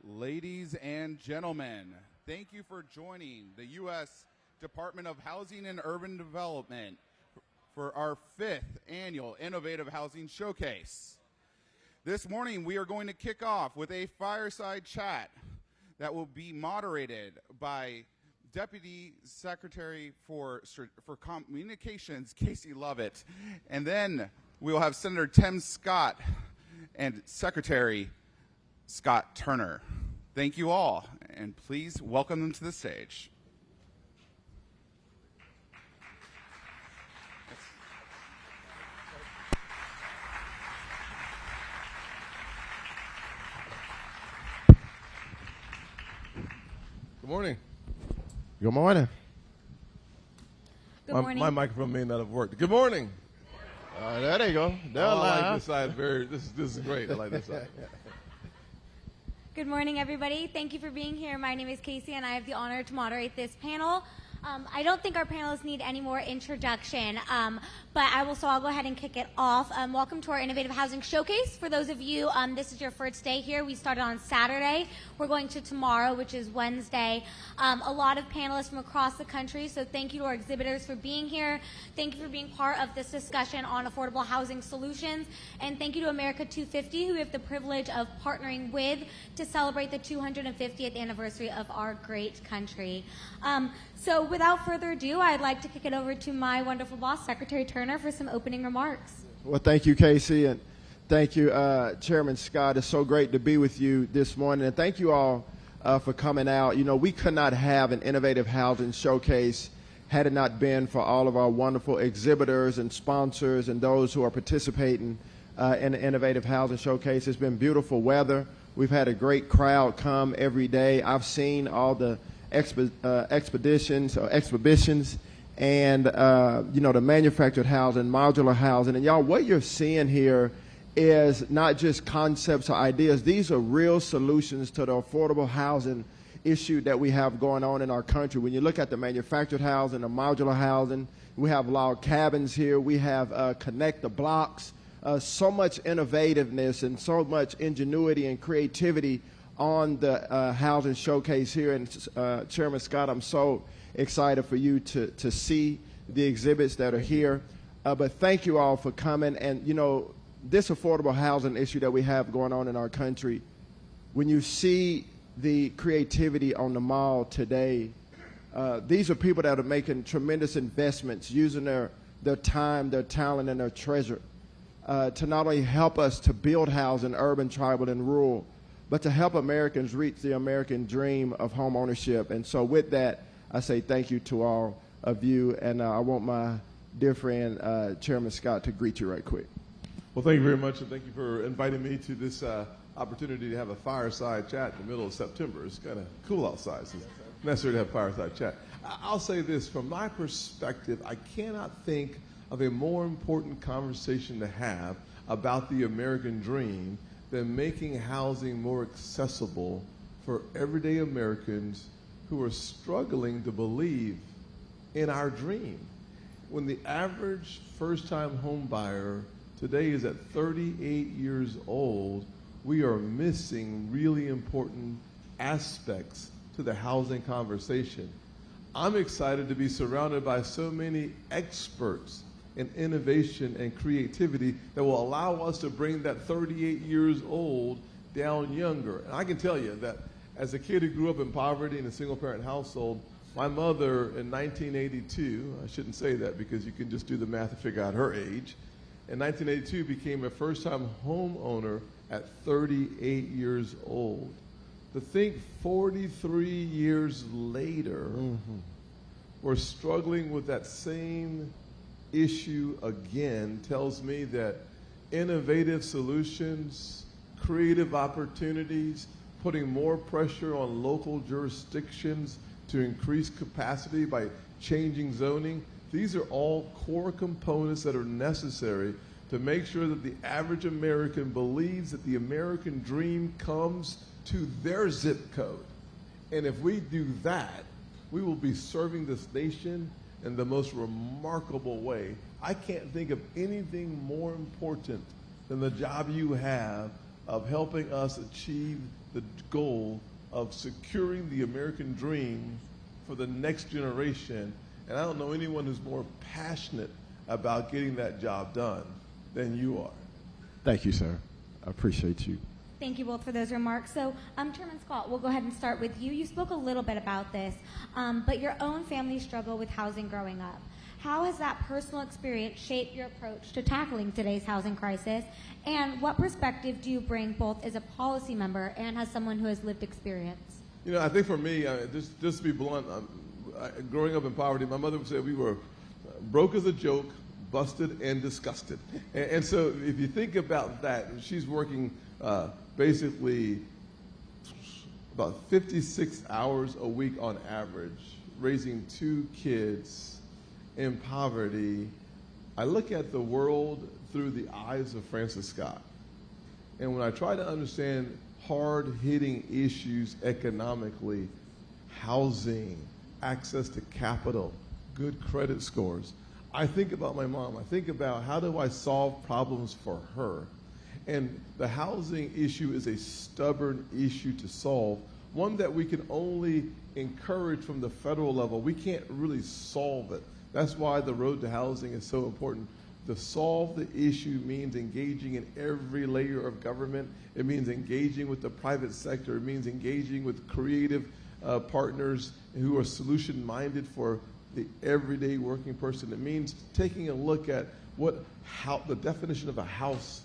Ladies and gentlemen, thank you for joining the U.S. Department of Housing and Urban Development for our 5th annual Innovative Housing Showcase. This morning, we are going to kick off with a fireside chat that will be moderated by Deputy Secretary for Communications, Casey Lovett, and then we will have Senator Tim Scott and Secretary Scott Turner. Thank you all, and please welcome them to the stage. Good morning. Good morning. Good morning. My microphone may not have worked. Good morning. There they go. I like this side. This is great. I like this side. Good morning, everybody. Thank you for being here. My name is Casey, and I have the honor to moderate this panel. I don't think our panelists need any more introduction, but I'll go ahead and kick it off. Welcome to our Innovative Housing Showcase. For those of you, this is your first day here. We started on Saturday. We're going to tomorrow, which is Wednesday. A lot of panelists from across the country, so thank you to our exhibitors for being here. Thank you for being part of this discussion on affordable housing solutions. And thank you to America 250, who we have the privilege of partnering with to celebrate the 250th anniversary of our great country. So without further ado, I'd like to kick it over to my wonderful boss, Secretary Turner, for some opening remarks. Well, thank you, Casey, and thank you, Chairman Scott. It's so great to be with you this morning, and thank you all for coming out. You know, we could not have an Innovative Housing Showcase had it not been for all of our wonderful exhibitors and sponsors and those who are participating in the Innovative Housing Showcase. It's been beautiful weather. We've had a great crowd come every day. I've seen all the exhibitions and the manufactured housing, modular housing, and y'all, what you're seeing here is not just concepts or ideas. These are real solutions to the affordable housing issue that we have going on in our country. When you look at the manufactured housing, the modular housing, we have log cabins here, we have connect the blocks, so much innovativeness and so much ingenuity and creativity on the housing showcase here. And Chairman Scott, I'm so excited for you to see the exhibits that are here. But thank you all for coming. And, you know, this affordable housing issue that we have going on in our country, when you see the creativity on the mall today, these are people that are making tremendous investments, using their time, their talent, and their treasure to not only help us to build housing, urban, tribal, and rural, but to help Americans reach the American dream of home ownership. And so with that, I say thank you to all of you, and I want my dear friend, Chairman Scott, to greet you right quick. Well, thank you very much, and thank you for inviting me to this opportunity to have a fireside chat in the middle of September. It's kind of cool outside, so it's necessary to have fireside chat. I'll say this, from my perspective, I cannot think of a more important conversation to have about the American dream than making housing more accessible for everyday Americans who are struggling to believe in our dream. When the average first-time home buyer today is at 38 years old, we are missing really important aspects to the housing conversation. I'm excited to be surrounded by so many experts in innovation and creativity that will allow us to bring that 38 years old down younger. And I can tell you that as a kid who grew up in poverty in a single-parent household, my mother in 1982, I shouldn't say that because you can just do the math and figure out her age, in 1982 became a first-time homeowner at 38 years old. To think 43 years later, we're struggling with that same issue again tells me that innovative solutions, creative opportunities, putting more pressure on local jurisdictions to increase capacity by changing zoning, these are all core components that are necessary to make sure that the average American believes that the American dream comes to their zip code. And if we do that, we will be serving this nation in the most remarkable way. I can't think of anything more important than the job you have of helping us achieve the goal of securing the American dream for the next generation. And I don't know anyone who's more passionate about getting that job done than you are. Thank you, sir. I appreciate you. Thank you both for those remarks. So, Chairman Scott, we'll go ahead and start with you. You spoke a little bit about this, but your own family struggle with housing growing up. How has that personal experience shaped your approach to tackling today's housing crisis? And what perspective do you bring both as a policy member and as someone who has lived experience? You know, I think for me, just to be blunt, growing up in poverty, my mother would say we were broke as a joke, busted and disgusted. And so if you think about that, she's working basically about 56 hours a week on average, raising 2 kids in poverty. I look at the world through the eyes of Francis Scott. And when I try to understand hard-hitting issues economically, housing, access to capital, good credit scores, I think about my mom. I think about how do I solve problems for her. And the housing issue is a stubborn issue to solve, one that we can only encourage from the federal level. We can't really solve it. That's why the road to housing is so important. To solve the issue means engaging in every layer of government. It means engaging with the private sector. It means engaging with creative partners who are solution-minded for the everyday working person. It means taking a look at how the definition of a house,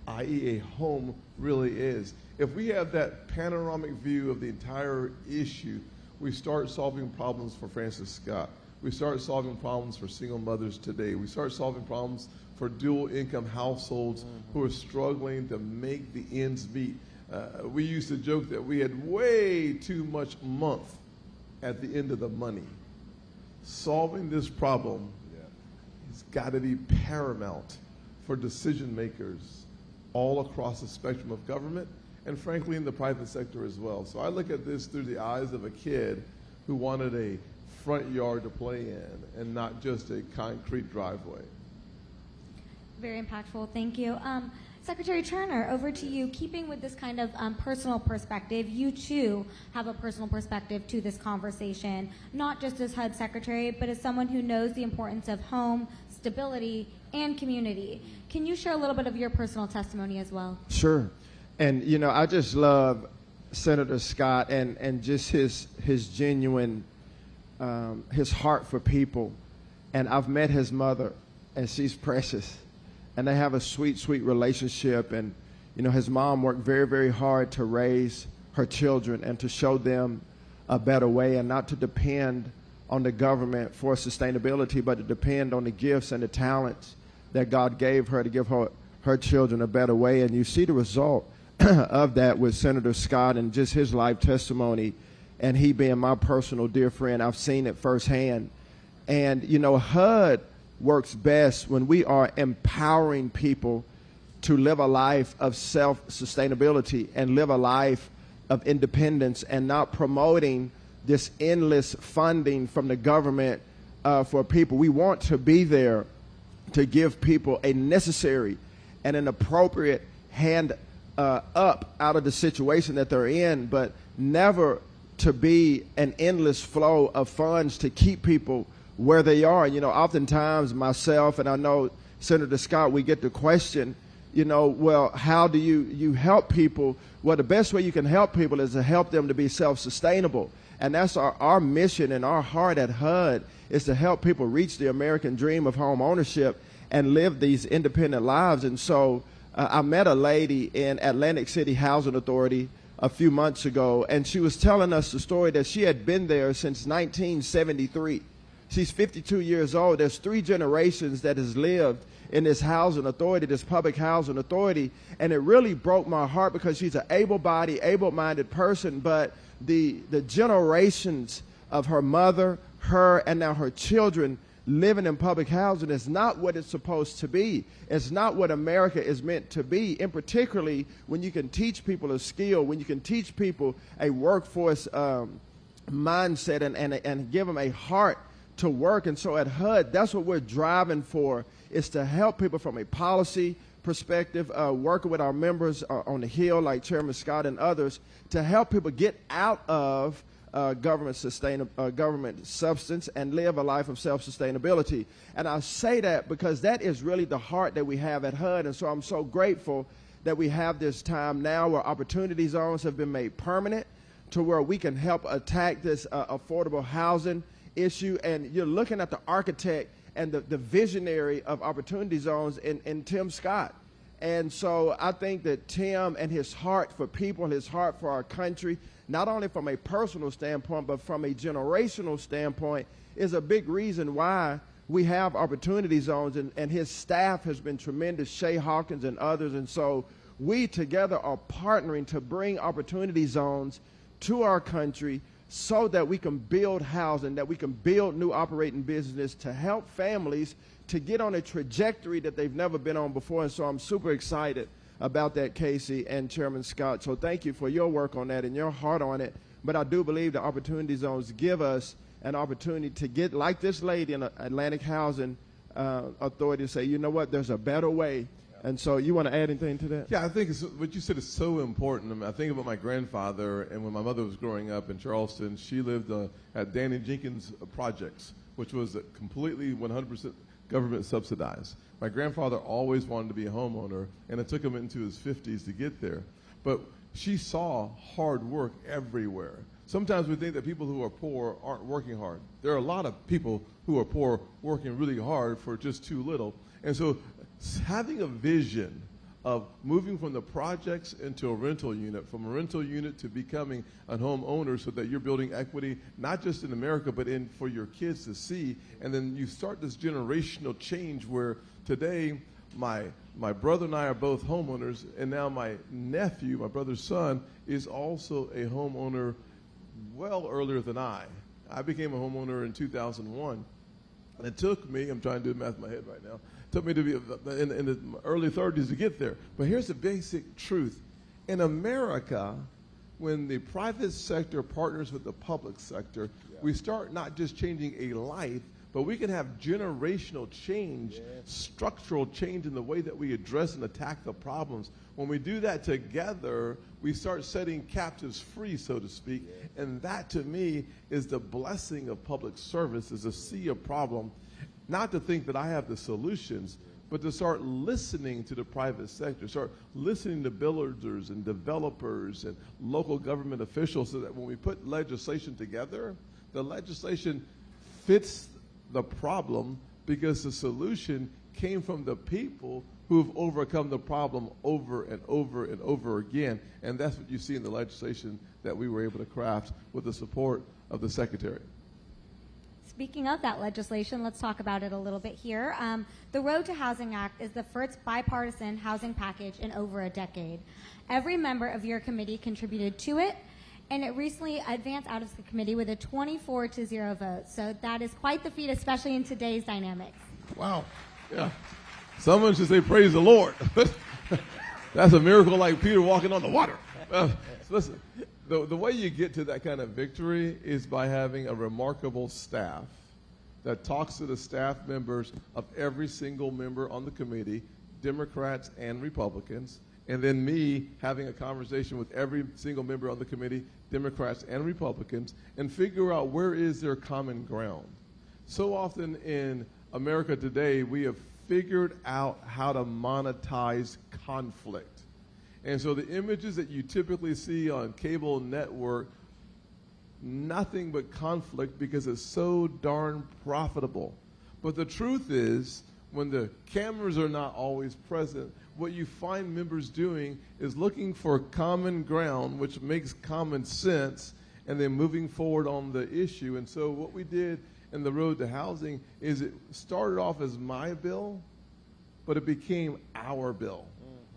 i.e. a home, really is. If we have that panoramic view of the entire issue, we start solving problems for Francis Scott. We start solving problems for single mothers today. We start solving problems for dual income households who are struggling to make the ends meet. We used to joke that we had way too much month at the end of the money. Solving this problem has got to be paramount for decision makers all across the spectrum of government and frankly in the private sector as well. So I look at this through the eyes of a kid who wanted a front yard to play in and not just a concrete driveway. Very impactful. Thank you. Secretary Turner, over to you. Keeping with this kind of personal perspective, you too have a personal perspective to this conversation, not just as HUD Secretary, but as someone who knows the importance of home, stability, and community. Can you share a little bit of your personal testimony as well? Sure. And, you know, I just love Senator Scott and just his genuine, his heart for people. And I've met his mother, and she's precious. And they have a sweet, sweet relationship. And, you know, his mom worked very, very hard to raise her children and to show them a better way and not to depend on the government for sustainability, but to depend on the gifts and the talents that God gave her to give her children a better way. And you see the result of that with Senator Scott and just his life testimony, and he being my personal dear friend. I've seen it firsthand. And, you know, HUD works best when we are empowering people to live a life of self-sustainability and live a life of independence and not promoting this endless funding from the government for people. We want to be there to give people a necessary and an appropriate hand up out of the situation that they're in, but never to be an endless flow of funds to keep people where they are. You know, oftentimes myself and I know Senator Scott, we get the question, you know, well, how do you help people? Well, the best way you can help people is to help them to be self-sustainable. And that's our mission and our heart at HUD is to help people reach the American dream of home ownership and live these independent lives. And so I met a lady in Atlantic City Housing Authority a few months ago, and she was telling us the story that she had been there since 1973. She's 52 years old. There's 3 generations that has lived in this housing authority, this public housing authority, and it really broke my heart because she's an able-bodied, able-minded person, but the generations of her mother, her, and now her children living in public housing is not what it's supposed to be. It's not what America is meant to be, and particularly when you can teach people a skill, when you can teach people a workforce mindset and give them a heart to work. And so at HUD, that's what we're driving for, is to help people from a policy perspective, working with our members on the Hill, like Chairman Scott and others, to help people get out of government substance and live a life of self-sustainability. And I say that because that is really the heart that we have at HUD. And so I'm so grateful that we have this time now where opportunity zones have been made permanent to where we can help attack this affordable housing issue. And you're looking at the architect and the visionary of opportunity zones in Tim Scott. And so I think that Tim and his heart for people, his heart for our country, not only from a personal standpoint, but from a generational standpoint, is a big reason why we have opportunity zones. And his staff has been tremendous, Shay Hawkins and others. And so we together are partnering to bring opportunity zones to our country so that we can build housing, that we can build new operating business to help families to get on a trajectory that they've never been on before. And so I'm super excited about that, Casey and Chairman Scott. So thank you for your work on that and your heart on it. But I do believe the opportunity zones give us an opportunity to get, like this lady in Atlantic Housing Authority, to say, you know what, there's a better way. And so you want to add anything to that? Yeah, I think what you said is so important. I mean, I think about my grandfather, and when my mother was growing up in Charleston, she lived at Danny Jenkins Projects, which was completely 100% government subsidized. My grandfather always wanted to be a homeowner, and it took him into his 50s to get there. But she saw hard work everywhere. Sometimes we think that people who are poor aren't working hard. There are a lot of people who are poor working really hard for just too little. And so having a vision of moving from the projects into a rental unit, from a rental unit to becoming a homeowner, so that you're building equity, not just in America, but for your kids to see. And then you start this generational change where today my brother and I are both homeowners, and now my nephew, my brother's son, is also a homeowner well earlier than I. I became a homeowner in 2001. And it took me, I'm trying to do math in my head right now, it took me to be in the early 30s to get there. But here's the basic truth. In America, when the private sector partners with the public sector, we start not just changing a life, but we can have generational change, structural change in the way that we address and attack the problems. When we do that together, we start setting captives free, so to speak. And that, to me, is the blessing of public service, is to see a problem, not to think that I have the solutions, but to start listening to the private sector, start listening to builders and developers and local government officials, so that when we put legislation together, the legislation fits the problem because the solution came from the people who've overcome the problem over and over and over again. And that's what you see in the legislation that we were able to craft with the support of the Secretary. Speaking of that legislation, let's talk about it a little bit here. The Road to Housing Act is the first bipartisan housing package in over a decade. Every member of your committee contributed to it, and it recently advanced out of the committee with a 24-0 vote. So that is quite the feat, especially in today's dynamics. Wow. Yeah. Someone should say, praise the Lord. That's a miracle, like Peter walking on the water. Listen, the way you get to that kind of victory is by having a remarkable staff that talks to the staff members of every single member on the committee, Democrats and Republicans, and then me having a conversation with every single member on the committee, Democrats and Republicans, and figure out where is their common ground. So often in America today, we have figured out how to monetize conflict. And so the images that you typically see on cable network, nothing but conflict because it's so darn profitable. But the truth is, when the cameras are not always present, what you find members doing is looking for common ground, which makes common sense, and then moving forward on the issue. And so what we did in the Road to Housing is it started off as my bill, but it became our bill,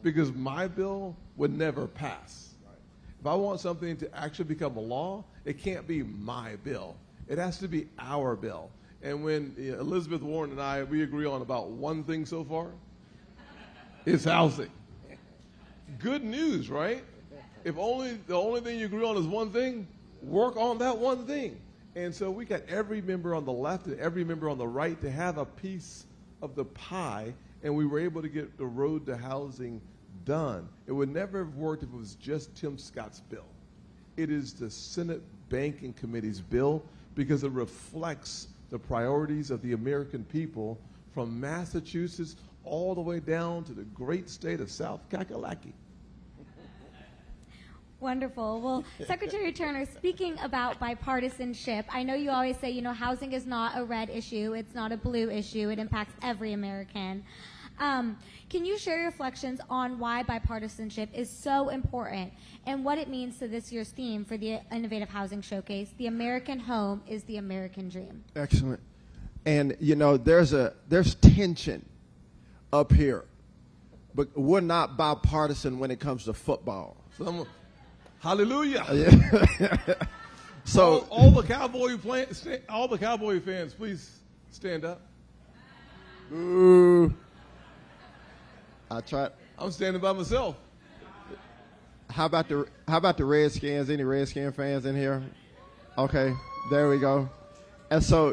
because my bill would never pass. If I want something to actually become a law, it can't be my bill. It has to be our bill. And when Elizabeth Warren and I, we agree on about one thing so far, it's housing. Good news, right? If the only thing you agree on is one thing, work on that one thing. And so we got every member on the left and every member on the right to have a piece of the pie, and we were able to get the road to housing done. It would never have worked if it was just Tim Scott's bill. It is the Senate Banking Committee's bill because it reflects the priorities of the American people from Massachusetts all the way down to the great state of South Kakalaki. Wonderful. Well, Secretary Turner, speaking about bipartisanship, I know you always say, housing is not a red issue. It's not a blue issue. It impacts every American. Can you share your reflections on why bipartisanship is so important and what it means to this year's theme for the Innovative Housing Showcase, The American Home is the American Dream? Excellent. And, there's tension up here, but we're not bipartisan when it comes to football. Hallelujah. So all the Cowboy fans, please stand up. Ooh. I tried. I'm standing by myself. How about the Redskins? Any Redskin fans in here? Okay, there we go. And so,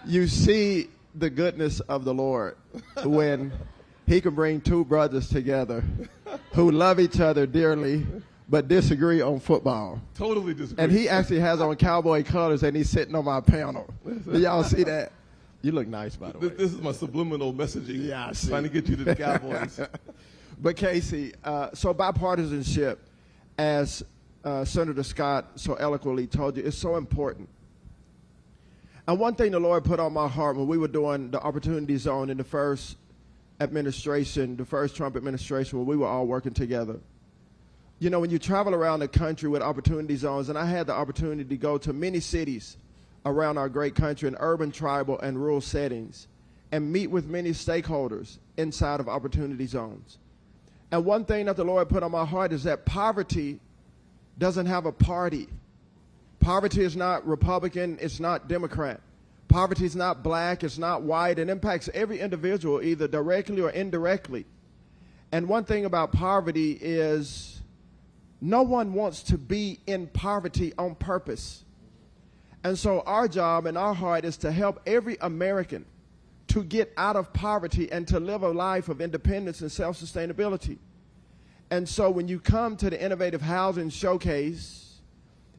you see the goodness of the Lord when he can bring two brothers together who love each other dearly but disagree on football. Totally disagree. And he actually has on Cowboy colors and he's sitting on my panel. Do y'all see that? You look nice, by the way. This is my subliminal messaging. Yeah, I see. Trying to get you to the Cowboys. But Casey, so bipartisanship, as Senator Scott so eloquently told you, is so important. And one thing the Lord put on my heart when we were doing the Opportunity Zone in the first administration, the first Trump administration, where we were all working together. When you travel around the country with Opportunity Zones, and I had the opportunity to go to many cities around our great country in urban, tribal, and rural settings and meet with many stakeholders inside of Opportunity Zones. And one thing that the Lord put on my heart is that poverty doesn't have a party. Poverty is not Republican, it's not Democrat. Poverty is not black, it's not white. It impacts every individual either directly or indirectly. And one thing about poverty is no one wants to be in poverty on purpose. And so our job and our heart is to help every American to get out of poverty and to live a life of independence and self-sustainability. And so when you come to the Innovative Housing Showcase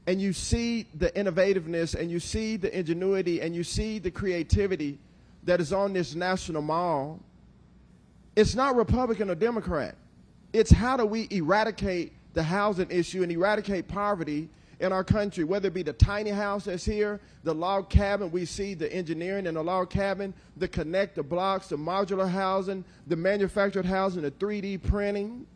and you see the innovativeness and you see the ingenuity and you see the creativity that is on this national mall, it's not Republican or Democrat. It's how do we eradicate the housing issue and eradicate poverty in our country, whether it be the tiny house that's here, the log cabin, we see the engineering in the log cabin, the connector blocks, the modular housing, the manufactured housing, the 3D printing.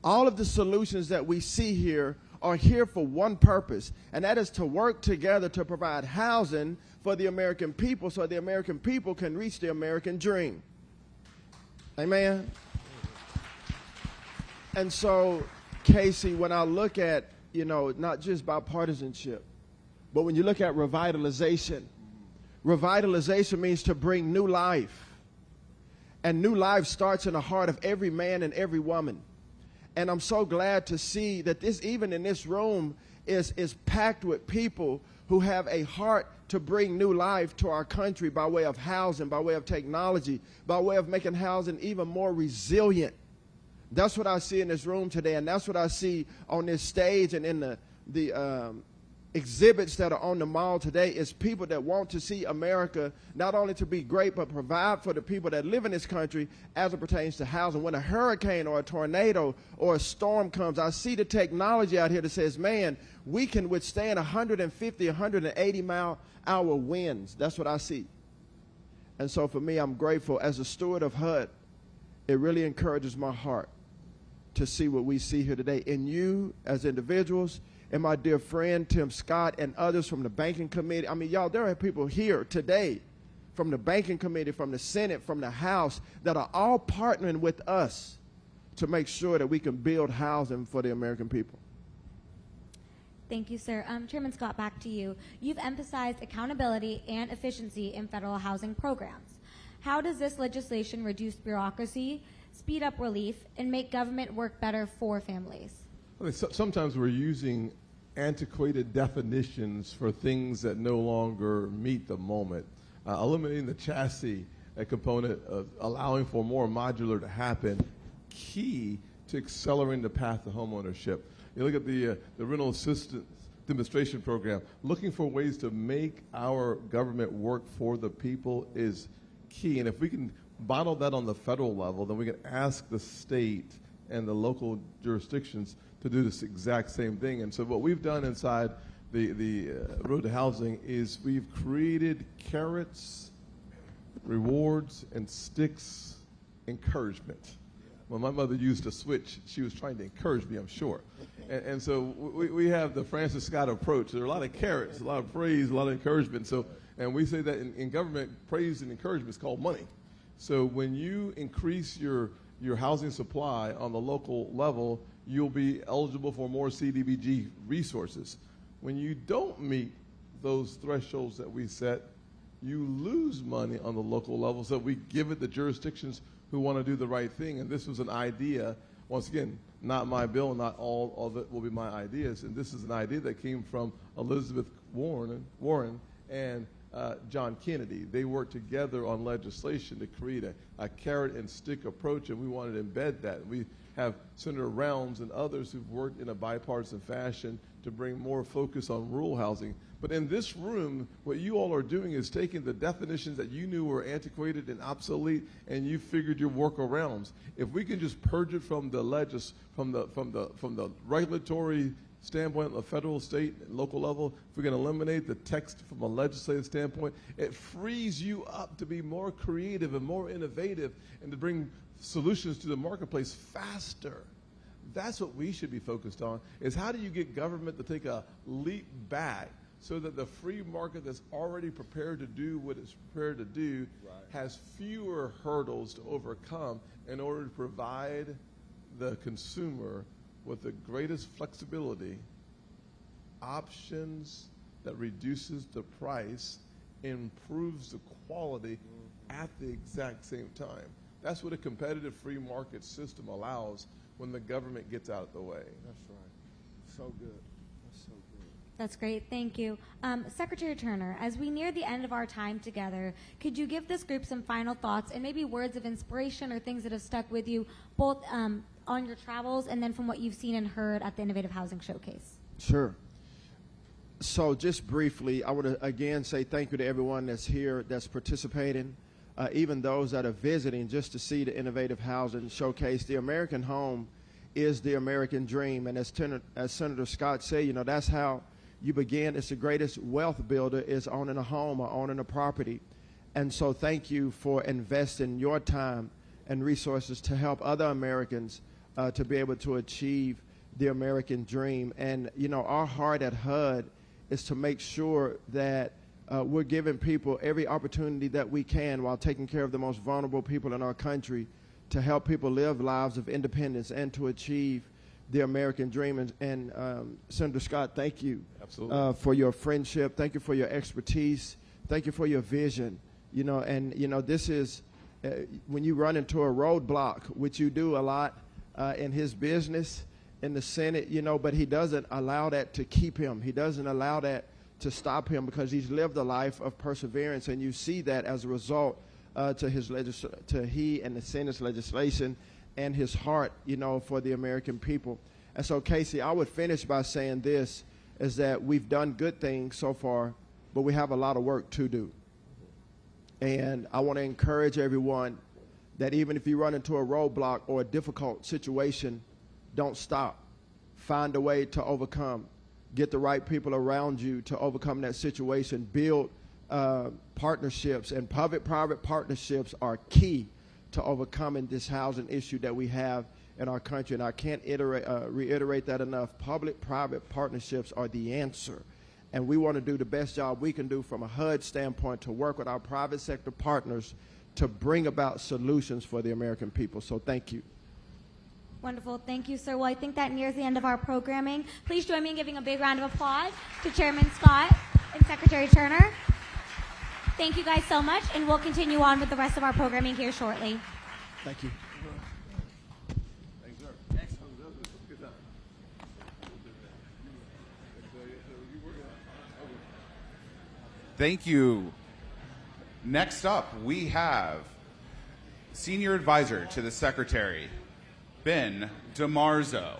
All of the solutions that we see here are here for one purpose, and that is to work together to provide housing for the American people so the American people can reach the American dream. Amen? And so, Casey, when I look at not just bipartisanship, but when you look at revitalization, revitalization means to bring new life. And new life starts in the heart of every man and every woman. And I'm so glad to see that even in this room, is packed with people who have a heart to bring new life to our country by way of housing, by way of technology, by way of making housing even more resilient. That's what I see in this room today, and that's what I see on this stage and in the exhibits that are on the mall today is people that want to see America not only to be great, but provide for the people that live in this country as it pertains to housing. When a hurricane or a tornado or a storm comes, I see the technology out here that says, man, we can withstand 150, 180 mile-hour winds. That's what I see. And so for me, I'm grateful. As a steward of HUD, it really encourages my heart to see what we see here today in you as individuals, and my dear friend Tim Scott and others from the Banking Committee. I mean, y'all, there are people here today from the Banking Committee, from the Senate, from the House, that are all partnering with us to make sure that we can build housing for the American people. Thank you, sir. Chairman Scott, back to you. You've emphasized accountability and efficiency in federal housing programs. How does this legislation reduce bureaucracy, speed up relief, and make government work better for families? I mean, sometimes we're using antiquated definitions for things that no longer meet the moment. Eliminating the chassis a component of allowing for more modular to happen, key to accelerating the path to homeownership. You look at the rental assistance demonstration program, looking for ways to make our government work for the people is key. And if we can bottle that on the federal level, then we can ask the state and the local jurisdictions to do this exact same thing. And so what we've done inside the Road to Housing is we've created carrots, rewards, and sticks encouragement. When my mother used a switch, she was trying to encourage me, I'm sure. And so we have the Francis Scott approach. There are a lot of carrots, a lot of praise, a lot of encouragement. So, and we say that in government, praise and encouragement is called money. So when you increase your housing supply on the local level, you'll be eligible for more CDBG resources. When you don't meet those thresholds that we set, you lose money on the local level. So we give it the jurisdictions who want to do the right thing. And this was an idea, once again, not my bill, not all of it will be my ideas. And this is an idea that came from Elizabeth Warren and John Kennedy. They worked together on legislation to create a carrot and stick approach, and we wanted to embed that. We have Senator Rounds and others who've worked in a bipartisan fashion to bring more focus on rural housing. But in this room, what you all are doing is taking the definitions that you knew were antiquated and obsolete, and you figured your workarounds. If we can just purge it from the from the regulatory standpoint, the federal, state, and local level, if we can eliminate the text from a legislative standpoint, it frees you up to be more creative and more innovative and to bring solutions to the marketplace faster. That's what we should be focused on, is how do you get government to take a leap back so that the free market that's already prepared to do what it's prepared to do has fewer hurdles to overcome in order to provide the consumer with the greatest flexibility, options that reduces the price, improves the quality at the exact same time. That's what a competitive free market system allows when the government gets out of the way. That's right. So good. That's so good. That's great. Thank you. Secretary Turner, as we near the end of our time together, could you give this group some final thoughts and maybe words of inspiration or things that have stuck with you, both on your travels and then from what you've seen and heard at the Innovative Housing Showcase? Sure. So just briefly, I would again say thank you to everyone that's here, that's participating, even those that are visiting just to see the Innovative Housing Showcase. The American home is the American dream. And as Senator Scott said, you know, that's how you begin. It's the greatest wealth builder is owning a home or owning a property. And so thank you for investing your time and resources to help other Americans to be able to achieve the American dream. And, you know, our heart at HUD is to make sure that we're giving people every opportunity that we can while taking care of the most vulnerable people in our country to help people live lives of independence and to achieve the American dream. And Senator Scott, thank you for your friendship. Thank you for your expertise. Thank you for your vision. You know, and, you know, this is when you run into a roadblock, which you do a lot in his business, in the Senate, you know, but he doesn't allow that to keep him. He doesn't allow that to stop him because he's lived a life of perseverance, and you see that as a result to he and the Senate's legislation and his heart, you know, for the American people. And so, Casey, I would finish by saying this, is that we've done good things so far, but we have a lot of work to do. And I want to encourage everyone that even if you run into a roadblock or a difficult situation, don't stop. Find a way to overcome. Get the right people around you to overcome that situation. Build partnerships, and public-private partnerships are key to overcoming this housing issue that we have in our country. And I can't reiterate that enough. Public-private partnerships are the answer. And we want to do the best job we can do from a HUD standpoint to work with our private sector partners to bring about solutions for the American people. So thank you. Wonderful. Thank you, sir. Well, I think that nears the end of our programming. Please join me in giving a big round of applause to Chairman Scott and Secretary Turner. Thank you guys so much, and we'll continue on with the rest of our programming here shortly. Thank you. Thanks, sir. Good job. Thank you. Next up, we have Senior Advisor to the Secretary, Ben DeMarzo.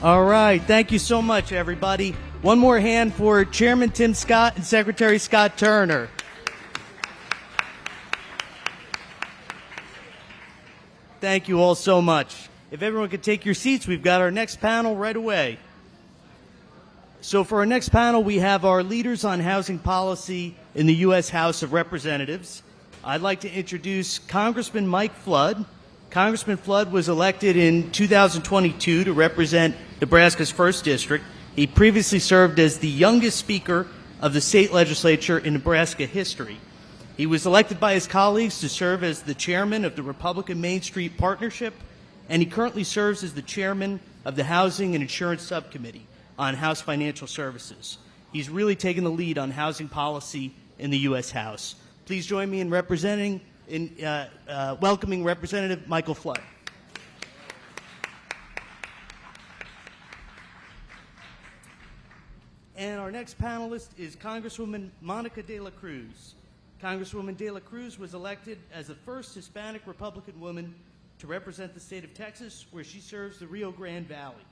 All right. Thank you so much, everybody. One more hand for Chairman Tim Scott and Secretary Scott Turner. Thank you all so much. If everyone could take your seats, we've got our next panel right away. So for our next panel, we have our leaders on housing policy in the U.S. House of Representatives. I'd like to introduce Congressman Mike Flood. Congressman Flood was elected in 2022 to represent Nebraska's 1st District. He previously served as the youngest Speaker of the state legislature in Nebraska history. He was elected by his colleagues to serve as the chairman of the Republican Main Street Partnership, and he currently serves as the chairman of the Housing and Insurance Subcommittee on House Financial Services. He's really taken the lead on housing policy in the U.S. House. Please join me in welcoming Representative Michael Flood. And our next panelist is Congresswoman Monica De La Cruz. Congresswoman De La Cruz was elected as the first Hispanic Republican woman to represent the state of Texas, where she serves the Rio Grande Valley.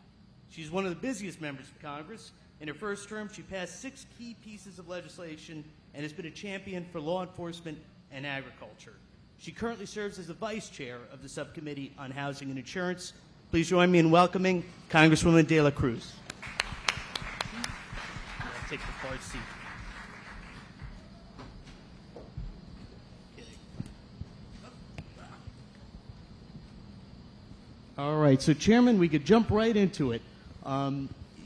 She's one of the busiest members of Congress. In her first term, she passed 6 key pieces of legislation and has been a champion for law enforcement and agriculture. She currently serves as the vice chair of the Subcommittee on Housing and Insurance. Please join me in welcoming Congresswoman De La Cruz. I'll take the forward seat. Okay. All right, so Chairman, we could jump right into it.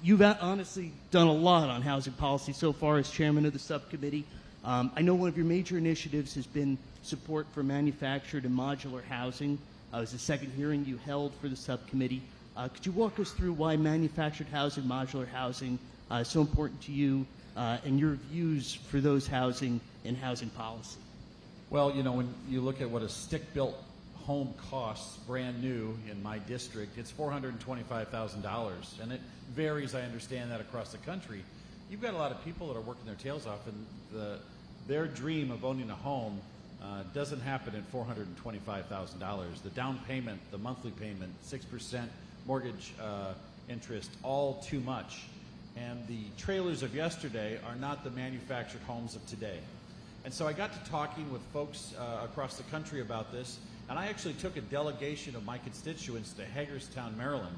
You've honestly done a lot on housing policy so far as chairman of the subcommittee. I know one of your major initiatives has been support for manufactured and modular housing. It was the second hearing you held for the subcommittee. Could you walk us through why manufactured housing, modular housing is so important to you and your views for those housing and housing policy? Well, you know, when you look at what a stick-built home costs brand new in my district, it's $425,000, and it varies, I understand that, across the country. You've got a lot of people that are working their tails off, and their dream of owning a home doesn't happen at $425,000. The down payment, the monthly payment, 6% mortgage interest, all too much. And the trailers of yesterday are not the manufactured homes of today. And so I got to talking with folks across the country about this, and I actually took a delegation of my constituents to Hagerstown, Maryland,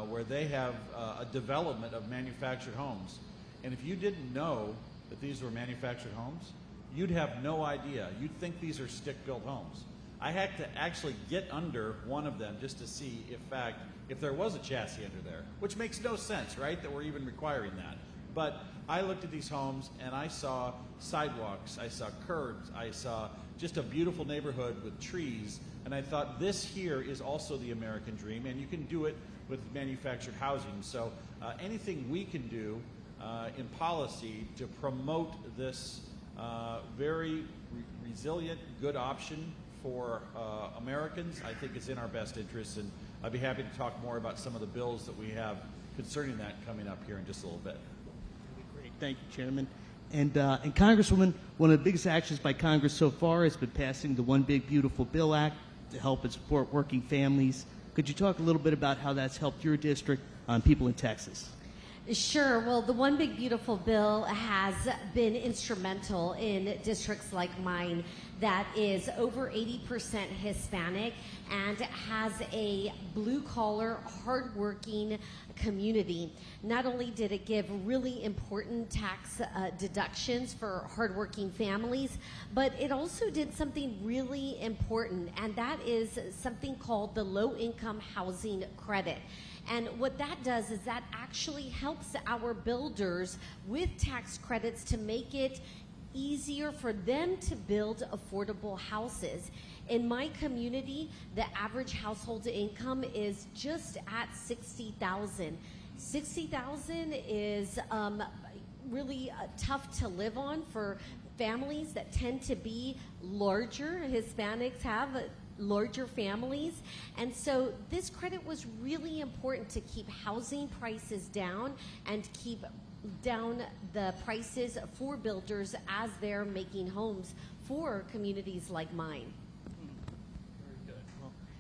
where they have a development of manufactured homes. And if you didn't know that these were manufactured homes, you'd have no idea. You'd think these are stick-built homes. I had to actually get under one of them just to see if there was a chassis under there, which makes no sense, right, that we're even requiring that. But I looked at these homes and I saw sidewalks, I saw curbs, I saw just a beautiful neighborhood with trees, and I thought this here is also the American dream, and you can do it with manufactured housing. So anything we can do in policy to promote this very resilient, good option for Americans, I think is in our best interest, and I'd be happy to talk more about some of the bills that we have concerning that coming up here in just a little bit. Great, thank you, Chairman. And Congresswoman, one of the biggest actions by Congress so far has been passing the One Big Beautiful Bill Act to help and support working families. Could you talk a little bit about how that's helped your district, people in Texas? Sure. Well, the One Big Beautiful Bill has been instrumental in districts like mine that is over 80% Hispanic and has a blue-collar, hardworking community. Not only did it give really important tax deductions for hardworking families, but it also did something really important, and that is something called the Low-Income Housing Credit. And what that does is that actually helps our builders with tax credits to make it easier for them to build affordable houses. In my community, the average household income is just at $60,000. $60,000 is really tough to live on for families that tend to be larger. Hispanics have larger families, and so this credit was really important to keep housing prices down and keep down the prices for builders as they're making homes for communities like mine.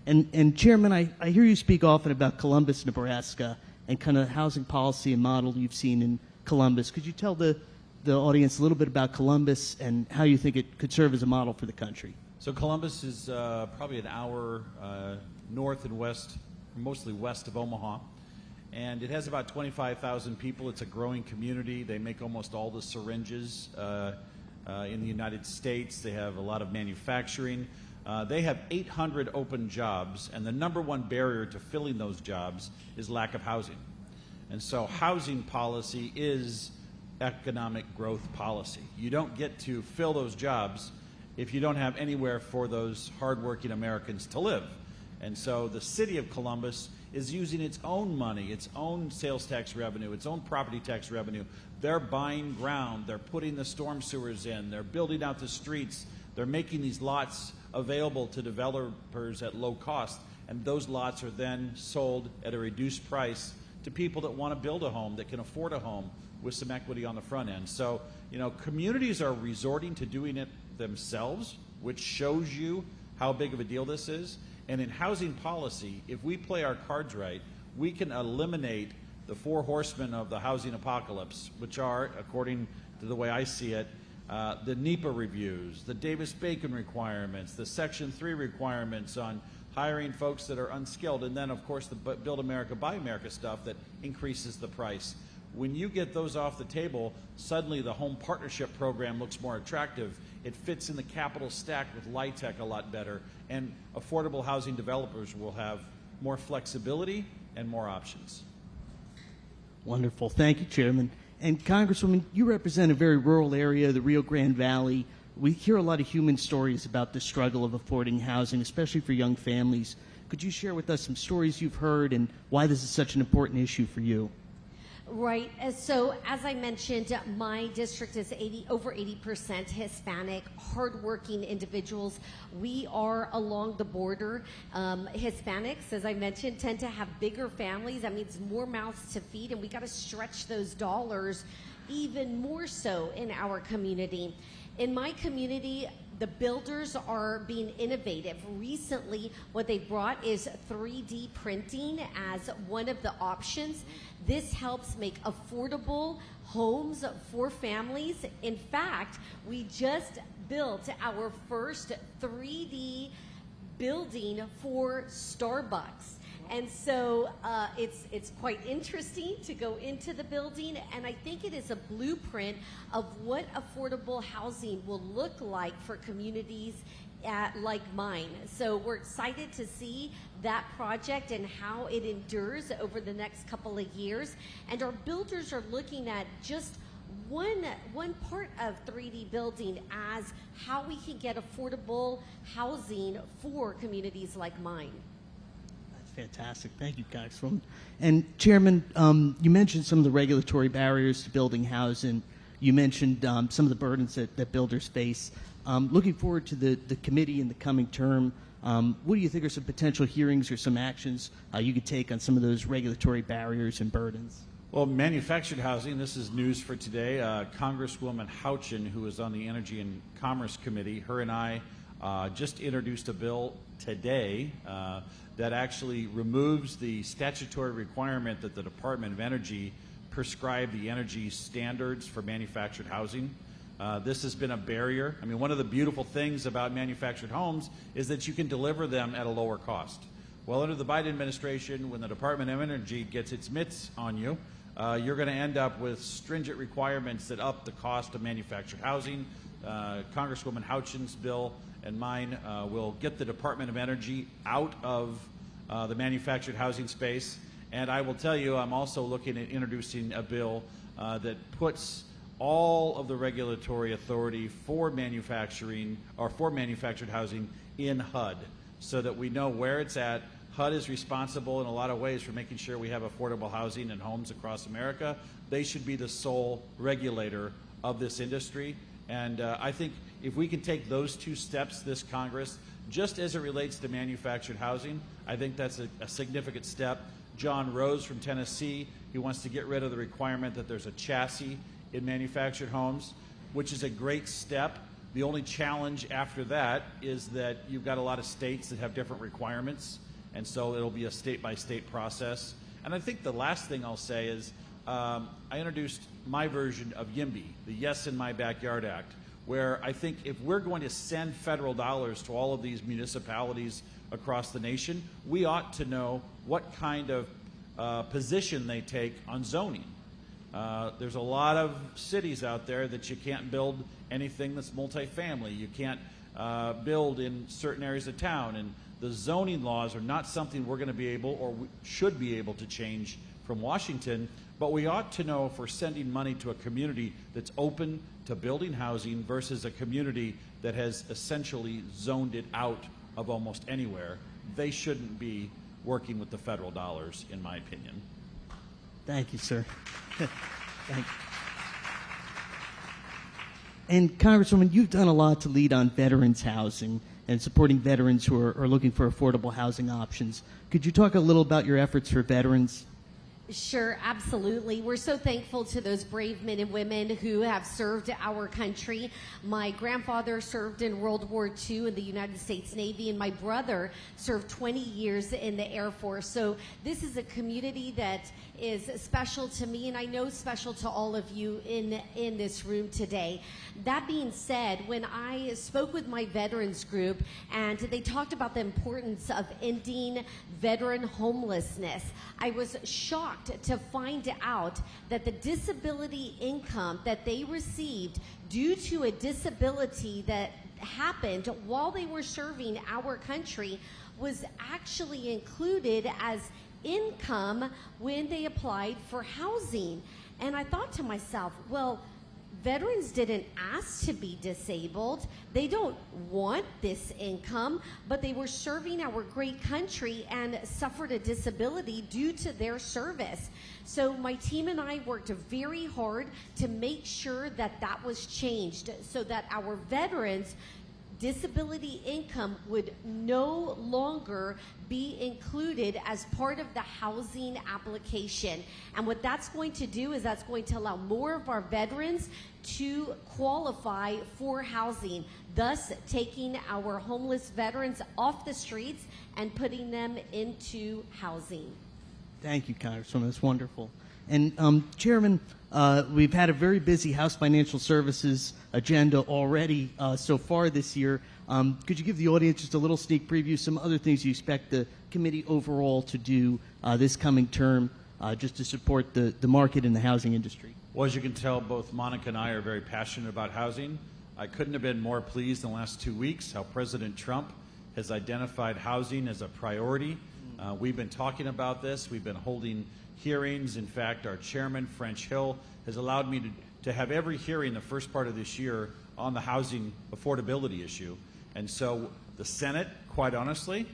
And Chairman, I hear you speak often about Columbus, Nebraska, and kind of housing policy and model you've seen in Columbus. Could you tell the audience a little bit about Columbus and how you think it could serve as a model for the country? So Columbus is probably an hour north and west, mostly west of Omaha. And it has about 25,000 people. It's a growing community. They make almost all the syringes in the United States. They have a lot of manufacturing. They have 800 open jobs, and the number one barrier to filling those jobs is lack of housing. And so housing policy is economic growth policy. You don't get to fill those jobs if you don't have anywhere for those hardworking Americans to live. And so the city of Columbus is using its own money, its own sales tax revenue, its own property tax revenue. They're buying ground, they're putting the storm sewers in, they're building out the streets, they're making these lots available to developers at low cost, and those lots are then sold at a reduced price to people that want to build a home, that can afford a home with some equity on the front end. So, you know, communities are resorting to doing it themselves, which shows you how big of a deal this is. And in housing policy, if we play our cards right, we can eliminate the four horsemen of the housing apocalypse, which are, according to the way I see it, the NEPA reviews, the Davis-Bacon requirements, the Section 3 requirements on hiring folks that are unskilled, and then, of course, the Build America, Buy America stuff that increases the price. When you get those off the table, suddenly the home partnership program looks more attractive. It fits in the capital stack with LIHTC a lot better, and affordable housing developers will have more flexibility, and more options. Wonderful. Thank you, Chairman. And Congresswoman, you represent a very rural area, the Rio Grande Valley. We hear a lot of human stories about the struggle of affording housing, especially for young families. Could you share with us some stories you've heard and why this is such an important issue for you? Right. So as I mentioned, my district is over 80% Hispanic, hardworking individuals. We are along the border. Hispanics, as I mentioned, tend to have bigger families. That means more mouths to feed, and we got to stretch those dollars even more so in our community. In my community, the builders are being innovative. Recently, what they brought is 3D printing as one of the options. This helps make affordable homes for families. In fact, we just built our first 3D building for Starbucks. And so it's quite interesting to go into the building, and I think it is a blueprint of what affordable housing will look like for communities like mine. So we're excited to see that project and how it endures over the next couple of years. And our builders are looking at just one part of 3D building as how we can get affordable housing for communities like mine. Fantastic. Thank you, Congresswoman. And Chairman, you mentioned some of the regulatory barriers to building housing. You mentioned some of the burdens that builders face. Looking forward to the committee in the coming term, what do you think are some potential hearings or some actions you could take on some of those regulatory barriers and burdens? Well, manufactured housing, this is news for today. Congresswoman Houchin, who is on the Energy and Commerce Committee, her and I just introduced a bill today that actually removes the statutory requirement that the Department of Energy prescribe the energy standards for manufactured housing. This has been a barrier. I mean, one of the beautiful things about manufactured homes is that you can deliver them at a lower cost. Well, under the Biden administration, when the Department of Energy gets its mitts on you, you're going to end up with stringent requirements that up the cost of manufactured housing. Congresswoman Houchin's bill and mine will get the Department of Energy out of the manufactured housing space. And I will tell you, I'm also looking at introducing a bill that puts all of the regulatory authority for manufacturing or for manufactured housing in HUD so that we know where it's at. HUD is responsible in a lot of ways for making sure we have affordable housing and homes across America. They should be the sole regulator of this industry. And I think if we can take those two steps this Congress, just as it relates to manufactured housing, I think that's a significant step. John Rose from Tennessee, he wants to get rid of the requirement that there's a chassis in manufactured homes, which is a great step. The only challenge after that is that you've got a lot of states that have different requirements, and so it'll be a state-by-state process. And I think the last thing I'll say is I introduced my version of YIMBY, the Yes in My Backyard Act, where I think if we're going to send federal dollars to all of these municipalities across the nation, we ought to know what kind of position they take on zoning. There's a lot of cities out there that you can't build anything that's multifamily. You can't build in certain areas of town, and the zoning laws are not something we're going to be able or we should be able to change from Washington, but we ought to know if we're sending money to a community that's open to building housing versus a community that has essentially zoned it out of almost anywhere. They shouldn't be working with the federal dollars, in my opinion. Thank you, sir. Thank you. And Congresswoman, you've done a lot to lead on veterans housing and supporting veterans who are looking for affordable housing options. Could you talk a little about your efforts for veterans? Sure, absolutely. We're so thankful to those brave men and women who have served our country. My grandfather served in World War II in the United States Navy, and my brother served 20 years in the Air Force. So this is a community that is special to me, and I know special to all of you in this room today. That being said, when I spoke with my veterans group, and they talked about the importance of ending veteran homelessness, I was shocked to find out that the disability income that they received due to a disability that happened while they were serving our country was actually included as income when they applied for housing. And I thought to myself, well, veterans didn't ask to be disabled. They don't want this income, but they were serving our great country and suffered a disability due to their service. So my team and I worked very hard to make sure that that was changed so that our veterans' disability income would no longer be included as part of the housing application. And what that's going to do is that's going to allow more of our veterans to qualify for housing, thus taking our homeless veterans off the streets and putting them into housing. Thank you, Congresswoman. That's wonderful. And Chairman, we've had a very busy House Financial Services agenda already so far this year. Could you give the audience just a little sneak preview, some other things you expect the committee overall to do this coming term just to support the market and the housing industry? Well, as you can tell, both Monica and I are very passionate about housing. I couldn't have been more pleased in the last 2 weeks how President Trump has identified housing as a priority. We've been talking about this. We've been holding hearings. In fact, our chairman, French Hill, has allowed me to have every hearing the first part of this year on the housing affordability issue. And so the Senate, quite honestly,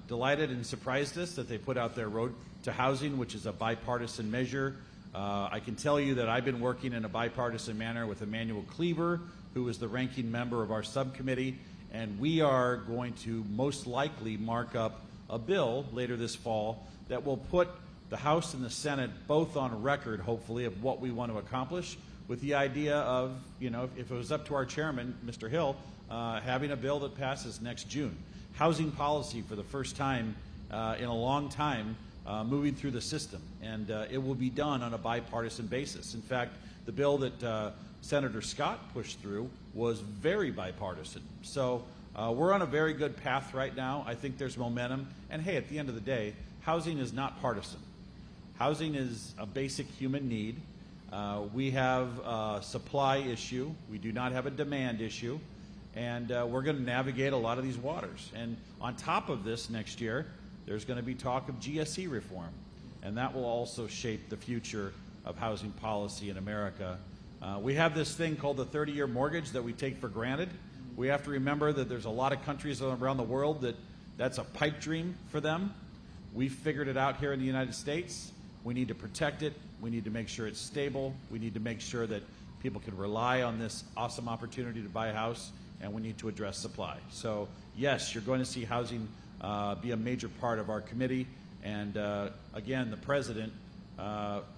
delighted and surprised us that they put out their Road to Housing, which is a bipartisan measure. I can tell you that I've been working in a bipartisan manner with Emmanuel Cleaver, who is the ranking member of our subcommittee, and we are going to most likely mark up a bill later this fall that will put the House and the Senate both on record, hopefully, of what we want to accomplish, with the idea of, you know, if it was up to our chairman, Mr. Hill, having a bill that passes next June. Housing policy for the first time in a long time moving through the system, and it will be done on a bipartisan basis. In fact, the bill that Senator Scott pushed through was very bipartisan. So we're on a very good path right now. I think there's momentum. And hey, at the end of the day, housing is not partisan. Housing is a basic human need. We have a supply issue. We do not have a demand issue. And we're going to navigate a lot of these waters. And on top of this, next year, there's going to be talk of GSE reform. And that will also shape the future of housing policy in America. We have this thing called the 30-year mortgage that we take for granted. We have to remember that there's a lot of countries around the world that that's a pipe dream for them. We've figured it out here in the United States. We need to protect it. We need to make sure it's stable. We need to make sure that people can rely on this awesome opportunity to buy a house, and we need to address supply. So yes, you're going to see housing be a major part of our committee. And again, the president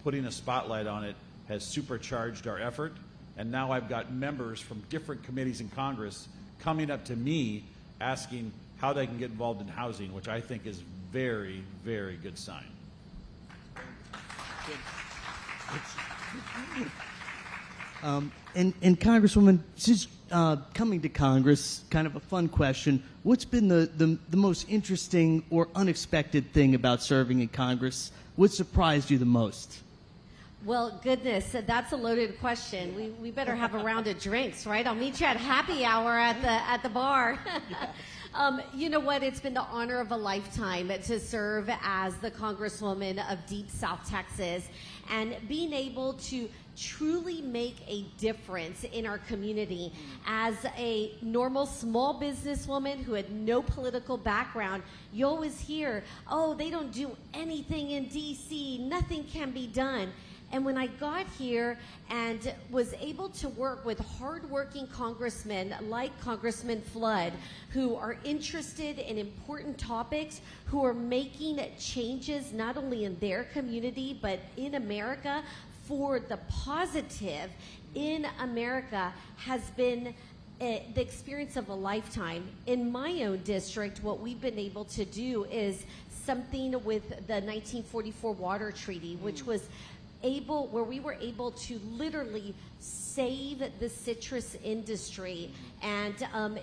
putting a spotlight on it has supercharged our effort. And now I've got members from different committees in Congress coming up to me asking how they can get involved in housing, which I think is very, very good sign. And Congresswoman, since coming to Congress, kind of a fun question, what's been the most interesting or unexpected thing about serving in Congress? What surprised you the most? Well, goodness, that's a loaded question. We better have a round of drinks, right? I'll meet you at happy hour at the bar. You know what? It's been the honor of a lifetime to serve as the Congresswoman of Deep South Texas, and being able to truly make a difference in our community. As a normal small businesswoman who had no political background, you always hear, oh, they don't do anything in D.C., nothing can be done. And when I got here and was able to work with hardworking congressmen like Congressman Flood, who are interested in important topics, who are making changes not only in their community but in America for the positive in America, has been the experience of a lifetime. In my own district, what we've been able to do is something with the 1944 Water Treaty, which was where we were able to literally save the citrus industry. And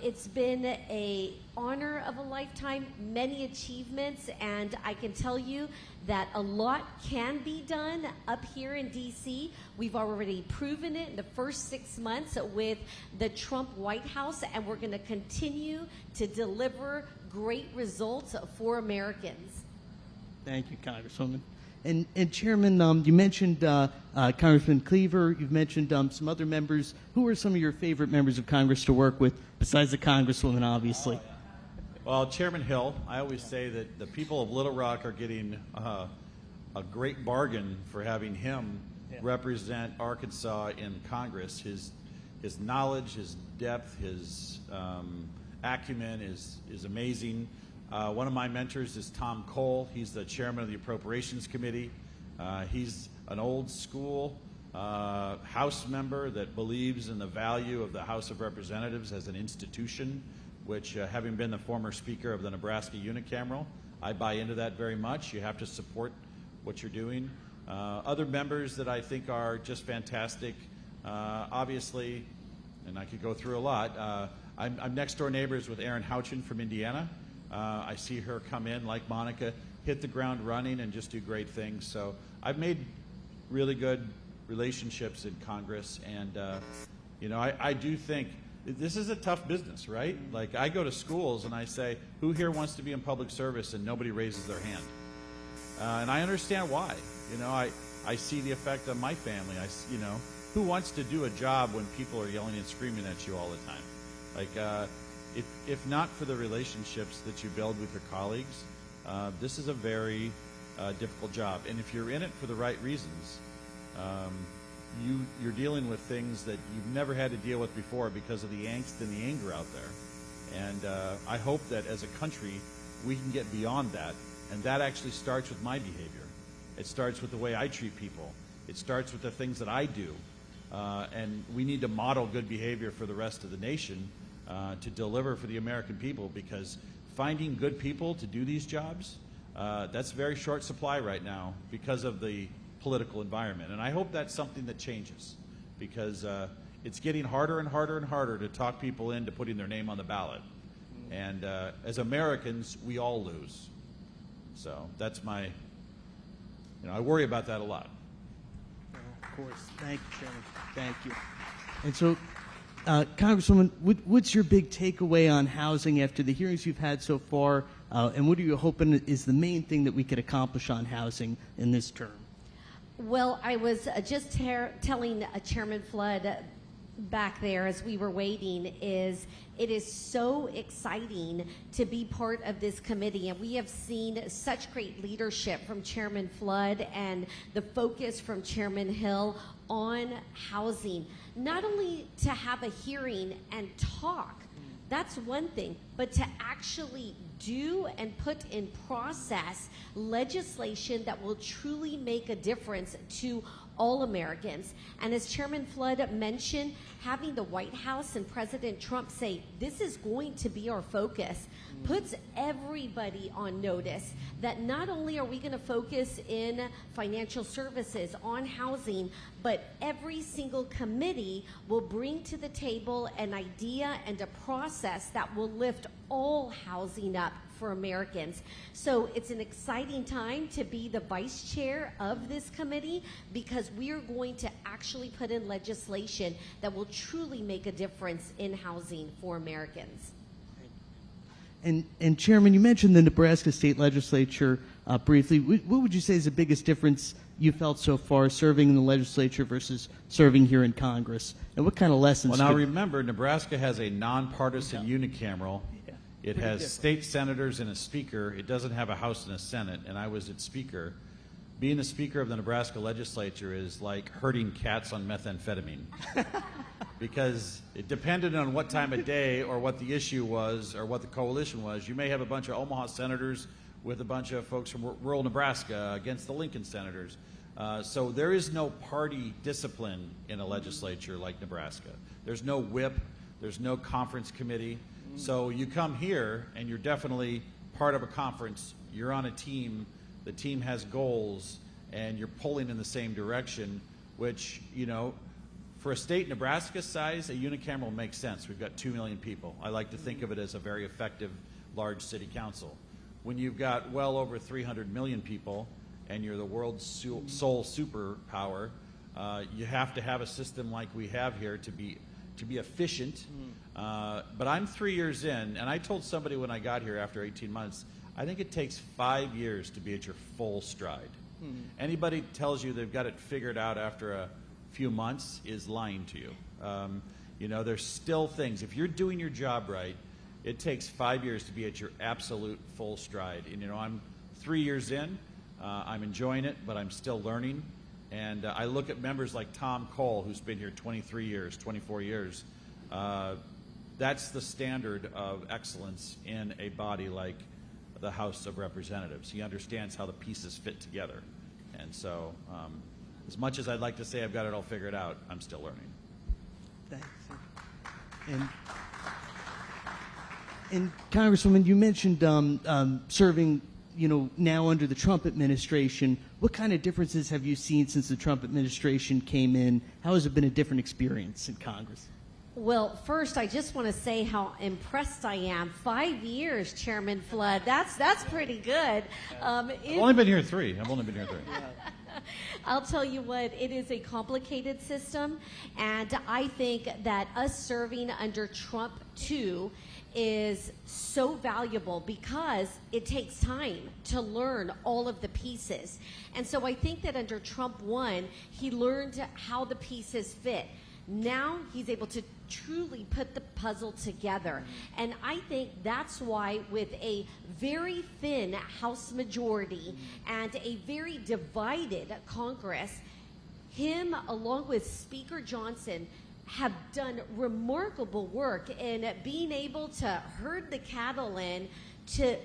it's been an honor of a lifetime, many achievements, and I can tell you that a lot can be done up here in D.C. We've already proven it in the first 6 months with the Trump White House, and we're going to continue to deliver great results for Americans. Thank you, Congresswoman. And Chairman, you mentioned Congressman Cleaver. You've mentioned some other members. Who are some of your favorite members of Congress to work with, besides the Congresswoman, obviously? Well, Chairman Hill, I always say that the people of Little Rock are getting a great bargain for having him represent Arkansas in Congress. His knowledge, his depth, his acumen is amazing. One of my mentors is Tom Cole. He's the chairman of the Appropriations Committee. He's an old school House member that believes in the value of the House of Representatives as an institution, which, having been the former Speaker of the Nebraska unicameral, I buy into that very much. You have to support what you're doing. Other members that I think are just fantastic, obviously, and I could go through a lot. I'm next door neighbors with Erin Houchin from Indiana. I see her come in, like Monica, hit the ground running and just do great things. So I've made really good relationships in Congress, and I do think this is a tough business, right? Like, I go to schools and I say, who here wants to be in public service, and nobody raises their hand. And I understand why. I see the effect on my family. Who wants to do a job when people are yelling and screaming at you all the time? Like, if not for the relationships that you build with your colleagues, this is a very difficult job. And if you're in it for the right reasons, you're dealing with things that you've never had to deal with before because of the angst and the anger out there. And I hope that as a country, we can get beyond that. And that actually starts with my behavior. It starts with the way I treat people. It starts with the things that I do. And we need to model good behavior for the rest of the nation to deliver for the American people, because finding good people to do these jobs, that's very short supply right now because of the political environment. And I hope that's something that changes, because it's getting harder and harder and harder to talk people into putting their name on the ballot. And as Americans, we all lose. So that's my, I worry about that a lot. Of course. Thank you, Chairman. Thank you. And so, Congresswoman, what's your big takeaway on housing after the hearings you've had so far, and what are you hoping is the main thing that we could accomplish on housing in this term? Well, I was just telling Chairman Flood back there as we were waiting, it is so exciting to be part of this committee, and we have seen such great leadership from Chairman Flood and the focus from Chairman Hill on housing. Not only to have a hearing and talk, that's one thing, but to actually do and put in process legislation that will truly make a difference to all Americans. And as Chairman Flood mentioned, having the White House and President Trump say, this is going to be our focus, puts everybody on notice that not only are we going to focus in financial services on housing, but every single committee will bring to the table an idea and a process that will lift all housing up for Americans. So it's an exciting time to be the vice chair of this committee, because we are going to actually put in legislation that will truly make a difference in housing for Americans. And Chairman, you mentioned the Nebraska State Legislature briefly. What would you say is the biggest difference you felt so far serving in the legislature versus serving here in Congress? And what kind of lessons? Well, now remember, Nebraska has a nonpartisan unicameral. It has state senators and a speaker. It doesn't have a House and a Senate, and I was its speaker. Being the speaker of the Nebraska legislature is like herding cats on methamphetamine. Because it depended on what time of day or what the issue was or what the coalition was. You may have a bunch of Omaha senators with a bunch of folks from rural Nebraska against the Lincoln senators. So there is no party discipline in a legislature like Nebraska. There's no whip. There's no conference committee. So you come here and you're definitely part of a conference. You're on a team. The team has goals, and you're pulling in the same direction, which, for a state Nebraska size, a unicameral makes sense. We've got 2 million people. I like to think of it as a very effective large city council. When you've got well over 300 million people and you're the world's sole superpower, you have to have a system like we have here to be to be efficient. But I'm 3 years in, and I told somebody when I got here after 18 months, I think it takes 5 years to be at your full stride. Anybody tells you they've got it figured out after a few months is lying to you. You know, there's still things. If you're doing your job right, it takes 5 years to be at your absolute full stride. And, you know, I'm 3 years in. I'm enjoying it, but I'm still learning. And I look at members like Tom Cole, who's been here 23 years, 24 years. That's the standard of excellence in a body like the House of Representatives. He understands how the pieces fit together. And so, as much as I'd like to say I've got it all figured out, I'm still learning. Thanks. And Congresswoman, you mentioned serving, you know, now under the Trump administration. What kind of differences have you seen since the Trump administration came in? How has it been a different experience in Congress? Well, first, I just want to say how impressed I am. 5 years, Chairman Flood. That's pretty good. I've only been here 3. I'll tell you what, it is a complicated system, and I think that us serving under Trump 2 is so valuable because it takes time to learn all of the pieces. And so I think that under Trump 1, he learned how the pieces fit. Now he's able to truly put the puzzle together. And I think that's why with a very thin House majority and a very divided Congress, him along with Speaker Johnson have done remarkable work in being able to herd the cattle in to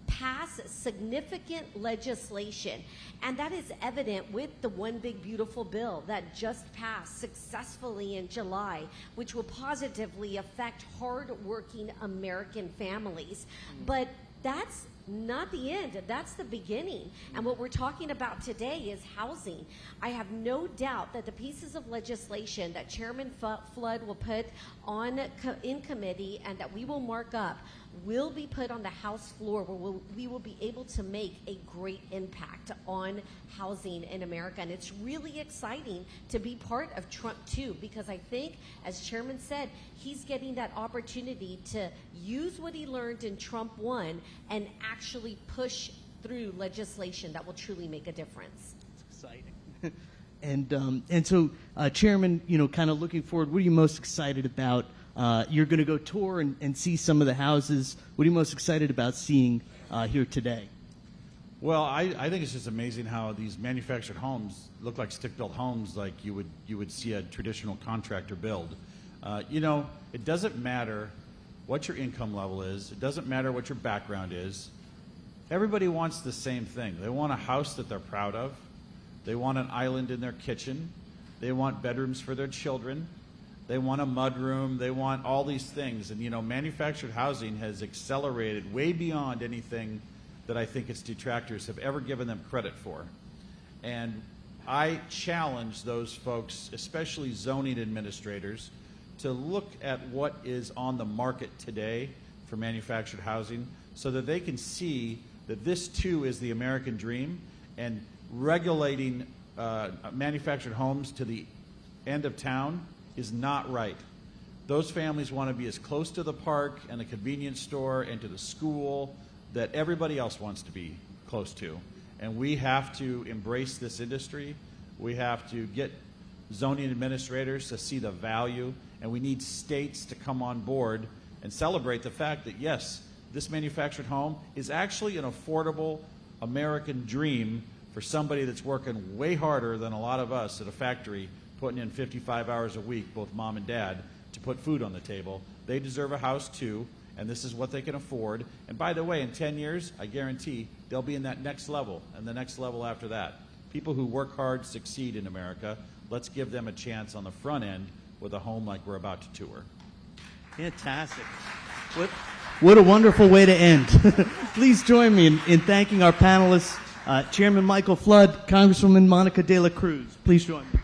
pass significant legislation. And that is evident with the One Big Beautiful Bill that just passed successfully in July, which will positively affect hard-working American families. But that's not the end. That's the beginning. And what we're talking about today is housing. I have no doubt that the pieces of legislation that Chairman Flood will put on in committee and that we will mark up will be put on the House floor where we will be able to make a great impact on housing in America. And it's really exciting to be part of Trump 2 because I think, as Chairman said, he's getting that opportunity to use what he learned in Trump 1 and actually push through legislation that will truly make a difference. It's exciting. And so, Chairman, you know, kind of looking forward, what are you most excited about? You're going to go tour and see some of the houses. What are you most excited about seeing here today? Well, I think it's just amazing how these manufactured homes look like stick-built homes like you would see a traditional contractor build. You know, it doesn't matter what your income level is. It doesn't matter what your background is. Everybody wants the same thing. They want a house that they're proud of. They want an island in their kitchen. They want bedrooms for their children. They want a mudroom. They want all these things. And, you know, manufactured housing has accelerated way beyond anything that I think its detractors have ever given them credit for. And I challenge those folks, especially zoning administrators, to look at what is on the market today for manufactured housing so that they can see that this too is the American dream, and regulating manufactured homes to the end of town is not right. Those families want to be as close to the park and the convenience store and to the school that everybody else wants to be close to. And we have to embrace this industry. We have to get zoning administrators to see the value, and we need states to come on board and celebrate the fact that, yes, this manufactured home is actually an affordable American dream for somebody that's working way harder than a lot of us at a factory, putting in 55 hours a week, both mom and dad, to put food on the table. They deserve a house too, and this is what they can afford. And by the way, in 10 years, I guarantee they'll be in that next level and the next level after that. People who work hard succeed in America. Let's give them a chance on the front end with a home like we're about to tour. Fantastic. What a wonderful way to end. Please join me in thanking our panelists, Chairman Michael Flood, Congresswoman Monica De La Cruz. Please join me.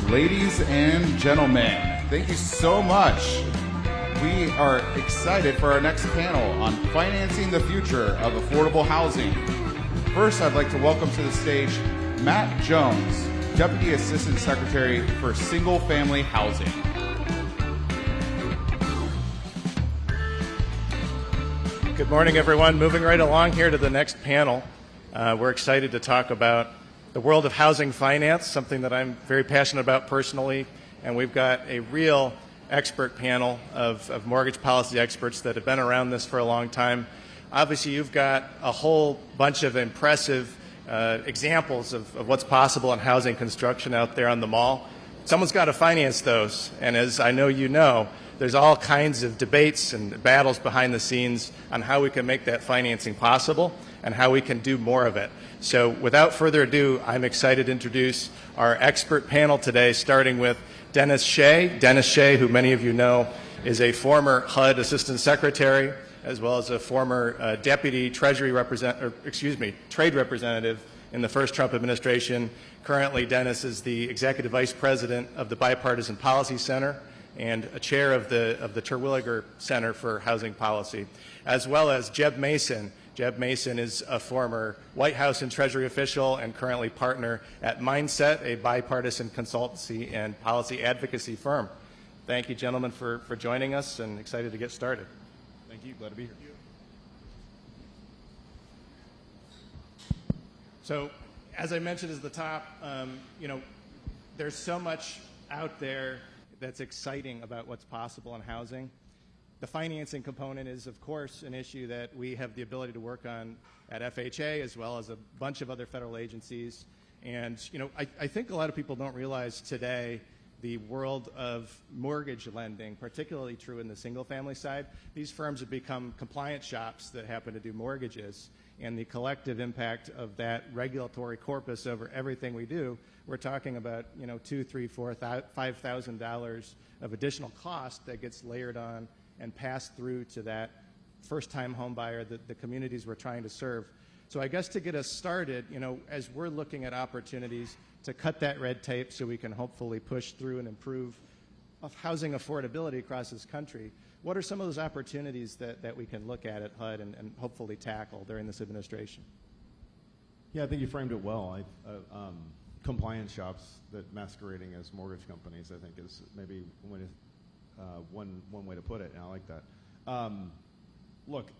Ladies and gentlemen, thank you so much. We are excited for our next panel on financing the future of affordable housing. First, I'd like to welcome to the stage Matt Jones, Deputy Assistant Secretary for Single Family Housing. Good morning, everyone. Moving right along here to the next panel. We're excited to talk about the world of housing finance, something that I'm very passionate about personally, and we've got a real expert panel of mortgage policy experts that have been around this for a long time. Obviously, you've got a whole bunch of impressive examples of what's possible in housing construction out there on the mall. Someone's got to finance those, and as I know you know, there's all kinds of debates and battles behind the scenes on how we can make that financing possible and how we can do more of it. So without further ado, I'm excited to introduce our expert panel today, starting with Dennis Shea. Dennis Shea, who many of you know, is a former HUD Assistant Secretary, as well as a former Deputy Trade Representative in the first Trump administration. Currently, Dennis is the Executive Vice President of the Bipartisan Policy Center and a chair of the Terwilliger Center for Housing Policy, as well as Jeb Mason. Jeb Mason is a former White House and Treasury official and currently partner at Mindset, a bipartisan consultancy and policy advocacy firm. Thank you, gentlemen, for joining us, and excited to get started. Thank you. Glad to be here. So, as I mentioned at the top, there's so much out there that's exciting about what's possible in housing. The financing component is, of course, an issue that we have the ability to work on at FHA as well as a bunch of other federal agencies. And, I think a lot of people don't realize today the world of mortgage lending, particularly true in the single-family side. These firms have become compliance shops that happen to do mortgages, and the collective impact of that regulatory corpus over everything we do, we're talking about $2,000, $3,000, $4,000, $5,000 of additional cost that gets layered on and passed through to that first-time home buyer, the communities we're trying to serve. So I guess to get us started, as we're looking at opportunities to cut that red tape so we can hopefully push through and improve housing affordability across this country, what are some of those opportunities that we can look at HUD and hopefully tackle during this administration? Yeah, I think you framed it well. Compliance shops that masquerading as mortgage companies, I think, is maybe one way to put it, and I like that. Look,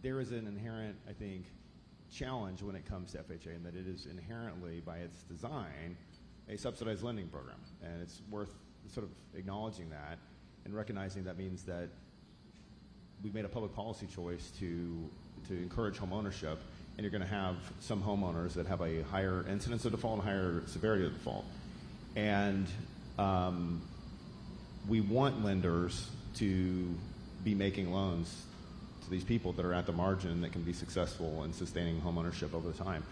there is an inherent, I think, challenge when it comes to FHA in that it is inherently, by its design, a subsidized lending program, and it's worth sort of acknowledging that and recognizing that means that we've made a public policy choice to encourage home ownership, and you're going to have some homeowners that have a higher incidence of default and higher severity of default. And we want lenders to be making loans to these people that are at the margin that can be successful in sustaining home ownership over time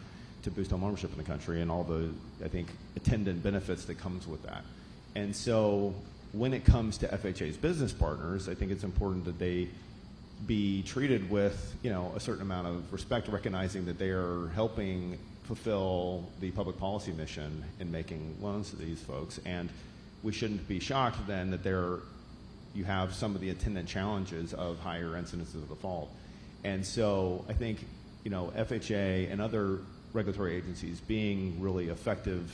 to boost home ownership in the country and all the, I think, attendant benefits that comes with that. And so when it comes to FHA's business partners, I think it's important that they be treated with, a certain amount of respect, recognizing that they are helping fulfill the public policy mission in making loans to these folks. And we shouldn't be shocked then that you have some of the attendant challenges of higher incidences of default. And so I think, FHA and other regulatory agencies being really effective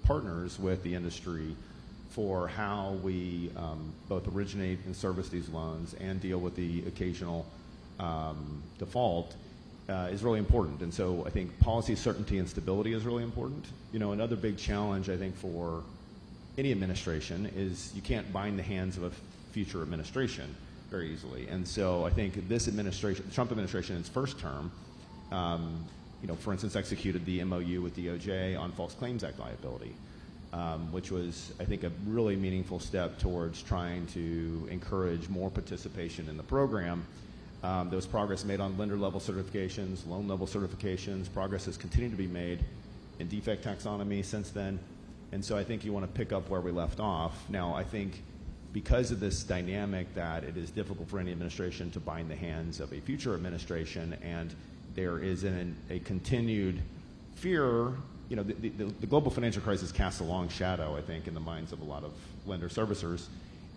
partners with the industry for how we both originate and service these loans and deal with the occasional default is really important. And so I think policy certainty and stability is really important. Another big challenge, I think, for any administration is you can't bind the hands of a future administration very easily. And so I think this administration, the Trump administration in its first term, for instance, executed the MOU with DOJ on False Claims Act liability, which was, I think, a really meaningful step towards trying to encourage more participation in the program. There was progress made on lender-level certifications, loan-level certifications. Progress has continued to be made in defect taxonomy since then. And so I think you want to pick up where we left off. Now, I think because of this dynamic that it is difficult for any administration to bind the hands of a future administration, and there is a continued fear you know, the global financial crisis casts a long shadow, I think, in the minds of a lot of lender servicers,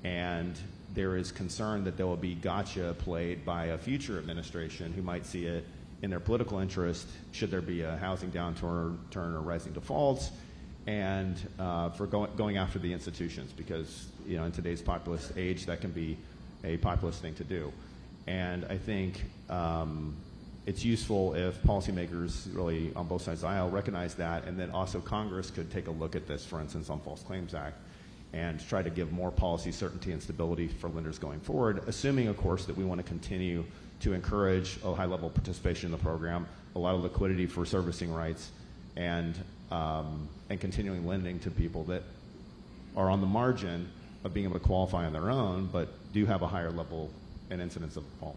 and there is concern that there will be gotcha played by a future administration who might see it in their political interest should there be a housing downturn or rising defaults, and for going after the institutions, because, you know, in today's populist age, that can be a populist thing to do. And I think it's useful if policymakers really on both sides of the aisle recognize that, and then also Congress could take a look at this, for instance, on False Claims Act, and try to give more policy certainty and stability for lenders going forward, assuming, of course, that we want to continue to encourage a high-level participation in the program, a lot of liquidity for servicing rights, and continuing lending to people that are on the margin of being able to qualify on their own, but do have a higher level and incidence of default.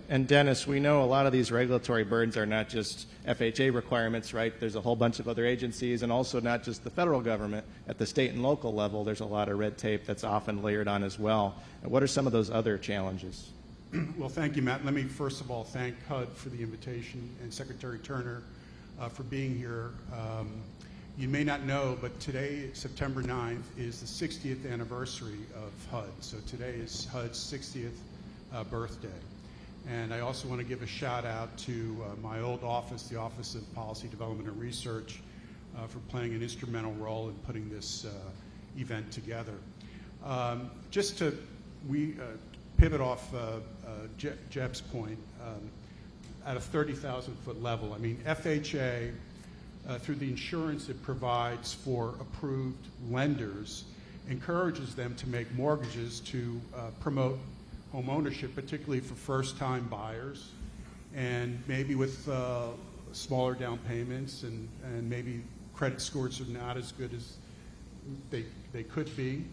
And Dennis, we know a lot of these regulatory burdens are not just FHA requirements, right? There's a whole bunch of other agencies, and also not just the federal government. At the state and local level, there's a lot of red tape that's often layered on as well. And what are some of those other challenges? Well, thank you, Matt. Let me first of all thank HUD for the invitation and Secretary Turner for being here. You may not know, but today, September 9th, is the 60th anniversary of HUD. So today is HUD's 60th birthday. And I also want to give a shout out to my old office, the Office of Policy Development and Research, for playing an instrumental role in putting this event together. Just to pivot off Jeb's point, at a 30,000-foot level, I mean, FHA, through the insurance it provides for approved lenders, encourages them to make mortgages to promote home ownership, particularly for first-time buyers, and maybe with smaller down payments, and maybe credit scores are not as good as they could be.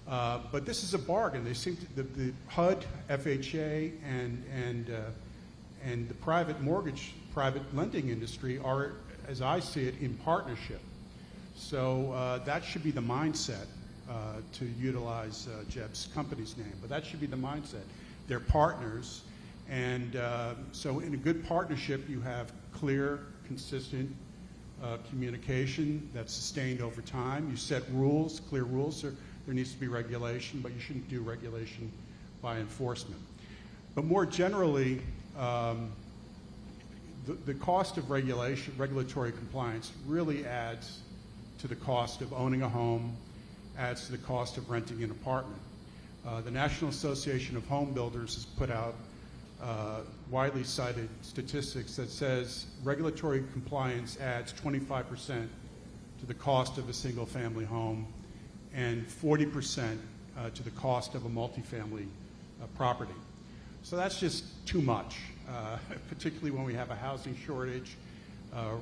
But this is a bargain. They seem to, the HUD, FHA, and the private lending industry are, as I see it, in partnership. So that should be the mindset. To utilize Jeb's company's name, but that should be the mindset. They're partners, and so in a good partnership, you have clear, consistent communication that's sustained over time. You set rules, clear rules. There needs to be regulation, but you shouldn't do regulation by enforcement. But more generally, the cost of regulatory compliance really adds to the cost of owning a home, adds to the cost of renting an apartment. The National Association of Home Builders has put out widely cited statistics that says regulatory compliance adds 25% to the cost of a single-family home and 40% to the cost of a multifamily property. So that's just too much, particularly when we have a housing shortage.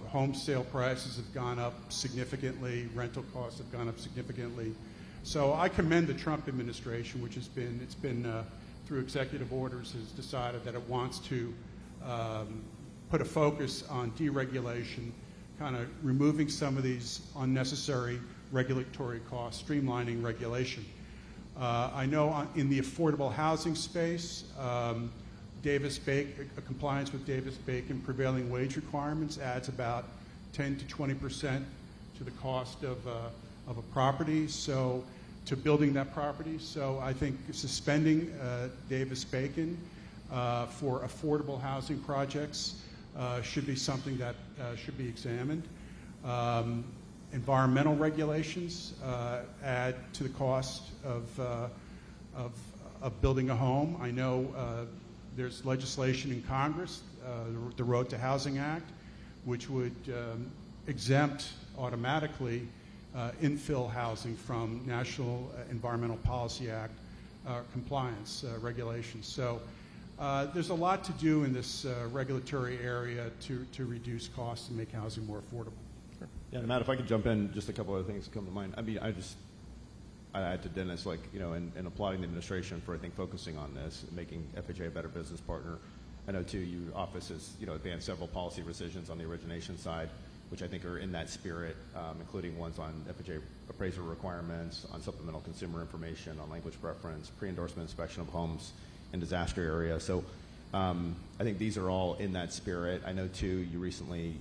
Home sale prices have gone up significantly. Rental costs have gone up significantly. So I commend the Trump administration, which has been, through executive orders, has decided that it wants to put a focus on deregulation, kind of removing some of these unnecessary regulatory costs, streamlining regulation. I know in the affordable housing space, compliance with Davis-Bacon prevailing wage requirements adds about 10 to 20% to the cost of a property, so to building that property. So I think suspending Davis-Bacon for affordable housing projects should be something that should be examined. Environmental regulations add to the cost of building a home. I know there's legislation in Congress, the Road to Housing Act, which would exempt automatically infill housing from National Environmental Policy Act compliance regulations. So there's a lot to do in this regulatory area to reduce costs and make housing more affordable. Sure. Yeah, Matt, if I could jump in, just a couple other things come to mind. I mean, I add to Dennis, like, you know, and applauding the administration for, I think, focusing on this and making FHA a better business partner. I know, too, your office has, you know, advanced several policy rescissions on the origination side, which I think are in that spirit, including ones on FHA appraisal requirements, on supplemental consumer information, on language preference, pre-endorsement inspection of homes in disaster area. So I think these are all in that spirit. I know, too, you recently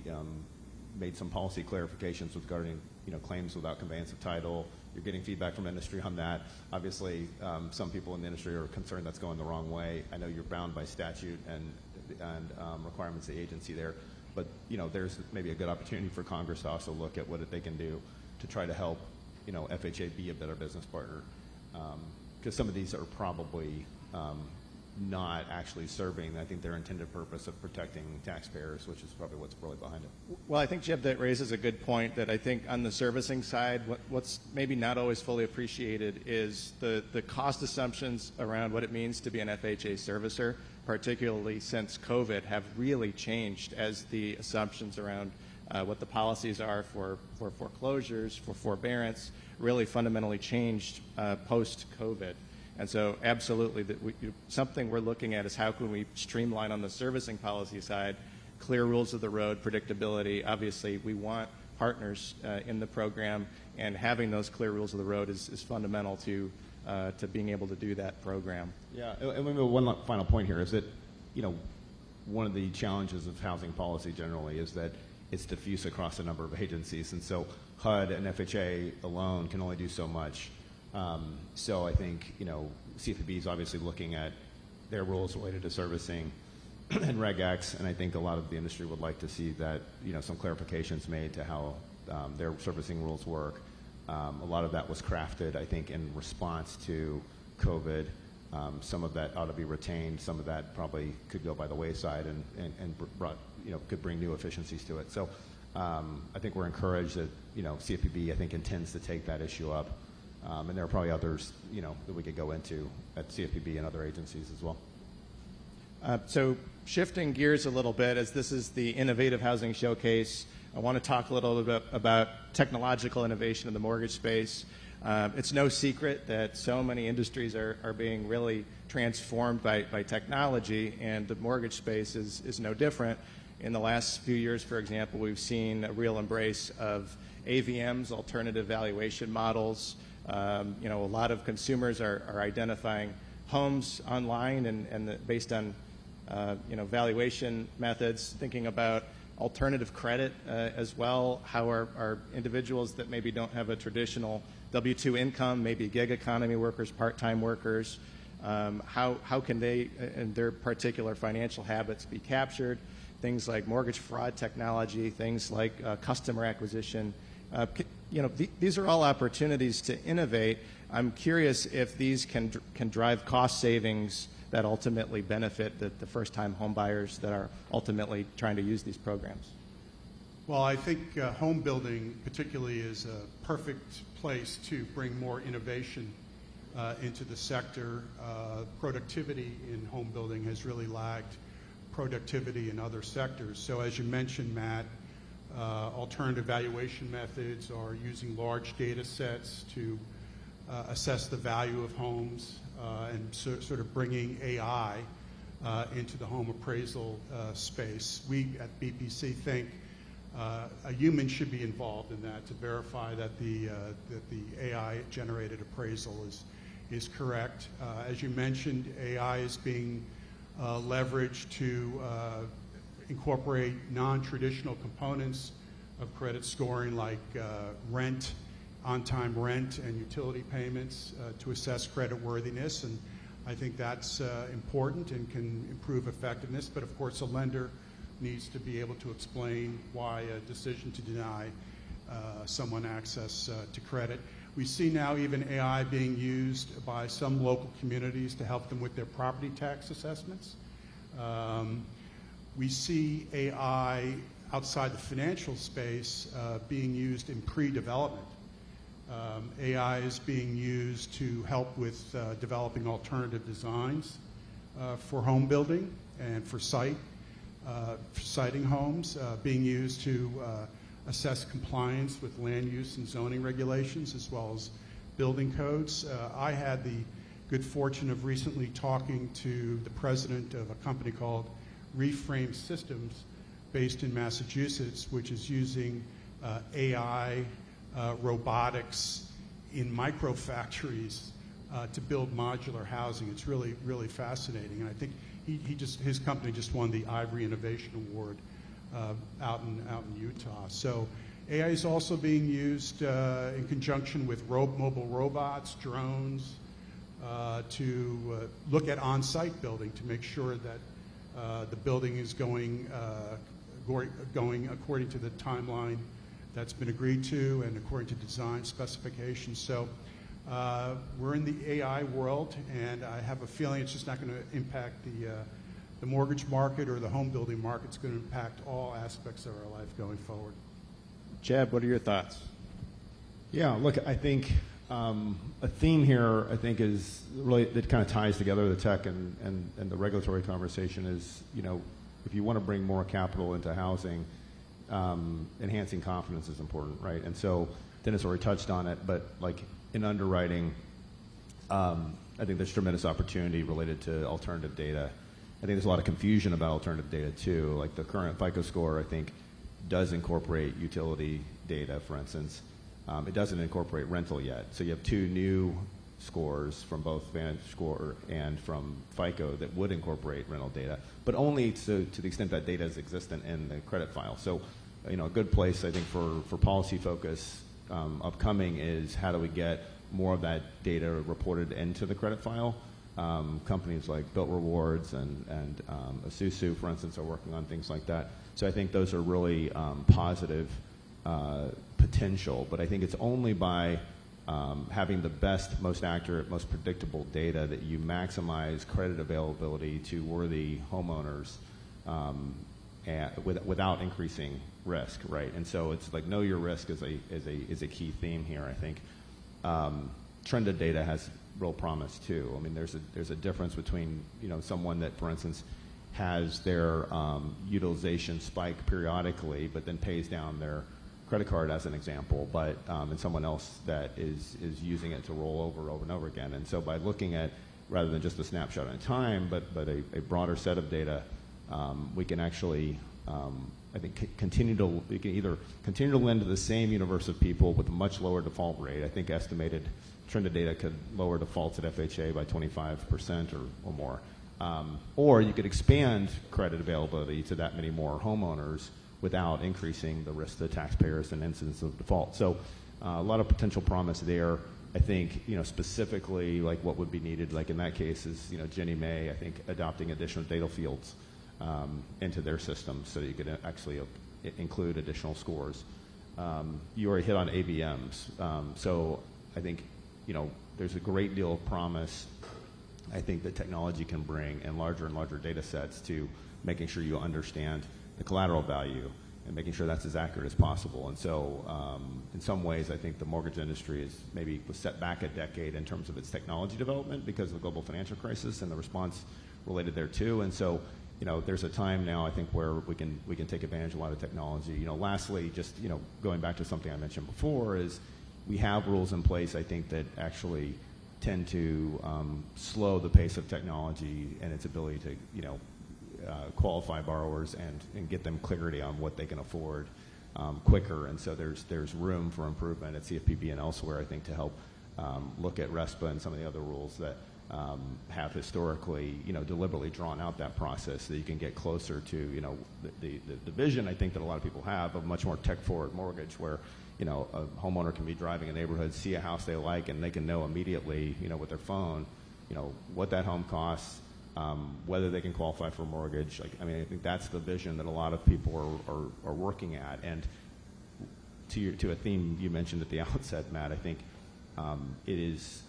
made some policy clarifications regarding claims without conveyance of title. You're getting feedback from industry on that. Obviously, some people in the industry are concerned that's going the wrong way. I know you're bound by statute and requirements of the agency there, but there's maybe a good opportunity for Congress to also look at what they can do to try to help FHA be a better business partner, because some of these are probably not actually serving, I think, their intended purpose of protecting taxpayers, which is probably what's really behind it. Well, I think, Jeb, that raises a good point that I think on the servicing side, what's maybe not always fully appreciated is the cost assumptions around what it means to be an FHA servicer, particularly since COVID, have really changed as the assumptions around what the policies are for foreclosures, for forbearance, really fundamentally changed post-COVID. And so absolutely, something we're looking at is how can we streamline on the servicing policy side, clear rules of the road, predictability. Obviously, we want partners in the program, and having those clear rules of the road is fundamental to being able to do that program. Yeah, and maybe one final point here is that, one of the challenges of housing policy generally is that it's diffuse across a number of agencies, and so HUD and FHA alone can only do so much. So I think, CFPB is obviously looking at their rules related to servicing and Reg X, and I think a lot of the industry would like to see that, some clarifications made to how their servicing rules work. A lot of that was crafted, I think, in response to COVID. Some of that ought to be retained. Some of that probably could go by the wayside and brought, could bring new efficiencies to it. So I think we're encouraged that, CFPB, I think, intends to take that issue up. And there are probably others, that we could go into at CFPB and other agencies as well. So shifting gears a little bit, as this is the Innovative Housing Showcase, I want to talk a little bit about technological innovation in the mortgage space. It's no secret that so many industries are being really transformed by technology, and the mortgage space is no different. In the last few years, for example, we've seen a real embrace of AVMs, alternative valuation models. A lot of consumers are identifying homes online and based on valuation methods, thinking about alternative credit as well. How are individuals that maybe don't have a traditional W-2 income, maybe gig economy workers, part-time workers, how can they and their particular financial habits be captured? Things like mortgage fraud technology, things like customer acquisition. These are all opportunities to innovate. I'm curious if these can drive cost savings that ultimately benefit the first-time home buyers that are ultimately trying to use these programs. Well, I think home building particularly is a perfect place to bring more innovation into the sector. Productivity in home building has really lagged productivity in other sectors. So as you mentioned, Matt, alternative valuation methods are using large data sets to assess the value of homes and sort of bringing AI into the home appraisal space. We at BPC think a human should be involved in that to verify that the AI-generated appraisal is correct. As you mentioned, AI is being leveraged to incorporate non-traditional components of credit scoring like rent, on-time rent, and utility payments to assess credit worthiness. And I think that's important and can improve effectiveness. But of course, a lender needs to be able to explain why a decision to deny someone access to credit. We see now even AI being used by some local communities to help them with their property tax assessments. We see AI outside the financial space being used in pre-development. AI is being used to help with developing alternative designs for home building and for siting homes, being used to assess compliance with land use and zoning regulations as well as building codes. I had the good fortune of recently talking to the president of a company called Reframe Systems based in Massachusetts, which is using AI robotics in microfactories to build modular housing. It's really, really fascinating. And I think his company just won the Ivory Innovation Award out in Utah. So AI is also being used in conjunction with mobile robots, drones, to look at on-site building to make sure that the building is going according to the timeline that's been agreed to and according to design specifications. So we're in the AI world, and I have a feeling it's just not going to impact the mortgage market or the home building market. It's going to impact all aspects of our life going forward. Jeb, what are your thoughts? Yeah, look, I think a theme here, I think, is really that kind of ties together the tech and the regulatory conversation is, if you want to bring more capital into housing, enhancing confidence is important, right? And so Dennis already touched on it, but like in underwriting, I think there's tremendous opportunity related to alternative data. I think there's a lot of confusion about alternative data too. Like the current FICO score, I think, does incorporate utility data, for instance. It doesn't incorporate rental yet. So you have two new scores from both VantageScore and from FICO that would incorporate rental data, but only to the extent that data is existent in the credit file. So, a good place, I think, for policy focus upcoming is how do we get more of that data reported into the credit file. Companies like Built Rewards and Isuzu, for instance, are working on things like that. So I think those are really positive potential, but I think it's only by having the best, most accurate, most predictable data that you maximize credit availability to worthy homeowners without increasing risk, right? And so it's like know your risk is a key theme here. I think trended data has real promise too. I mean, there's a difference between someone that, for instance, has their utilization spike periodically, but then pays down their credit card as an example, but and someone else that is using it to roll over and over again. And so by looking at, rather than just a snapshot in time, but a broader set of data, we can actually, I think, we can either continue to lend to the same universe of people with a much lower default rate. I think estimated trended data could lower defaults at FHA by 25% or more. Or you could expand credit availability to that many more homeowners without increasing the risk to taxpayers and incidence of default. So a lot of potential promise there. I think, specifically like what would be needed, like in that case is, Ginnie Mae, I think, adopting additional data fields into their system so that you could actually include additional scores. You already hit on ABMs. So I think, there's a great deal of promise I think that technology can bring and larger data sets to making sure you understand the collateral value and making sure that's as accurate as possible. And so in some ways, I think the mortgage industry was set back a decade in terms of its technology development because of the global financial crisis and the response related there too. And so, there's a time now, I think, where we can take advantage of a lot of technology. Lastly, just, going back to something I mentioned before is we have rules in place, I think, that actually tend to slow the pace of technology and its ability to, qualify borrowers and get them clarity on what they can afford quicker. And so there's room for improvement at CFPB and elsewhere, I think, to help look at RESPA and some of the other rules that have historically, deliberately drawn out that process so that you can get closer to, the vision I think that a lot of people have of much more tech-forward mortgage where, a homeowner can be driving a neighborhood, see a house they like, and they can know immediately, with their phone, what that home costs, whether they can qualify for a mortgage. I think that's the vision that a lot of people are working at. And to a theme you mentioned at the outset, Matt, I think it is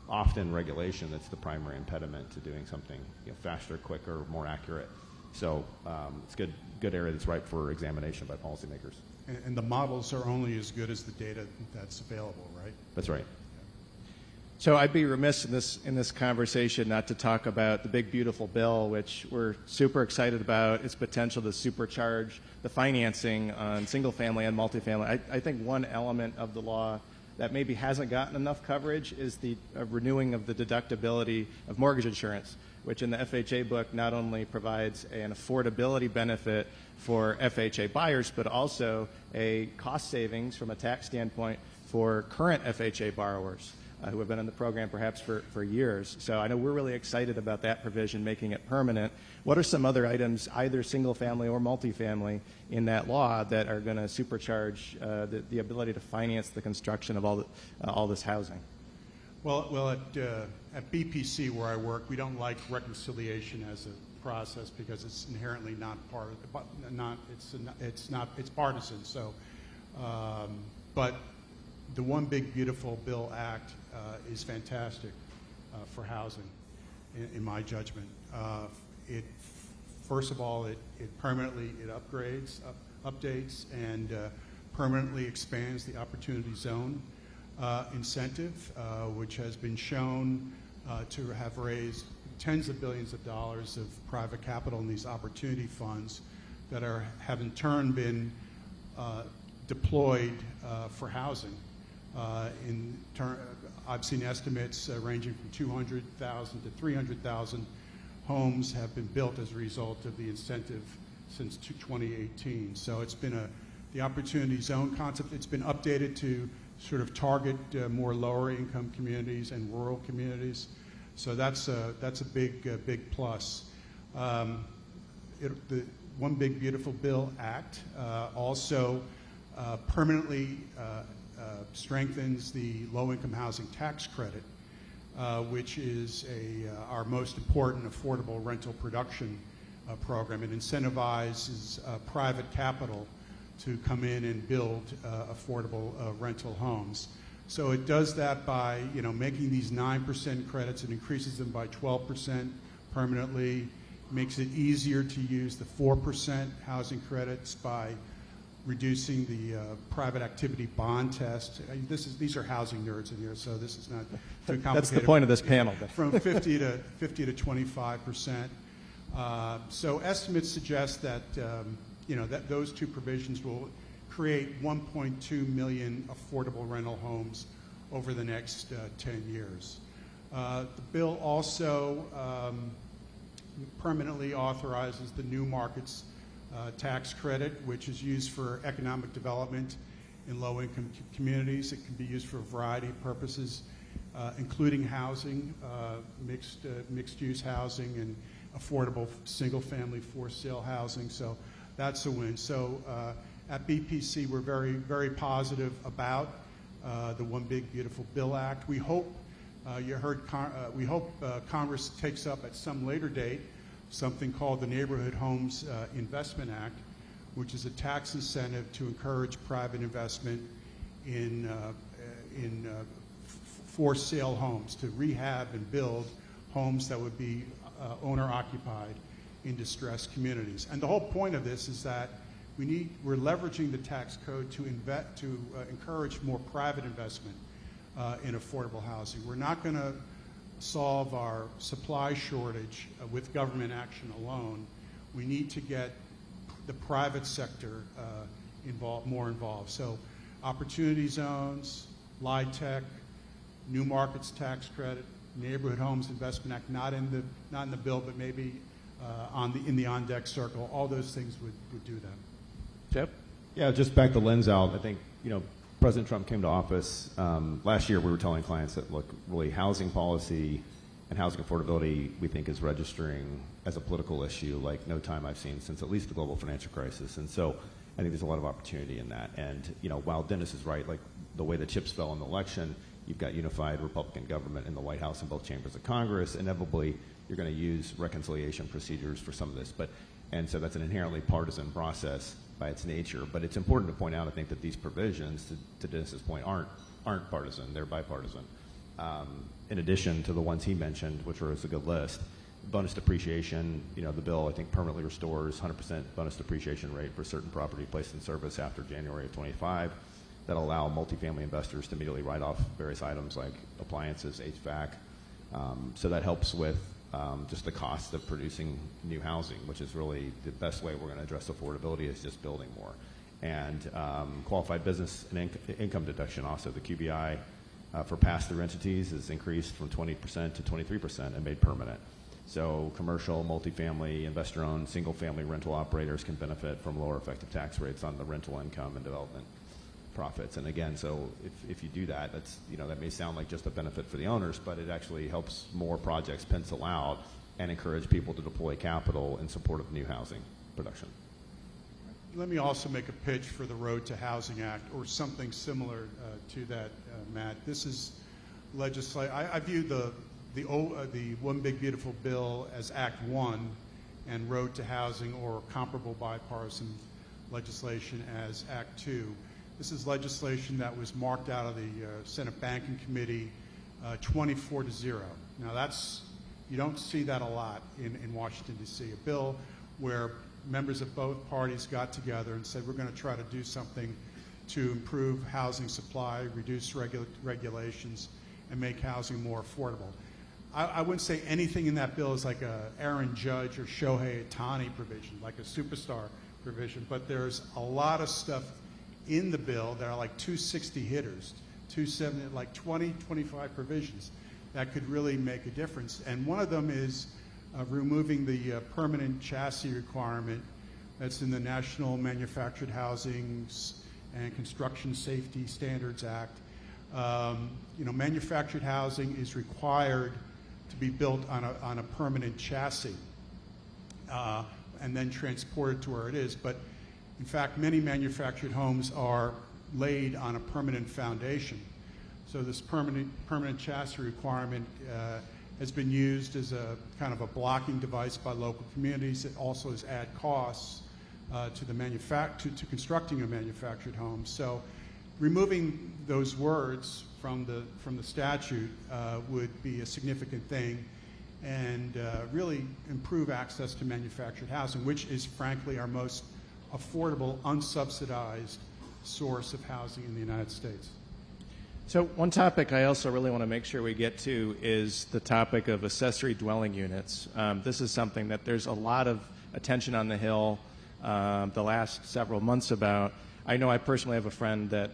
often regulation that's the primary impediment to doing something faster, quicker, more accurate. So it's a good area that's ripe for examination by policymakers. And the models are only as good as the data that's available, right? That's right. So I'd be remiss in this conversation not to talk about the big beautiful bill, which we're super excited about its potential to supercharge the financing on single family and multifamily. I think one element of the law that maybe hasn't gotten enough coverage is the renewing of the deductibility of mortgage insurance, which in the FHA book not only provides an affordability benefit for FHA buyers, but also a cost savings from a tax standpoint for current FHA borrowers. who have been in the program perhaps for years. So I know we're really excited about that provision, making it permanent. What are some other items, either single family or multifamily, in that law that are going to supercharge the ability to finance the construction of all this housing? Well, at BPC where I work, we don't like reconciliation as a process because it's inherently not part of it's partisan. So, but the One Big Beautiful Bill Act is fantastic for housing, in my judgment. First of all, it permanently updates, and permanently expands the Opportunity Zone incentive, which has been shown to have raised tens of billions of dollars of private capital in these opportunity funds that have in turn been deployed for housing. I've seen estimates ranging from 200,000 to 300,000 homes have been built as a result of the incentive since 2018. So it's been the Opportunity Zone concept. It's been updated to sort of target more lower income communities and rural communities. So that's a big plus. The One Big Beautiful Bill Act also permanently strengthens the low-income housing tax credit, which is our most important affordable rental production program. It incentivizes private capital to come in and build affordable rental homes. So it does that by making these 9% credits. It increases them by 12% permanently, makes it easier to use the 4% housing credits by reducing the private activity bond test. These are housing nerds in here, so this is not too complicated. That's the point of this panel. From 50 to 25%. So estimates suggest that that those two provisions will create 1.2 million affordable rental homes over the next 10 years. The bill also permanently authorizes the new markets tax credit, which is used for economic development in low-income communities. It can be used for a variety of purposes, including housing, mixed-use housing, and affordable single-family for-sale housing. So that's a win. So at BPC, we're very, very positive about the One Big Beautiful Bill Act. We hope Congress takes up at some later date something called the Neighborhood Homes Investment Act, which is a tax incentive to encourage private investment in for-sale homes, to rehab and build homes that would be owner-occupied in distressed communities. And the whole point of this is that we're leveraging the tax code to encourage more private investment in affordable housing. We're not going to solve our supply shortage with government action alone. We need to get the private sector more involved. So opportunity zones, LIHTC, new markets tax credit, Neighborhood Homes Investment Act, not in the bill, but maybe in the on-deck circle. All those things would do that. Chip? Yeah, just back the lens out. I think President Trump came to office last year. We were telling clients that, look, really housing policy and housing affordability, we think, is registering as a political issue like no time I've seen since at least the global financial crisis. And so I think there's a lot of opportunity in that. And while Dennis is right, like the way the chips fell in the election, you've got unified Republican government in the White House and both chambers of Congress. Inevitably, you're going to use reconciliation procedures for some of this. And so that's an inherently partisan process by its nature. But it's important to point out, I think, that these provisions, to Dennis's point, aren't partisan. They're bipartisan. In addition to the ones he mentioned, which was a good list, bonus depreciation, the bill, I think, permanently restores 100% bonus depreciation rate for certain property placed in service after January of 25. That'll allow multifamily investors to immediately write off various items like appliances, HVAC. So that helps with just the cost of producing new housing, which is really the best way we're going to address affordability, is just building more. And qualified business and income deduction, also the QBI for pass-through entities is increased from 20% to 23% and made permanent. So commercial, multifamily, investor-owned, single-family rental operators can benefit from lower effective tax rates on the rental income and development profits. And again, so if you do that, that's, that may sound like just a benefit for the owners, but it actually helps more projects pencil out and encourage people to deploy capital in support of new housing production. Let me also make a pitch for the Road to Housing Act, or something similar to that, Matt. This is legislation. I view the One Big Beautiful Bill as Act 1, and Road to Housing or comparable bipartisan legislation as Act 2. This is legislation that was marked out of the Senate Banking Committee 24-0. Now you don't see that a lot in Washington, D.C. A bill where members of both parties got together and said, we're going to try to do something to improve housing supply, reduce regulations, and make housing more affordable. I wouldn't say anything in that bill is like a Aaron Judge or Shohei Ohtani provision, like a superstar provision, but there's a lot of stuff in the bill that are like 260 hitters, 270, like 20, 25 provisions that could really make a difference. And one of them is removing the permanent chassis requirement that's in the National Manufactured Housing and Construction Safety Standards Act. Manufactured housing is required to be built on a permanent chassis and then transported to where it is. But in fact, many manufactured homes are laid on a permanent foundation. So this permanent chassis requirement has been used as a kind of a blocking device by local communities. It also has added costs to constructing a manufactured home. So removing those words from the statute would be a significant thing, and really improve access to manufactured housing, which is frankly our most affordable, unsubsidized source of housing in the United States. So one topic I also really want to make sure we get to is the topic of accessory dwelling units. This is something that there's a lot of attention on the Hill the last several months about. I know I personally have a friend that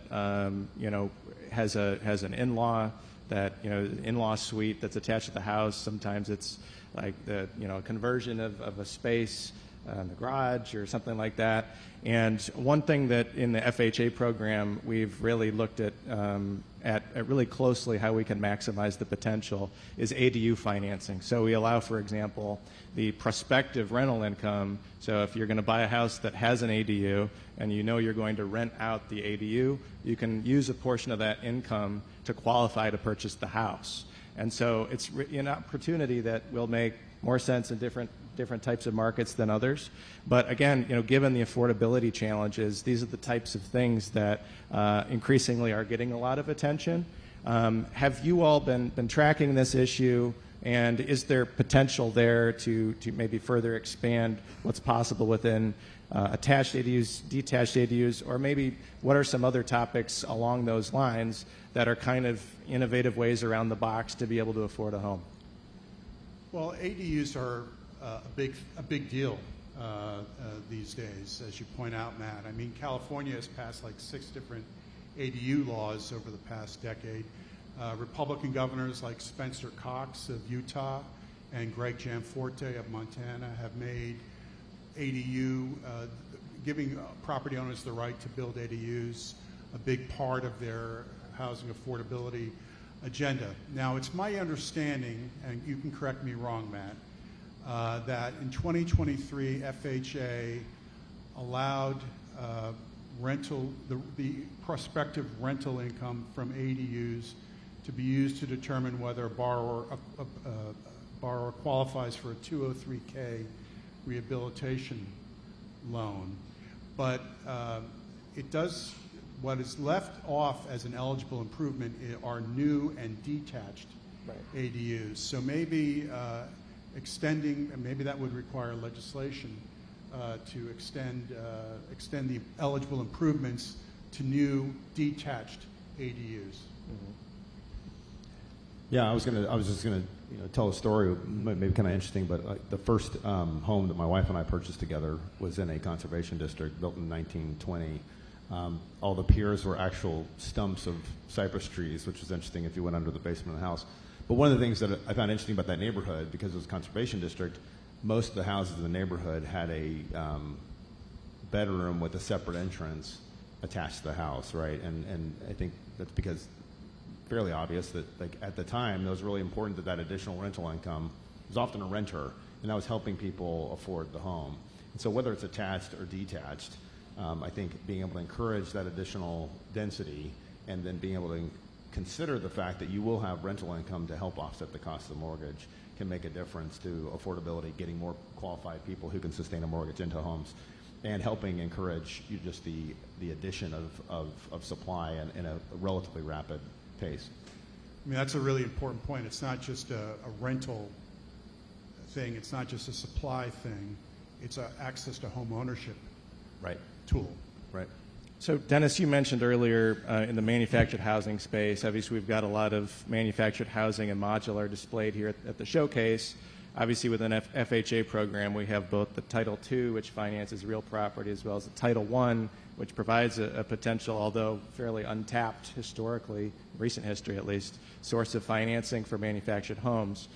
has an in-law in-law suite that's attached to the house. Sometimes it's like the conversion of a space in the garage or something like that. And one thing that in the FHA program we've really looked at really closely how we can maximize the potential is ADU financing. So we allow, for example, the prospective rental income. So if you're going to buy a house that has an ADU and you're going to rent out the ADU, you can use a portion of that income to qualify to purchase the house. And so it's an opportunity that will make more sense in different types of markets than others. But again, given the affordability challenges, these are the types of things that increasingly are getting a lot of attention. Have you all been tracking this issue, and is there potential there to maybe further expand what's possible within attached ADUs, detached ADUs, or maybe what are some other topics along those lines that are kind of innovative ways around the box to be able to afford a home? Well, ADUs are a big deal these days, as you point out, Matt. I mean, California has passed like 6 different ADU laws over the past decade. Republican governors like Spencer Cox of Utah and Greg Gianforte of Montana have made ADU, giving property owners the right to build ADUs, a big part of their housing affordability agenda. Now, it's my understanding, and you can correct me wrong, Matt, that in 2023, FHA allowed the prospective rental income from ADUs to be used to determine whether a borrower qualifies for a 203K rehabilitation loan. But what is left off as an eligible improvement are new and detached ADUs. So maybe extending, maybe that would require legislation to extend the eligible improvements to new detached ADUs. Mm-hmm. Yeah, I was just gonna tell a story, maybe kind of interesting, but the first home that my wife and I purchased together was in a conservation district built in 1920. All the piers were actual stumps of cypress trees, which was interesting if you went under the basement of the house. But one of the things that I found interesting about that neighborhood, because it was a conservation district, most of the houses in the neighborhood had a bedroom with a separate entrance attached to the house, right? And I think that's because fairly obvious that like at the time it was really important that that additional rental income was often a renter, and that was helping people afford the home. And so whether it's attached or detached, I think being able to encourage that additional density and then being able to consider the fact that you will have rental income to help offset the cost of the mortgage can make a difference to affordability, getting more qualified people who can sustain a mortgage into homes, and helping encourage just the addition of supply in a relatively rapid pace. I mean, that's a really important point. It's not just a rental thing. It's not just a supply thing. It's a access to home ownership Right. tool. Right. So, Dennis, you mentioned earlier in the manufactured housing space, obviously we've got a lot of manufactured housing and modular displayed here at the showcase. Obviously, with an FHA program, we have both the Title II, which finances real property, as well as the Title I, which provides a potential, although fairly untapped historically, recent history at least, source of financing for manufactured homes.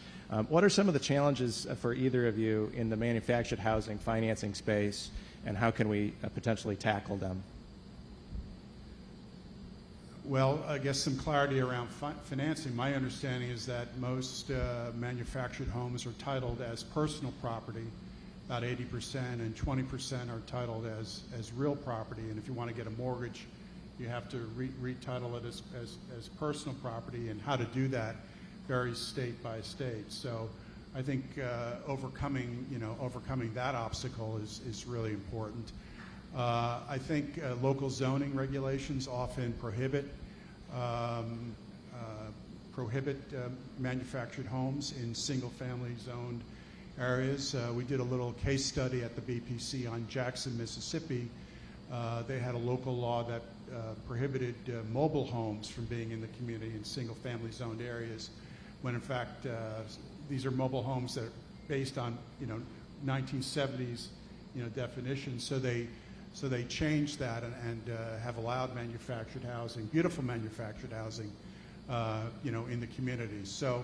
What are some of the challenges for either of you in the manufactured housing financing space, and how can we potentially tackle them? Well, I guess some clarity around financing. My understanding is that most manufactured homes are titled as personal property, about 80%, and 20% are titled as real property. And if you want to get a mortgage, you have to retitle it as personal property, and how to do that varies state by state. So I think overcoming that obstacle is really important. I think local zoning regulations often prohibit manufactured homes in single-family zoned areas. We did a little case study at the BPC on Jackson, Mississippi. They had a local law that prohibited mobile homes from being in the community in single-family zoned areas, when in fact these are mobile homes that are based on 1970s definitions. So they changed that and have allowed manufactured housing, beautiful manufactured housing, in the communities. So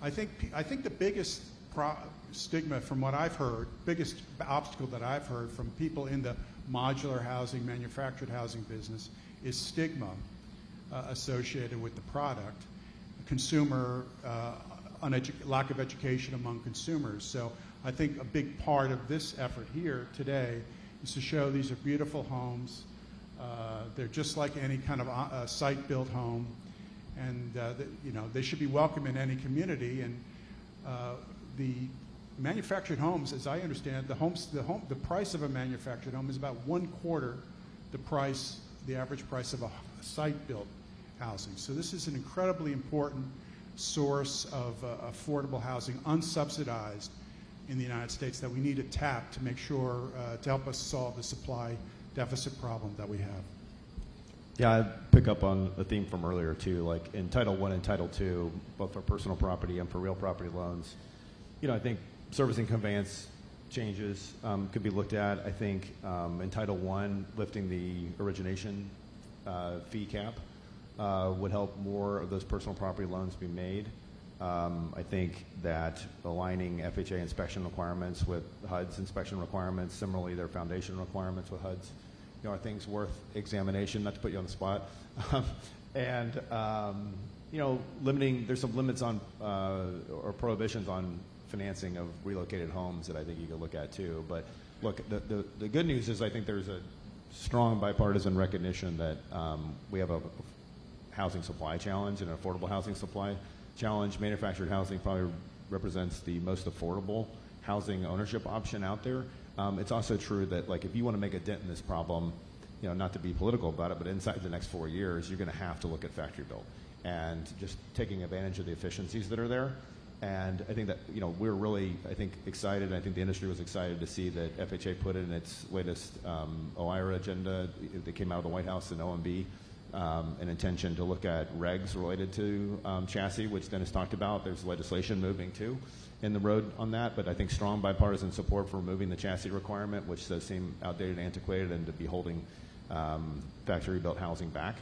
I think the biggest stigma from what I've heard, biggest obstacle that I've heard from people in the modular housing, manufactured housing business is stigma associated with the product, consumer lack of education among consumers. So I think a big part of this effort here today is to show these are beautiful homes. They're just like any kind of site-built home, and they should be welcome in any community. And the manufactured homes, as I understand, the price of a manufactured home is about 1/4 the average price of a site-built housing. So this is an incredibly important source of affordable housing, unsubsidized, in the United States, that we need to tap to make sure to help us solve the supply deficit problem that we have. Yeah, I pick up on the theme from earlier too. Like in Title I and Title II, both for personal property and for real property loans, I think servicing conveyance changes could be looked at. I think in Title I, lifting the origination fee cap would help more of those personal property loans be made. I think that aligning FHA inspection requirements with HUD's inspection requirements, similarly their foundation requirements with HUD's, are things worth examination, not to put you on the spot. And, there's some limits on or prohibitions on financing of relocated homes that I think you could look at too. But look, the good news is I think there's a strong bipartisan recognition that we have a housing supply challenge and an affordable housing supply challenge. Manufactured housing probably represents the most affordable housing ownership option out there. It's also true that if you want to make a dent in this problem, not to be political about it, but inside the next 4 years, you're going to have to look at factory built and just taking advantage of the efficiencies that are there. And I think that, we're really, excited, and I think the industry was excited to see that FHA put in its latest OIRA agenda that came out of the White House and OMB, an intention to look at regs related to chassis, which Dennis talked about. There's legislation moving too in the road on that, but I think strong bipartisan support for removing the chassis requirement, which does seem outdated and antiquated, and to be holding factory-built housing back.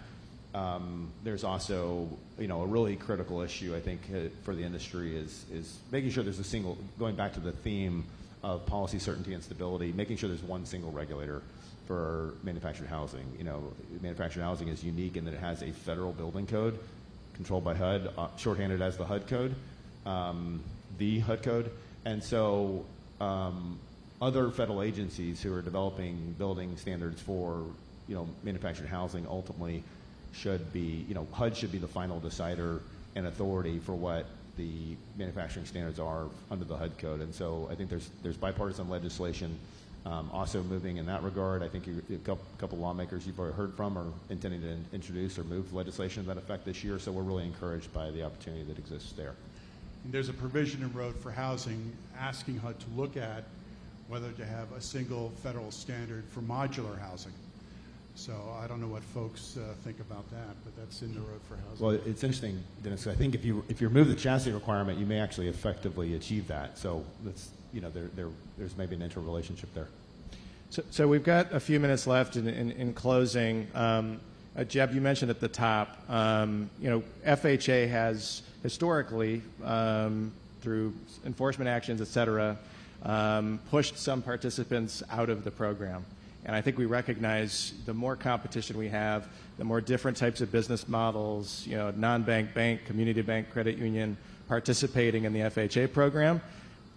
There's also, a really critical issue, I think, for the industry is making sure there's going back to the theme of policy certainty and stability, making sure there's one single regulator for manufactured housing. You know, manufactured housing is unique in that it has a federal building code controlled by HUD, shorthanded as the HUD code, the HUD code. And so other federal agencies who are developing building standards for, you know, manufactured housing ultimately should be, you know, HUD should be the final decider and authority for what the manufacturing standards are under the HUD code. And so I think there's bipartisan legislation also moving in that regard. I think a couple lawmakers you've already heard from are intending to introduce or move legislation to that effect this year. So we're really encouraged by the opportunity that exists there. And there's a provision in Road for Housing asking HUD to look at whether to have a single federal standard for modular housing. So I don't know what folks think about that, but that's in the Road for Housing. Well, it's interesting, Dennis. I think if you remove the chassis requirement, you may actually effectively achieve that. So that's, you know, there's maybe an interrelationship there. So we've got a few minutes left in closing. Jeb, you mentioned at the top, you know, FHA has historically, through enforcement actions, et cetera, pushed some participants out of the program. And I think we recognize the more competition we have, the more different types of business models, you know, non-bank, bank, community bank, credit union participating in the FHA program,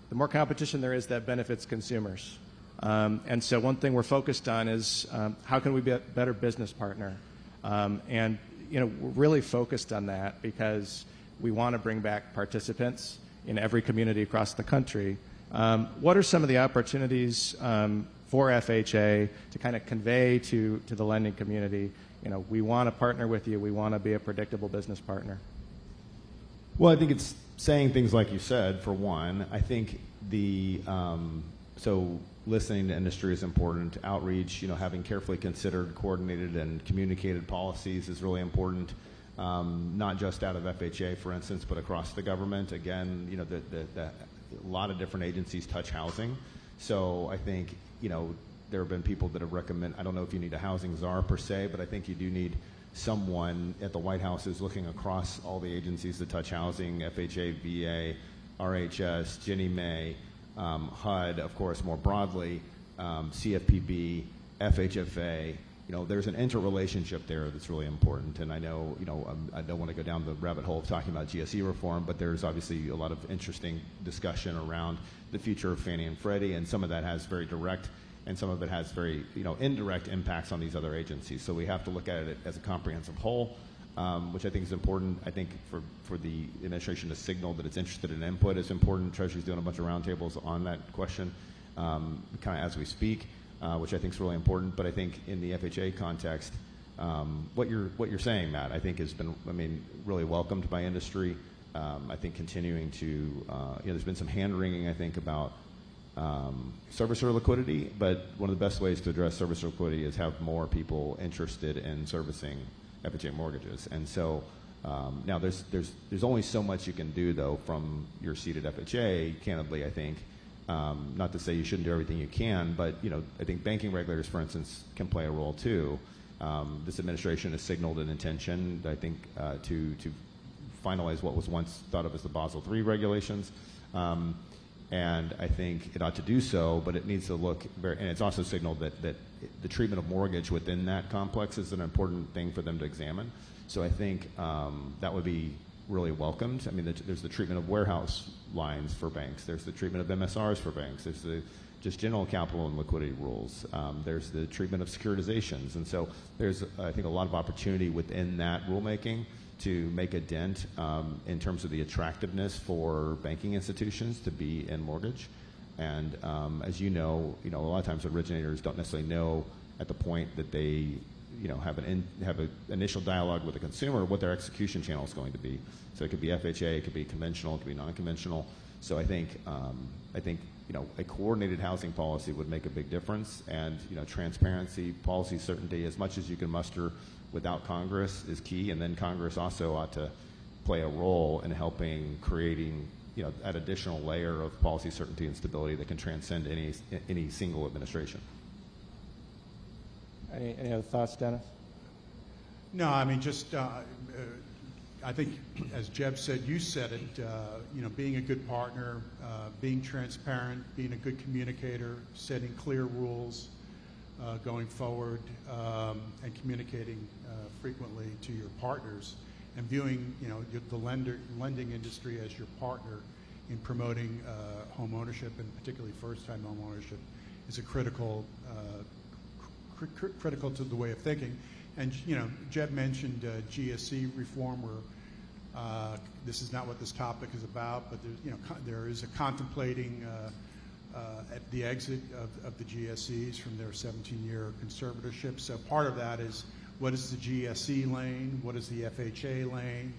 the more competition there is that benefits consumers. And so one thing we're focused on is how can we be a better business partner? And, you know, we're really focused on that because we want to bring back participants in every community across the country. What are some of the opportunities for FHA to kind of convey to the lending community, you know, we want to partner with you, we want to be a predictable business partner? Well, I think it's saying things like you said, for one. I think so listening to industry is important. Outreach, you know, having carefully considered, coordinated, and communicated policies is really important. Not just out of FHA, for instance, but across the government. Again, you know, a lot of different agencies touch housing. So I think, you know, there have been people that have recommended, I don't know if you need a housing czar per se, but I think you do need someone at the White House who's looking across all the agencies that touch housing, FHA, VA, RHS, Ginnie Mae, HUD, of course, more broadly, CFPB, FHFA. You know, there's an interrelationship there that's really important. And I know, you know, I don't want to go down the rabbit hole of talking about GSE reform, but there's obviously a lot of interesting discussion around the future of Fannie and Freddie, and some of that has very direct and some of it has very, you know, indirect impacts on these other agencies. So we have to look at it as a comprehensive whole, which I think is important. I think for the administration to signal that it's interested in input is important. Treasury's doing a bunch of roundtables on that question kind of as we speak. Which I think is really important. But I think in the FHA context, what you're saying, Matt, I think has been, I mean, really welcomed by industry. I think continuing to, you know, there's been some hand-wringing, I think, about servicer liquidity, but one of the best ways to address servicer liquidity is have more people interested in servicing FHA mortgages. And so now there's only so much you can do, though, from your seat at FHA, candidly, I think. Not to say you shouldn't do everything you can, but, you know, I think banking regulators, for instance, can play a role too. This administration has signaled an intention, I think, to finalize what was once thought of as the Basel III regulations, and I think it ought to do so. But it needs to look very, and it's also signaled that the treatment of mortgage within that complex is an important thing for them to examine. So I think that would be really welcomed. I mean, there's the treatment of warehouse lines for banks. There's the treatment of MSRs for banks. There's the just general capital and liquidity rules. There's the treatment of securitizations. And so there's, I think, a lot of opportunity within that rulemaking to make a dent in terms of the attractiveness for banking institutions to be in mortgage. And as you know, a lot of times originators don't necessarily know at the point that they have an initial dialogue with the consumer what their execution channel is going to be. So it could be FHA, it could be conventional, it could be non-conventional. So I think a coordinated housing policy would make a big difference, and transparency, policy certainty, as much as you can muster without Congress is key. And then Congress also ought to play a role in helping creating that additional layer of policy certainty and stability that can transcend any single administration. Any other thoughts, Dennis? No, I mean, I think, as Jeb said, you said it, being a good partner, being transparent, being a good communicator, setting clear rules going forward, and communicating frequently to your partners, and viewing, the lending industry as your partner in promoting home ownership, and particularly first-time home ownership, is a critical to the way of thinking. And Jeb mentioned GSE reform, where this is not what this topic is about, but there is a contemplating at the exit of the GSEs from their 17-year conservatorship. So part of that is, what is the GSE lane? What is the FHA lane?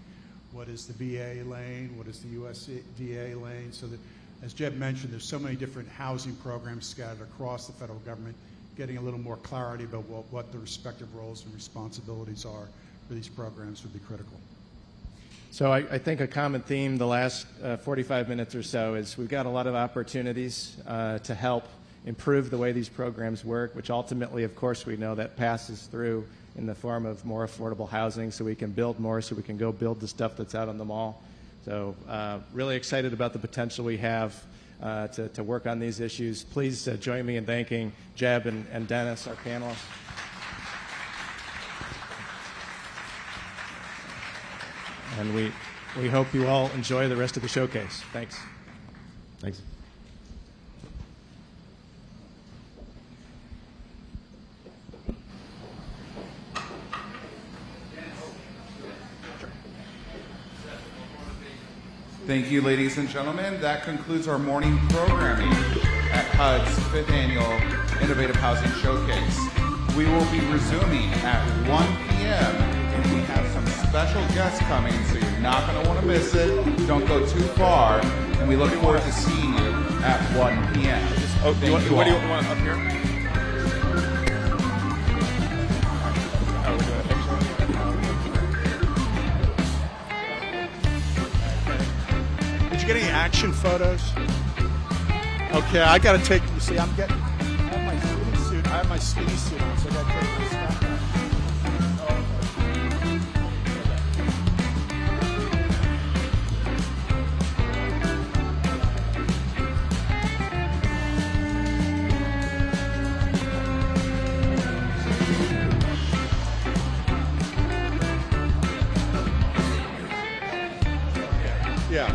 What is the VA lane? What is the USDA lane? So that, as Jeb mentioned, there's so many different housing programs scattered across the federal government. Getting a little more clarity about what the respective roles and responsibilities are for these programs would be critical. So I think a common theme the last 45 minutes or so is we've got a lot of opportunities to help improve the way these programs work, which ultimately, of course, we know that passes through in the form of more affordable housing, so we can build more, so we can go build the stuff that's out on the mall. So really excited about the potential we have to work on these issues. Please join me in thanking Jeb and Dennis, our panelists. And we hope you all enjoy the rest of the showcase. Thanks. Thanks. Thank you, ladies and gentlemen. That concludes our morning programming at HUD's 5th Annual Innovative Housing Showcase. We will be resuming at 1 p.m. and we have some special guests coming, so you're not going to want to miss it. Don't go too far, and we look forward to seeing you at 1 p.m. What do you want up here? Oh, we're doing a picture. Did you get any action photos? Okay, I got to take. You see, I have my ski suit. I have my ski suit on, so I got to take my stuff off. Yeah.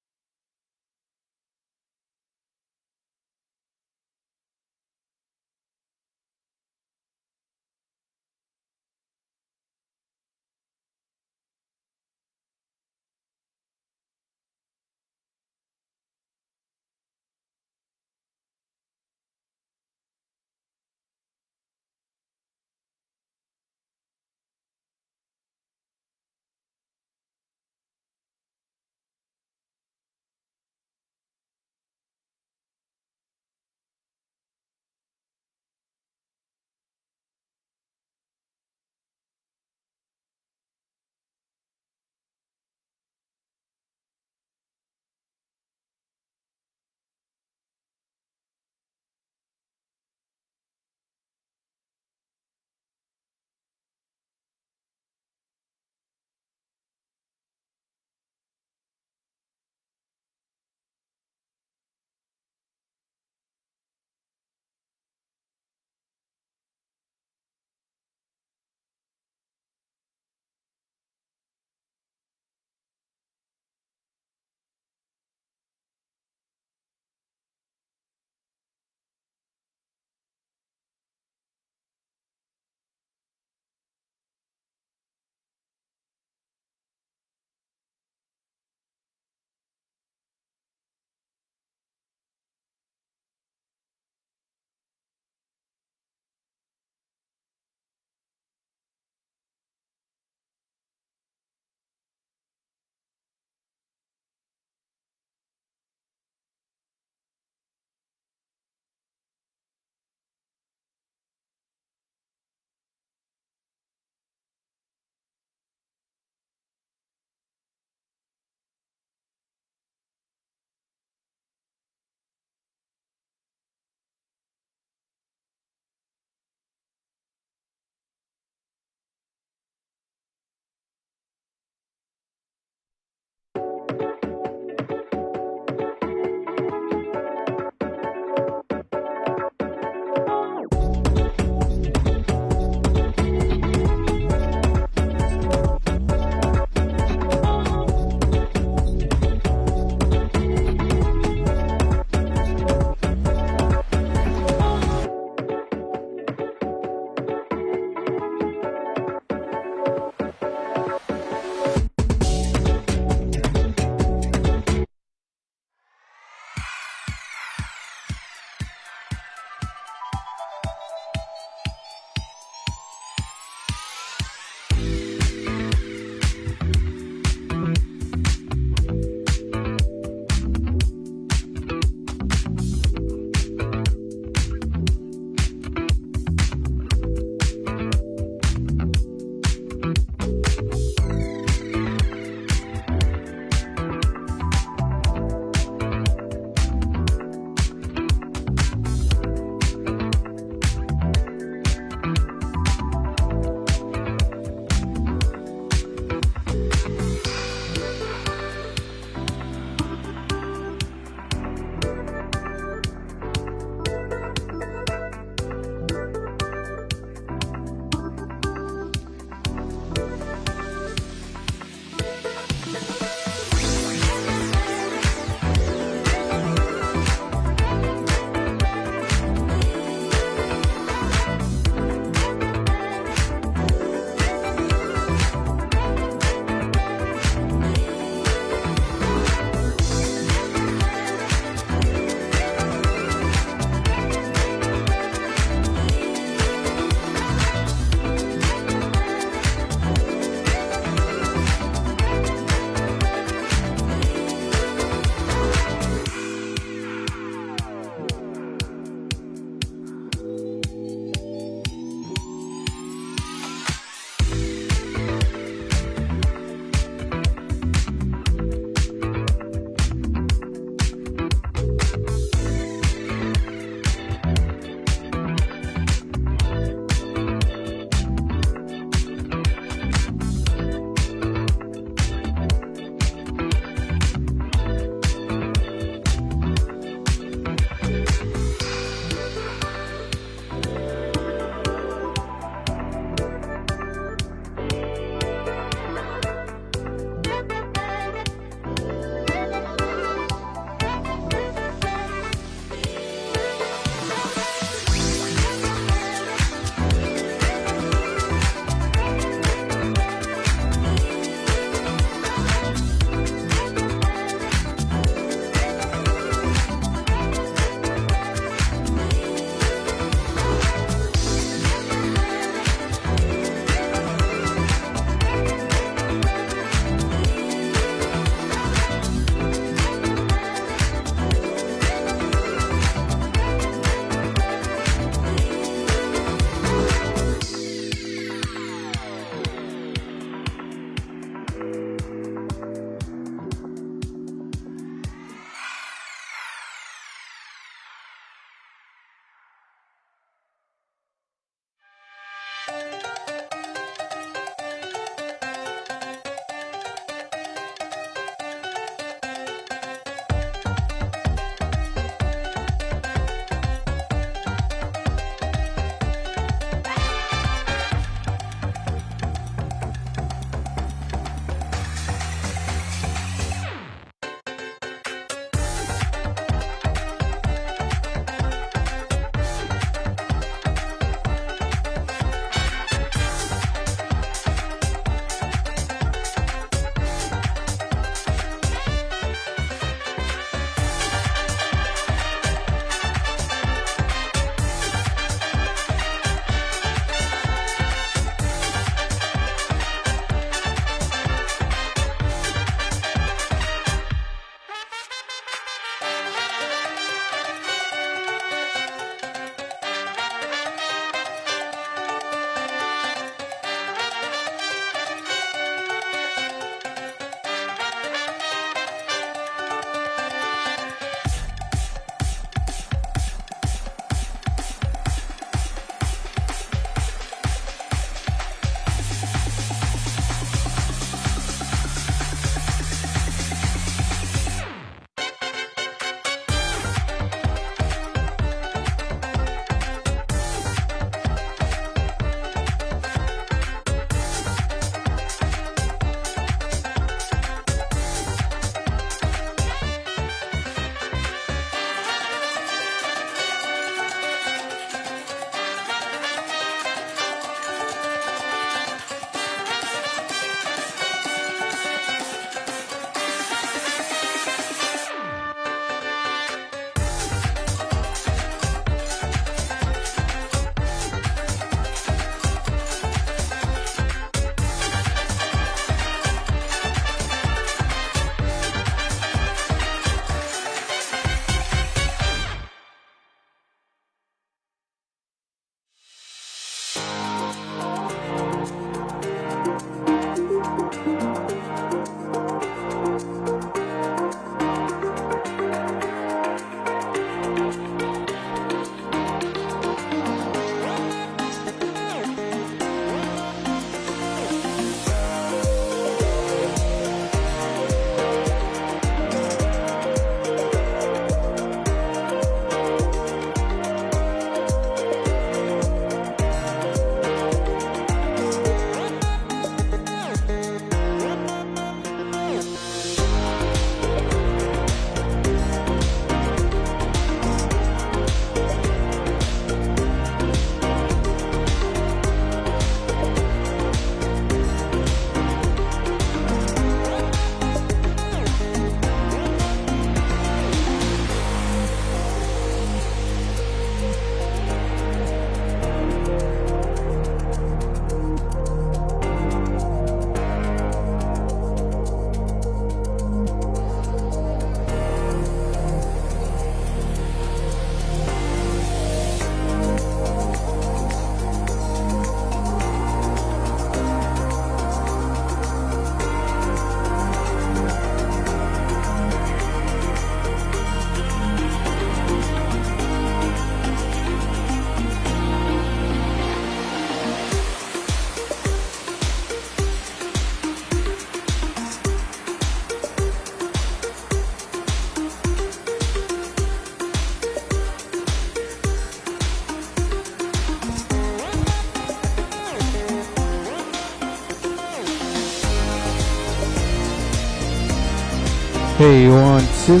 Hey, 1, 2.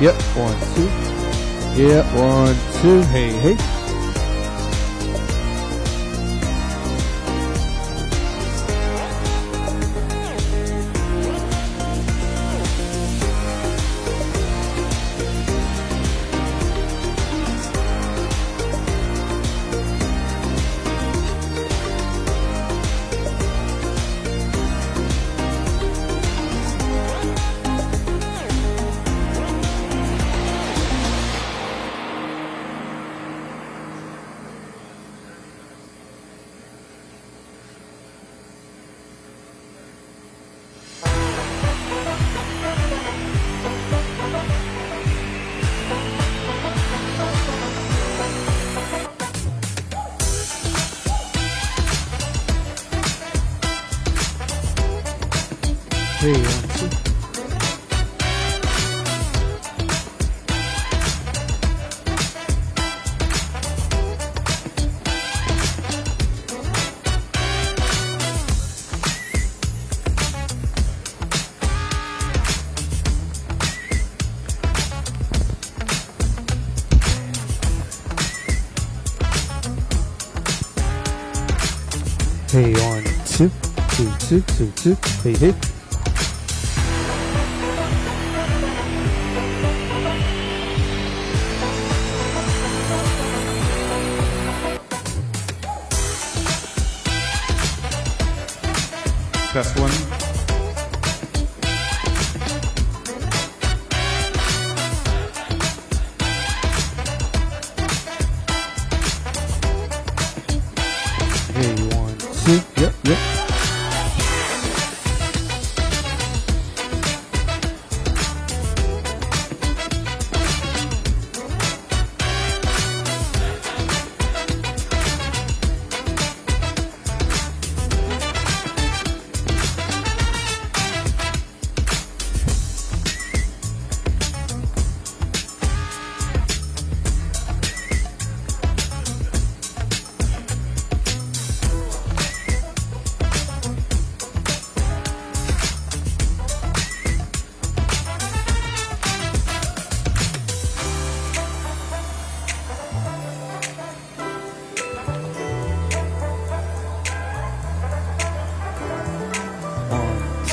Yep, 1, 2. Yep, 1, 2. Hey, hey. Hey, 1, 2. Hey, 1, 2. 2, 2, 2, 2. Hey, hey. Test one. Hey, 1, 2. Yep, yep.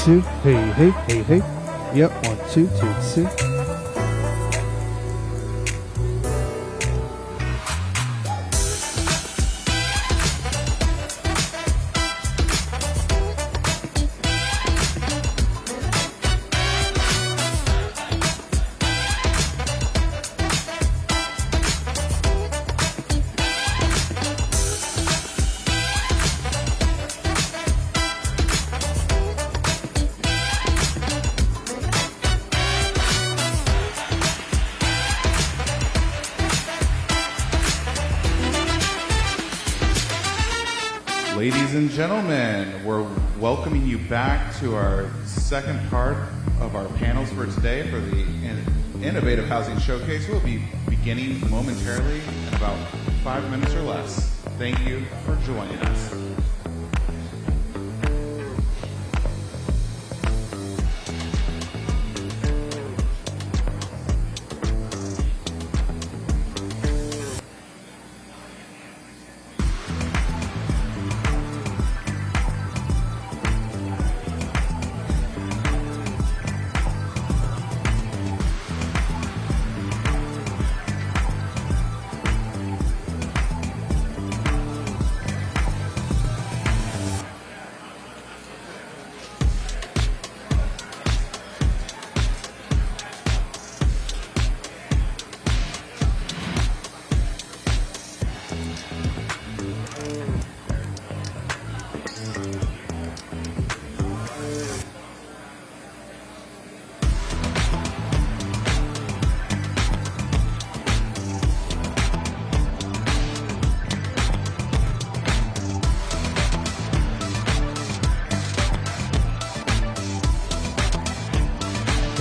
Two. Hey, hey, hey, hey. Yep, 1, 2, 2, 2. Ladies and gentlemen, we're welcoming you back to our second part of our panels for today for the Innovative Housing Showcase. We'll be beginning momentarily in about 5 minutes or less. Thank you for joining us.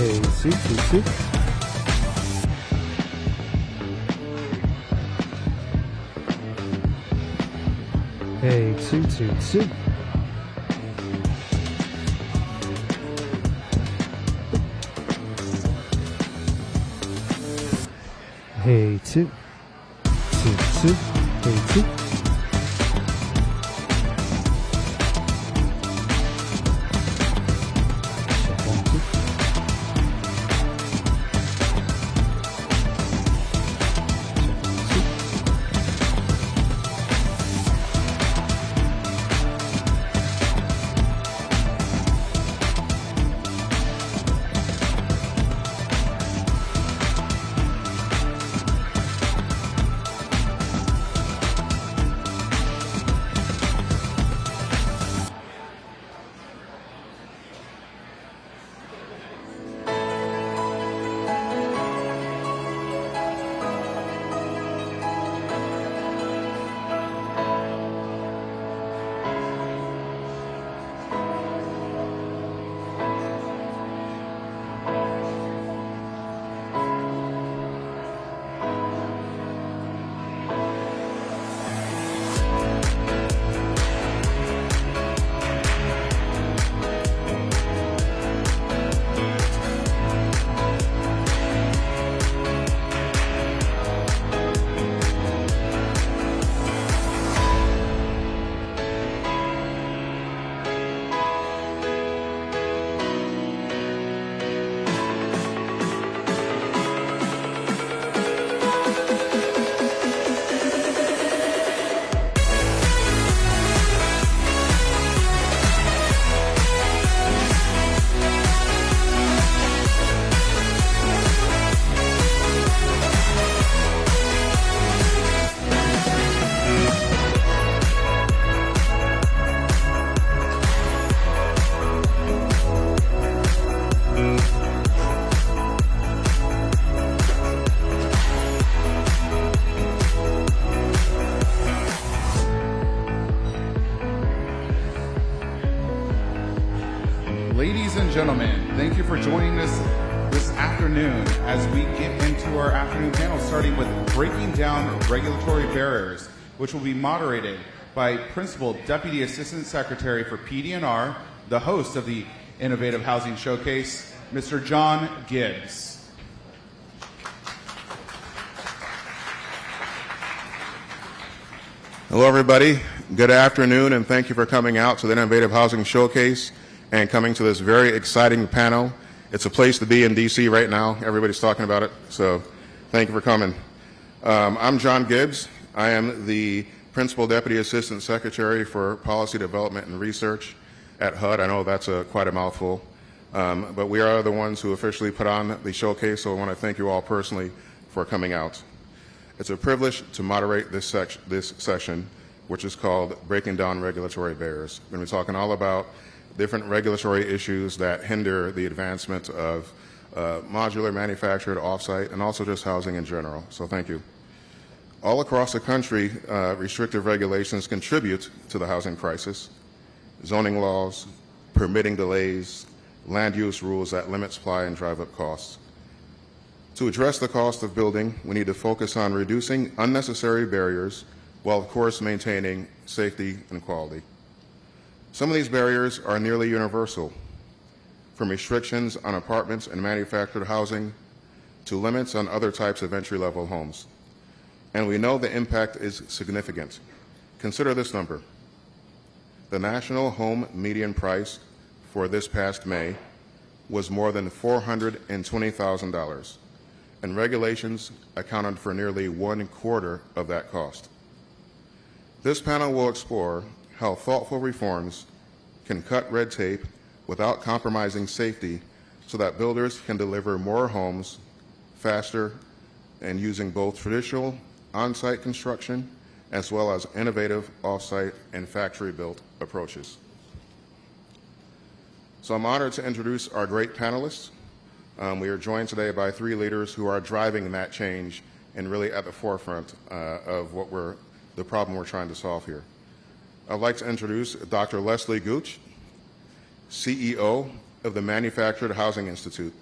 Hey, 2, 2, 2. Hey, 2, 2, 2. 2. 2, 2. Hey, 2. Check 1, 2. Check 1, 2. Ladies and gentlemen, thank you for joining us this afternoon as we get into our afternoon panel, starting with breaking down regulatory barriers, which will be moderated by Principal Deputy Assistant Secretary for PD&R, the host of the Innovative Housing Showcase, Mr. John Gibbs. Hello, everybody. Good afternoon, and thank you for coming out to the Innovative Housing Showcase and coming to this very exciting panel. It's a place to be in D.C. right now. Everybody's talking about it, so thank you for coming. I'm John Gibbs. I am the Principal Deputy Assistant Secretary for Policy Development and Research at HUD. I know that's quite a mouthful, but we are the ones who officially put on the showcase, so I want to thank you all personally for coming out. It's a privilege to moderate this session, which is called Breaking Down Regulatory Barriers. We're going to be talking all about different regulatory issues that hinder the advancement of modular, manufactured, off-site, and also just housing in general. So thank you. All across the country, restrictive regulations contribute to the housing crisis. Zoning laws, permitting delays, land use rules that limit supply and drive up costs. To address the cost of building, we need to focus on reducing unnecessary barriers while, of course, maintaining safety and quality. Some of these barriers are nearly universal, from restrictions on apartments and manufactured housing to limits on other types of entry-level homes. And we know the impact is significant. Consider this number. The national home median price for this past May was more than $420,000, and regulations accounted for nearly 1/4 of that cost. This panel will explore how thoughtful reforms can cut red tape without compromising safety so that builders can deliver more homes faster and using both traditional on-site construction as well as innovative off-site and factory-built approaches. So I'm honored to introduce our great panelists. We are joined today by 3 leaders who are driving that change and really at the forefront of the problem we're trying to solve here. I'd like to introduce Dr. Leslie Gooch, CEO of the Manufactured Housing Institute.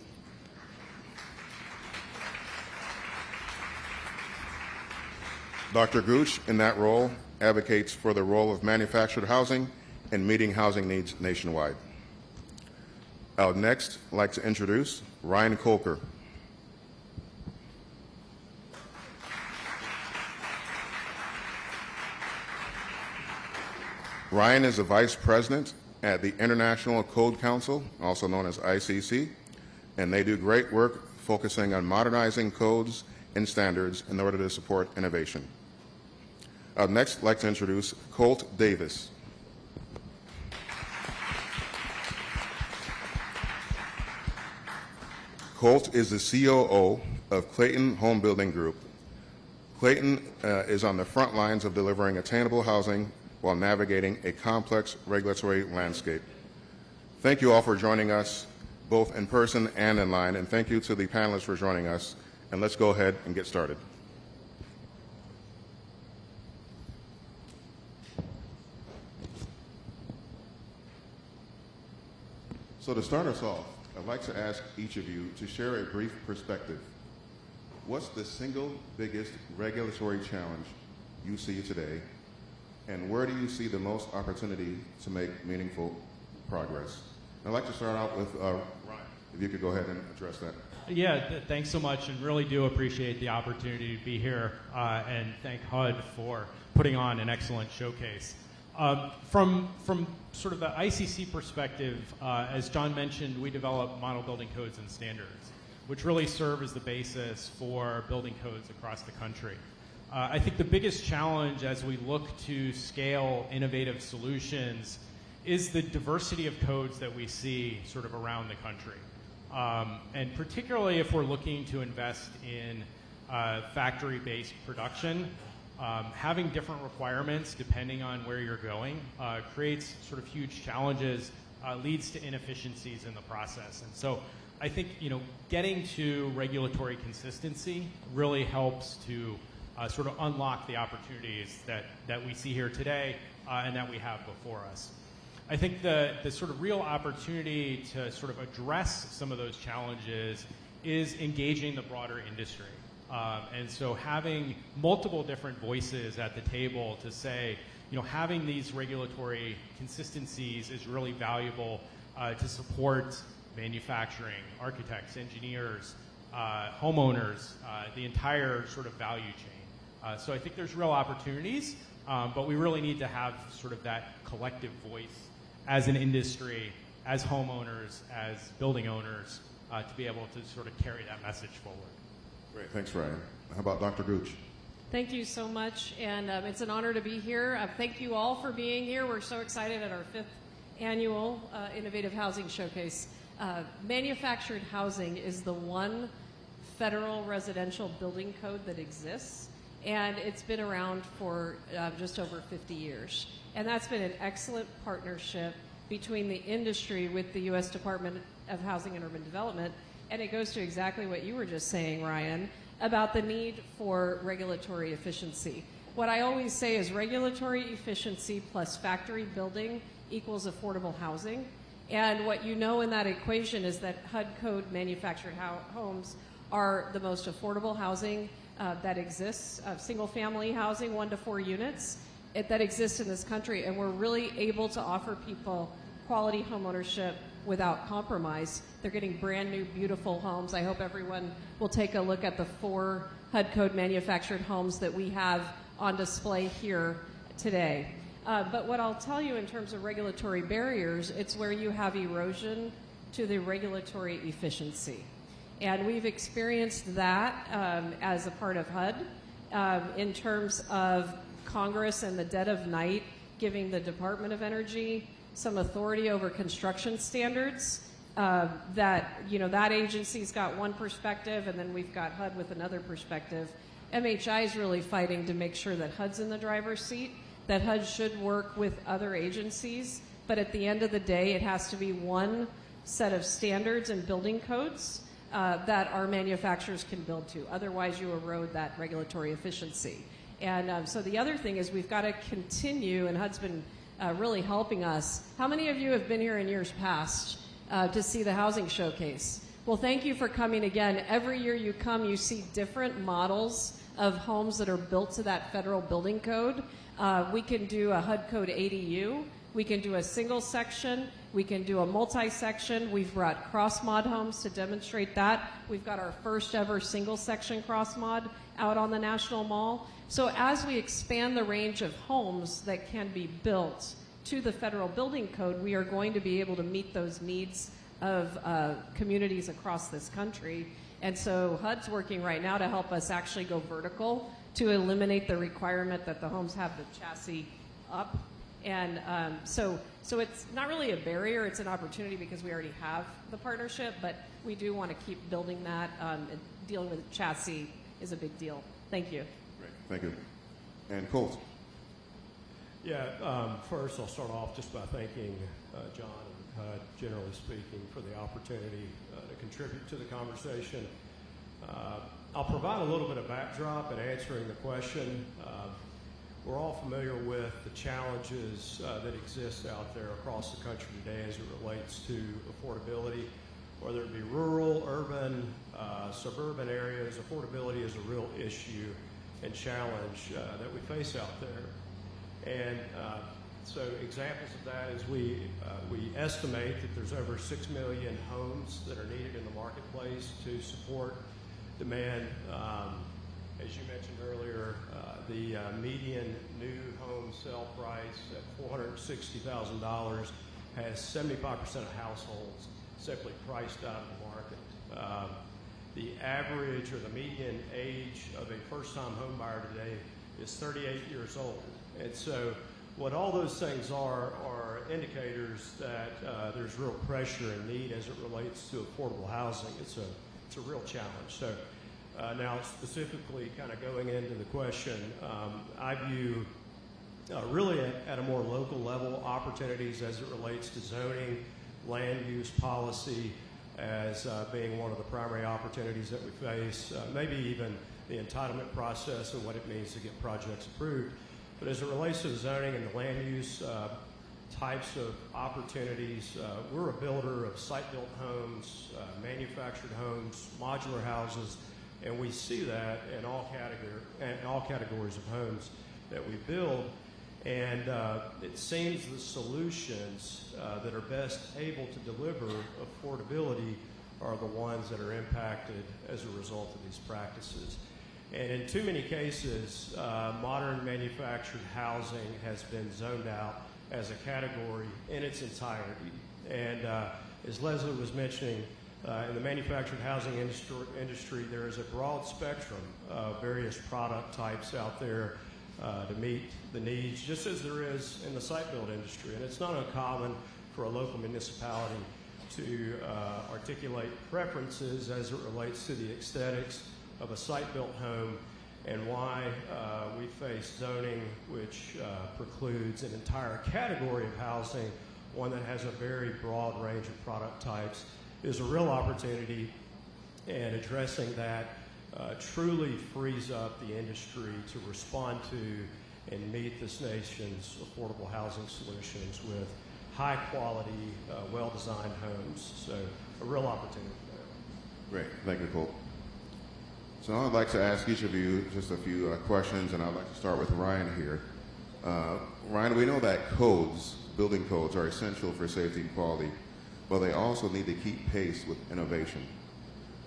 Dr. Gooch, in that role, advocates for the role of manufactured housing in meeting housing needs nationwide. I would next like to introduce Ryan Kolker. Ryan is the Vice President at the International Code Council, also known as ICC, and they do great work focusing on modernizing codes and standards in order to support innovation. Up next, I'd like to introduce Colt Davis. Colt is the COO of Clayton Home Building Group. Clayton is on the front lines of delivering attainable housing while navigating a complex regulatory landscape. Thank you all for joining us, both in person and in line, and thank you to the panelists for joining us. And let's go ahead and get started. So to start us off, I'd like to ask each of you to share a brief perspective. What's the single biggest regulatory challenge you see today, and where do you see the most opportunity to make meaningful progress? I'd like to start out with Ryan, if you could go ahead and address that. Yeah, thanks so much, and really do appreciate the opportunity to be here, and thank HUD for putting on an excellent showcase. From sort of the ICC perspective, as John mentioned, we develop model building codes and standards, which really serve as the basis for building codes across the country. I think the biggest challenge as we look to scale innovative solutions is the diversity of codes that we see sort of around the country. And particularly if we're looking to invest in factory-based production, having different requirements depending on where you're going creates sort of huge challenges, leads to inefficiencies in the process. And so I think, getting to regulatory consistency really helps to sort of unlock the opportunities that we see here today and that we have before us. I think the sort of real opportunity to sort of address some of those challenges is engaging the broader industry. And so having multiple different voices at the table to say, having these regulatory consistencies is really valuable to support manufacturing, architects, engineers, homeowners, the entire sort of value chain. So I think there's real opportunities, but we really need to have sort of that collective voice as an industry, as homeowners, as building owners, to be able to sort of carry that message forward. Great, thanks, Ryan. How about Dr. Gooch? Thank you so much, and it's an honor to be here. Thank you all for being here. We're so excited at our 5th annual Innovative Housing Showcase. Manufactured housing is the one federal residential building code that exists, and it's been around for just over 50 years. And that's been an excellent partnership between the industry with the U.S. Department of Housing and Urban Development. And it goes to exactly what you were just saying, Ryan, about the need for regulatory efficiency. What I always say is regulatory efficiency plus factory building equals affordable housing. And what you know in that equation is that HUD code manufactured homes are the most affordable housing that exists, single-family housing, 1 to 4 units, that exists in this country. And we're really able to offer people quality home ownership without compromise. They're getting brand new, beautiful homes. I hope everyone will take a look at the 4 HUD code manufactured homes that we have on display here today. But what I'll tell you in terms of regulatory barriers, it's where you have erosion to the regulatory efficiency. And we've experienced that as a part of HUD in terms of Congress and the dead of night giving the Department of Energy some authority over construction standards. That agency's got one perspective, and then we've got HUD with another perspective. MHI is really fighting to make sure that HUD's in the driver's seat, that HUD should work with other agencies, but at the end of the day, it has to be one set of standards and building codes that our manufacturers can build to. Otherwise, you erode that regulatory efficiency. And so the other thing is we've got to continue, and HUD's been really helping us. How many of you have been here in years past to see the housing showcase? Well, thank you for coming again. Every year you come, you see different models of homes that are built to that federal building code. We can do a HUD code ADU. We can do a single section. We can do a multi-section. We've brought cross-mod homes to demonstrate that. We've got our first ever single section cross-mod out on the National Mall. So as we expand the range of homes that can be built to the federal building code, we are going to be able to meet those needs of communities across this country. And so HUD's working right now to help us actually go vertical to eliminate the requirement that the homes have the chassis up. And so it's not really a barrier, it's an opportunity because we already have the partnership, but we do want to keep building that. And dealing with chassis is a big deal. Thank you. Great, thank you. And Colt. Yeah, first I'll start off just by thanking John and HUD, generally speaking, for the opportunity to contribute to the conversation. I'll provide a little bit of backdrop in answering the question. We're all familiar with the challenges that exist out there across the country today as it relates to affordability, whether it be rural, urban, suburban areas. Affordability is a real issue and challenge that we face out there. And so examples of that is we estimate that there's over 6 million homes that are needed in the marketplace to support demand. As you mentioned earlier, the median new home sale price at $460,000 has 75% of households simply priced out of the market. The average or the median age of a first-time home buyer today is 38 years old. And so what all those things are indicators that there's real pressure and need as it relates to affordable housing. It's a real challenge. So now specifically kind of going into the question, I view really at a more local level opportunities as it relates to zoning, land use policy as being one of the primary opportunities that we face, maybe even the entitlement process and what it means to get projects approved. But as it relates to the zoning and the land use types of opportunities, we're a builder of site-built homes, manufactured homes, modular houses, and we see that in all categories of homes that we build. And it seems the solutions that are best able to deliver affordability are the ones that are impacted as a result of these practices. And in too many cases, modern manufactured housing has been zoned out as a category in its entirety. And as Leslie was mentioning, in the manufactured housing industry, there is a broad spectrum of various product types out there to meet the needs, just as there is in the site-built industry. And it's not uncommon for a local municipality to articulate preferences as it relates to the aesthetics of a site-built home and why we face zoning which precludes an entire category of housing, one that has a very broad range of product types, is a real opportunity, and addressing that truly frees up the industry to respond to and meet this nation's affordable housing solutions with high-quality, well-designed homes. So a real opportunity there. Great. Thank you, Cole. So I'd like to ask each of you just a few questions, and I'd like to start with Ryan here. Ryan, we know that building codes are essential for safety and quality, but they also need to keep pace with innovation.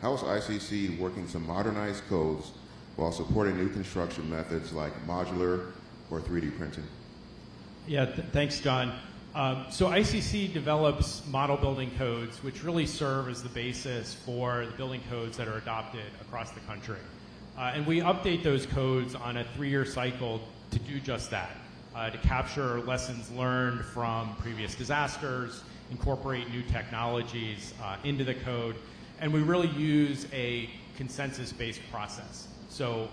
How is ICC working to modernize codes while supporting new construction methods like modular or 3D printing? Yeah, thanks, John. So ICC develops model building codes, which really serve as the basis for the building codes that are adopted across the country. And we update those codes on a 3-year cycle to do just that, to capture lessons learned from previous disasters, incorporate new technologies into the code, and we really use a consensus-based process. So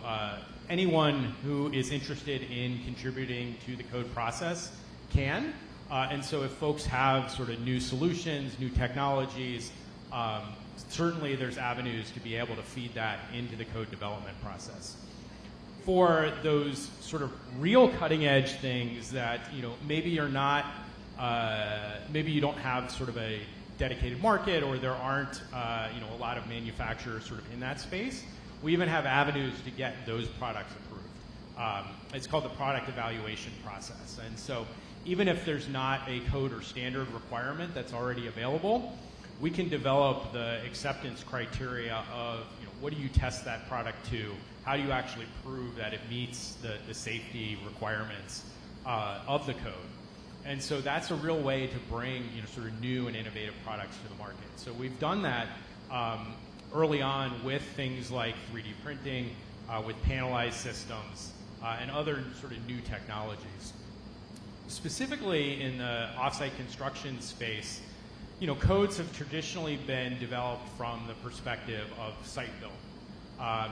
anyone who is interested in contributing to the code process can. And so if folks have sort of new solutions, new technologies, certainly there's avenues to be able to feed that into the code development process. For those sort of real cutting edge things that, maybe you're not, maybe you don't have sort of a dedicated market, or there aren't, a lot of manufacturers sort of in that space, we even have avenues to get those products approved. It's called the product evaluation process. And so even if there's not a code or standard requirement that's already available, we can develop the acceptance criteria of, what do you test that product to? How do you actually prove that it meets the safety requirements of the code? And so that's a real way to bring sort of new and innovative products to the market. So we've done that early on with things like 3D printing, with panelized systems, and other sort of new technologies. Specifically in the offsite construction space, codes have traditionally been developed from the perspective of site build.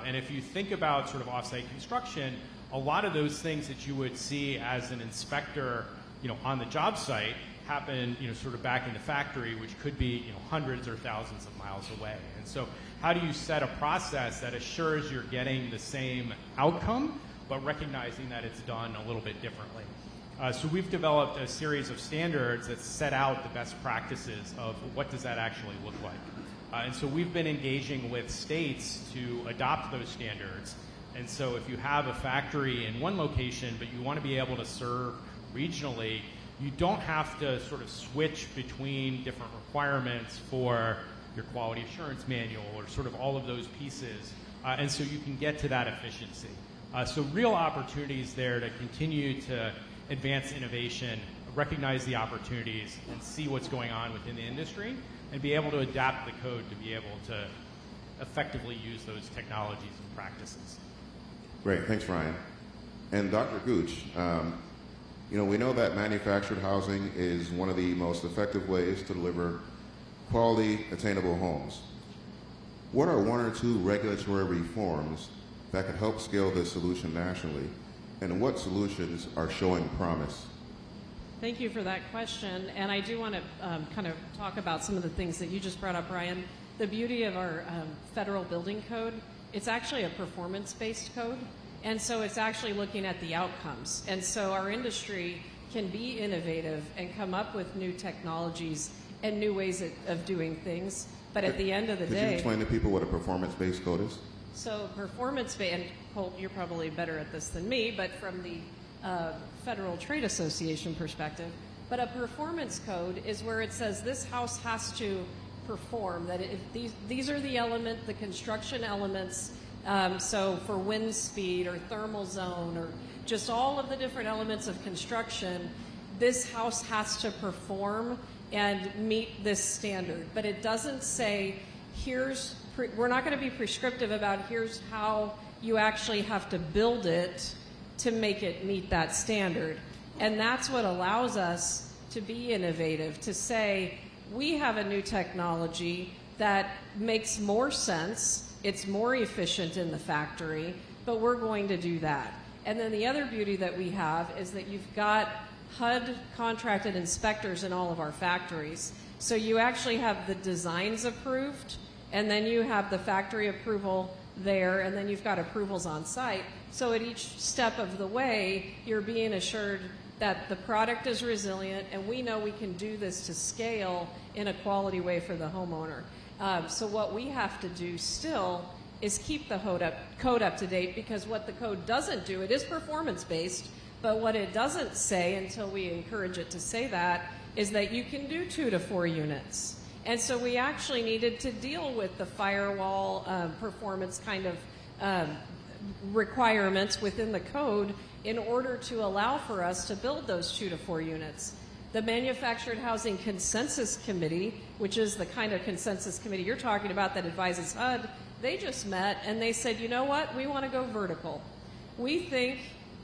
And if you think about sort of offsite construction, a lot of those things that you would see as an inspector, on the job site happen, sort of back in the factory, which could be, hundreds or thousands of miles away. And so how do you set a process that assures you're getting the same outcome, but recognizing that it's done a little bit differently? So we've developed a series of standards that set out the best practices of what does that actually look like. And so we've been engaging with states to adopt those standards. And so if you have a factory in one location, but you want to be able to serve regionally, you don't have to sort of switch between different requirements for your quality assurance manual or sort of all of those pieces. And so you can get to that efficiency. So real opportunities there to continue to advance innovation, recognize the opportunities, and see what's going on within the industry, and be able to adapt the code to be able to effectively use those technologies and practices. Great, thanks, Ryan. And Dr. Gooch, we know that manufactured housing is one of the most effective ways to deliver quality, attainable homes. What are one or two regulatory reforms that could help scale this solution nationally, and what solutions are showing promise? Thank you for that question. And I do want to kind of talk about some of the things that you just brought up, Ryan. The beauty of our federal building code, it's actually a performance-based code. And so it's actually looking at the outcomes. And so our industry can be innovative and come up with new technologies and new ways of doing things. But at the end of the day... Could you explain to people what a performance-based code is? So performance-based, and Colt, you're probably better at this than me, but from the Federal Trade Association perspective, but a performance code is where it says this house has to perform, that if these are the construction elements, so for wind speed or thermal zone or just all of the different elements of construction, this house has to perform and meet this standard. But it doesn't say, we're not going to be prescriptive about here's how you actually have to build it to make it meet that standard. And that's what allows us to be innovative, to say, we have a new technology that makes more sense, it's more efficient in the factory, but we're going to do that. And then the other beauty that we have is that you've got HUD contracted inspectors in all of our factories. So you actually have the designs approved, and then you have the factory approval there, and then you've got approvals on site. So at each step of the way, you're being assured that the product is resilient, and we know we can do this to scale in a quality way for the homeowner. So what we have to do still is keep the code up to date, because what the code doesn't do, it is performance-based, but what it doesn't say, until we encourage it to say that, is that you can do 2 to 4 units. And so we actually needed to deal with the firewall performance kind of requirements within the code in order to allow for us to build those 2 to 4 units. The Manufactured Housing Consensus Committee, which is the kind of consensus committee you're talking about that advises HUD, they just met and they said, you know what, we want to go vertical. We think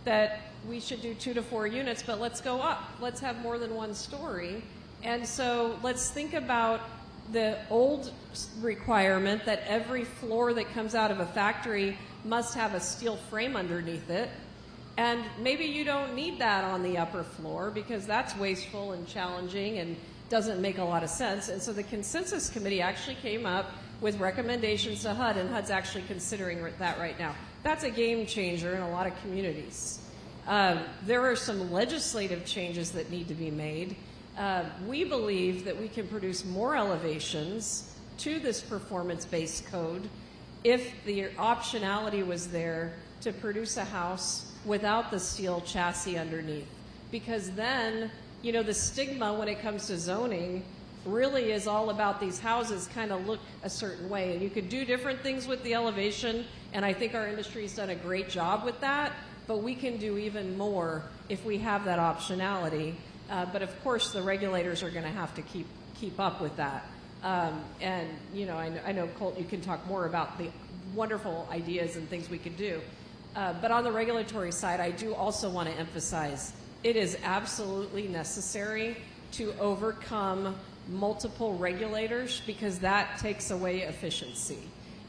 that we should do 2 to 4 units, but let's go up. Let's have more than one story. And so let's think about the old requirement that every floor that comes out of a factory must have a steel frame underneath it. And maybe you don't need that on the upper floor because that's wasteful and challenging and doesn't make a lot of sense. And so the consensus committee actually came up with recommendations to HUD, and HUD's actually considering that right now. That's a game changer in a lot of communities. There are some legislative changes that need to be made. We believe that we can produce more elevations to this performance-based code if the optionality was there to produce a house without the steel chassis underneath. Because then, you know, the stigma when it comes to zoning really is all about these houses kind of look a certain way. And you could do different things with the elevation, and I think our industry's done a great job with that, but we can do even more if we have that optionality. But of course, the regulators are going to have to keep up with that. And I know Colt, you can talk more about the wonderful ideas and things we could do. But on the regulatory side, I do also want to emphasize it is absolutely necessary to overcome multiple regulators because that takes away efficiency.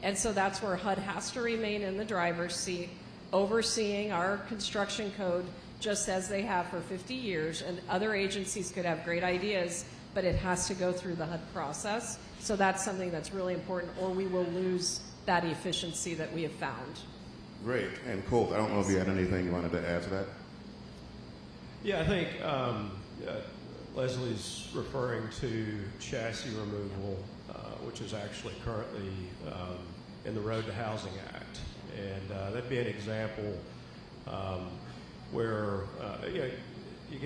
And so that's where HUD has to remain in the driver's seat, overseeing our construction code just as they have for 50 years. And other agencies could have great ideas, but it has to go through the HUD process. So that's something that's really important, or we will lose that efficiency that we have found. Great. And Colt, I don't know if you had anything you wanted to add to that. Yeah, I think Leslie's referring to chassis removal, which is actually currently in the Road to Housing Act. And that'd be an example where you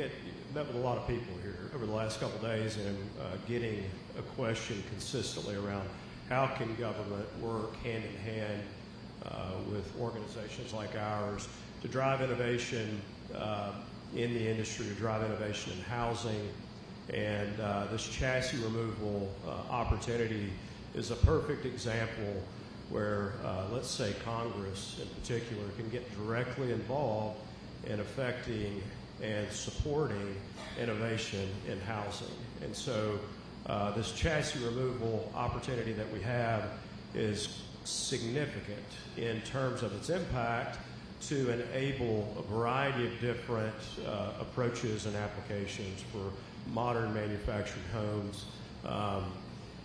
met with a lot of people here over the last couple of days and getting a question consistently around how can government work hand in hand with organizations like ours to drive innovation in the industry, to drive innovation in housing. And this chassis removal opportunity is a perfect example where, let's say, Congress in particular can get directly involved in affecting and supporting innovation in housing. And so this chassis removal opportunity that we have is significant in terms of its impact to enable a variety of different approaches and applications for modern manufactured homes.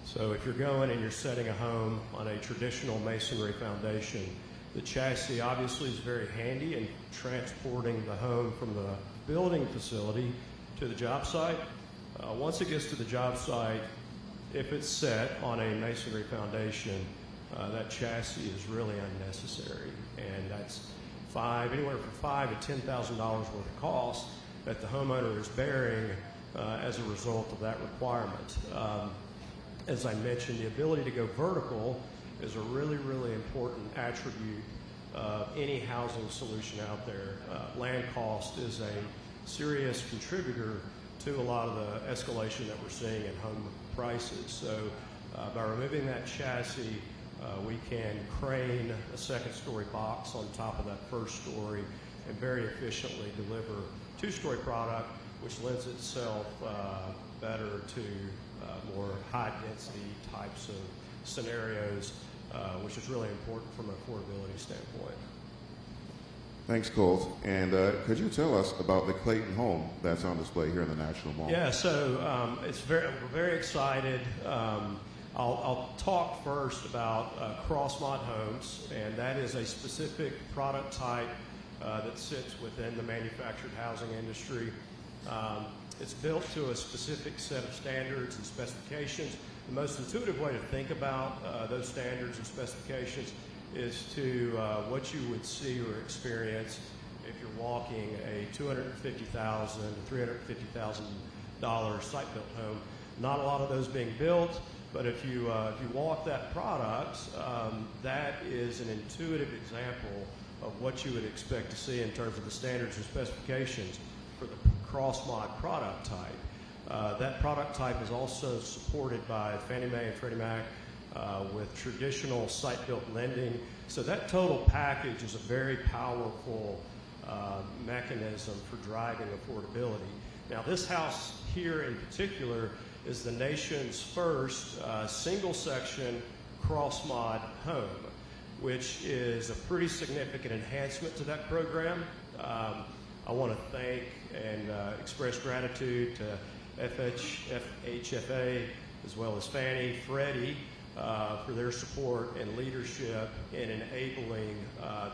So if you're going and you're setting a home on a traditional masonry foundation, the chassis obviously is very handy in transporting the home from the building facility to the job site. Once it gets to the job site, if it's set on a masonry foundation, that chassis is really unnecessary, and that's anywhere from $5,000 to $10,000 worth of cost that the homeowner is bearing as a result of that requirement. As I mentioned, the ability to go vertical is a really, really important attribute of any housing solution out there. Land cost is a serious contributor to a lot of the escalation that we're seeing in home prices. So by removing that chassis, we can crane a second-story box on top of that first story and very efficiently deliver two-story product, which lends itself better to more high-density types of scenarios, which is really important from an affordability standpoint. Thanks, Colt. And could you tell us about the Clayton home that's on display here in the National Mall? Yeah, so we're very excited. I'll talk first about cross-mod homes, and that is a specific product type that sits within the manufactured housing industry. It's built to a specific set of standards and specifications. The most intuitive way to think about those standards and specifications is to what you would see or experience if you're walking a $250,000 to $350,000 site-built home. Not a lot of those being built, but if you walk that product, that is an intuitive example of what you would expect to see in terms of the standards and specifications for the cross-mod product type. That product type is also supported by Fannie Mae and Freddie Mac with traditional site-built lending. So that total package is a very powerful mechanism for driving affordability. Now, this house here in particular is the nation's first single-section cross-mod home, which is a pretty significant enhancement to that program. I want to thank and express gratitude to FHFA as well as Fannie, Freddie, for their support and leadership in enabling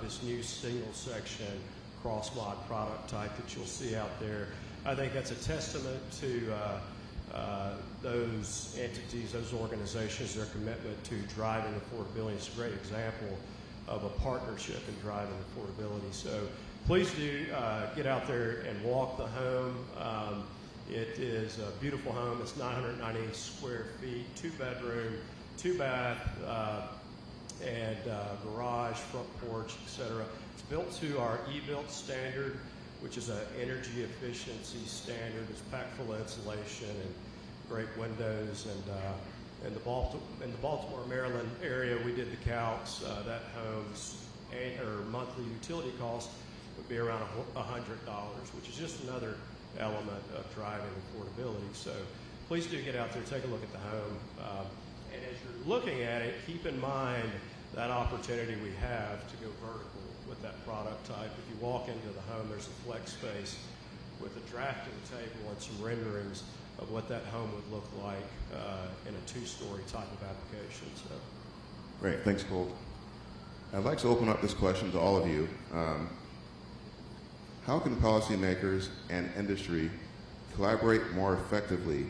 this new single-section cross-mod product type that you'll see out there. I think that's a testament to those entities, those organizations, their commitment to driving affordability. It's a great example of a partnership in driving affordability. So please do get out there and walk the home. It is a beautiful home. It's 990 square feet, 2-bedroom, 2-bath, and garage, front porch, etc. It's built to our e-built standard. which is an energy efficiency standard. It's packed full of insulation and great windows. And in the Baltimore, Maryland area, we did the calcs. That home's monthly utility cost would be around $100, which is just another element of driving affordability. So please do get out there, take a look at the home. And as you're looking at it, keep in mind that opportunity we have to go vertical with that product type. If you walk into the home, there's a flex space with a drafting table and some renderings of what that home would look like in a two-story type of application. So, Great, thanks, Colt. I'd like to open up this question to all of you. How can policymakers and industry collaborate more effectively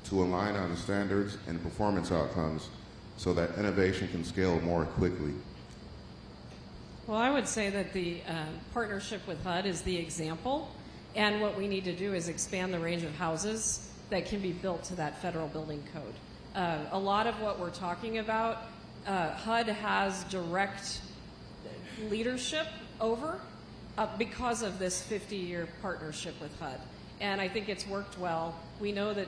to align on the standards and performance outcomes so that innovation can scale more quickly? Well, I would say that the partnership with HUD is the example, and what we need to do is expand the range of houses that can be built to that federal building code. A lot of what we're talking about, HUD has direct leadership over because of this 50-year partnership with HUD. And I think it's worked well. We know that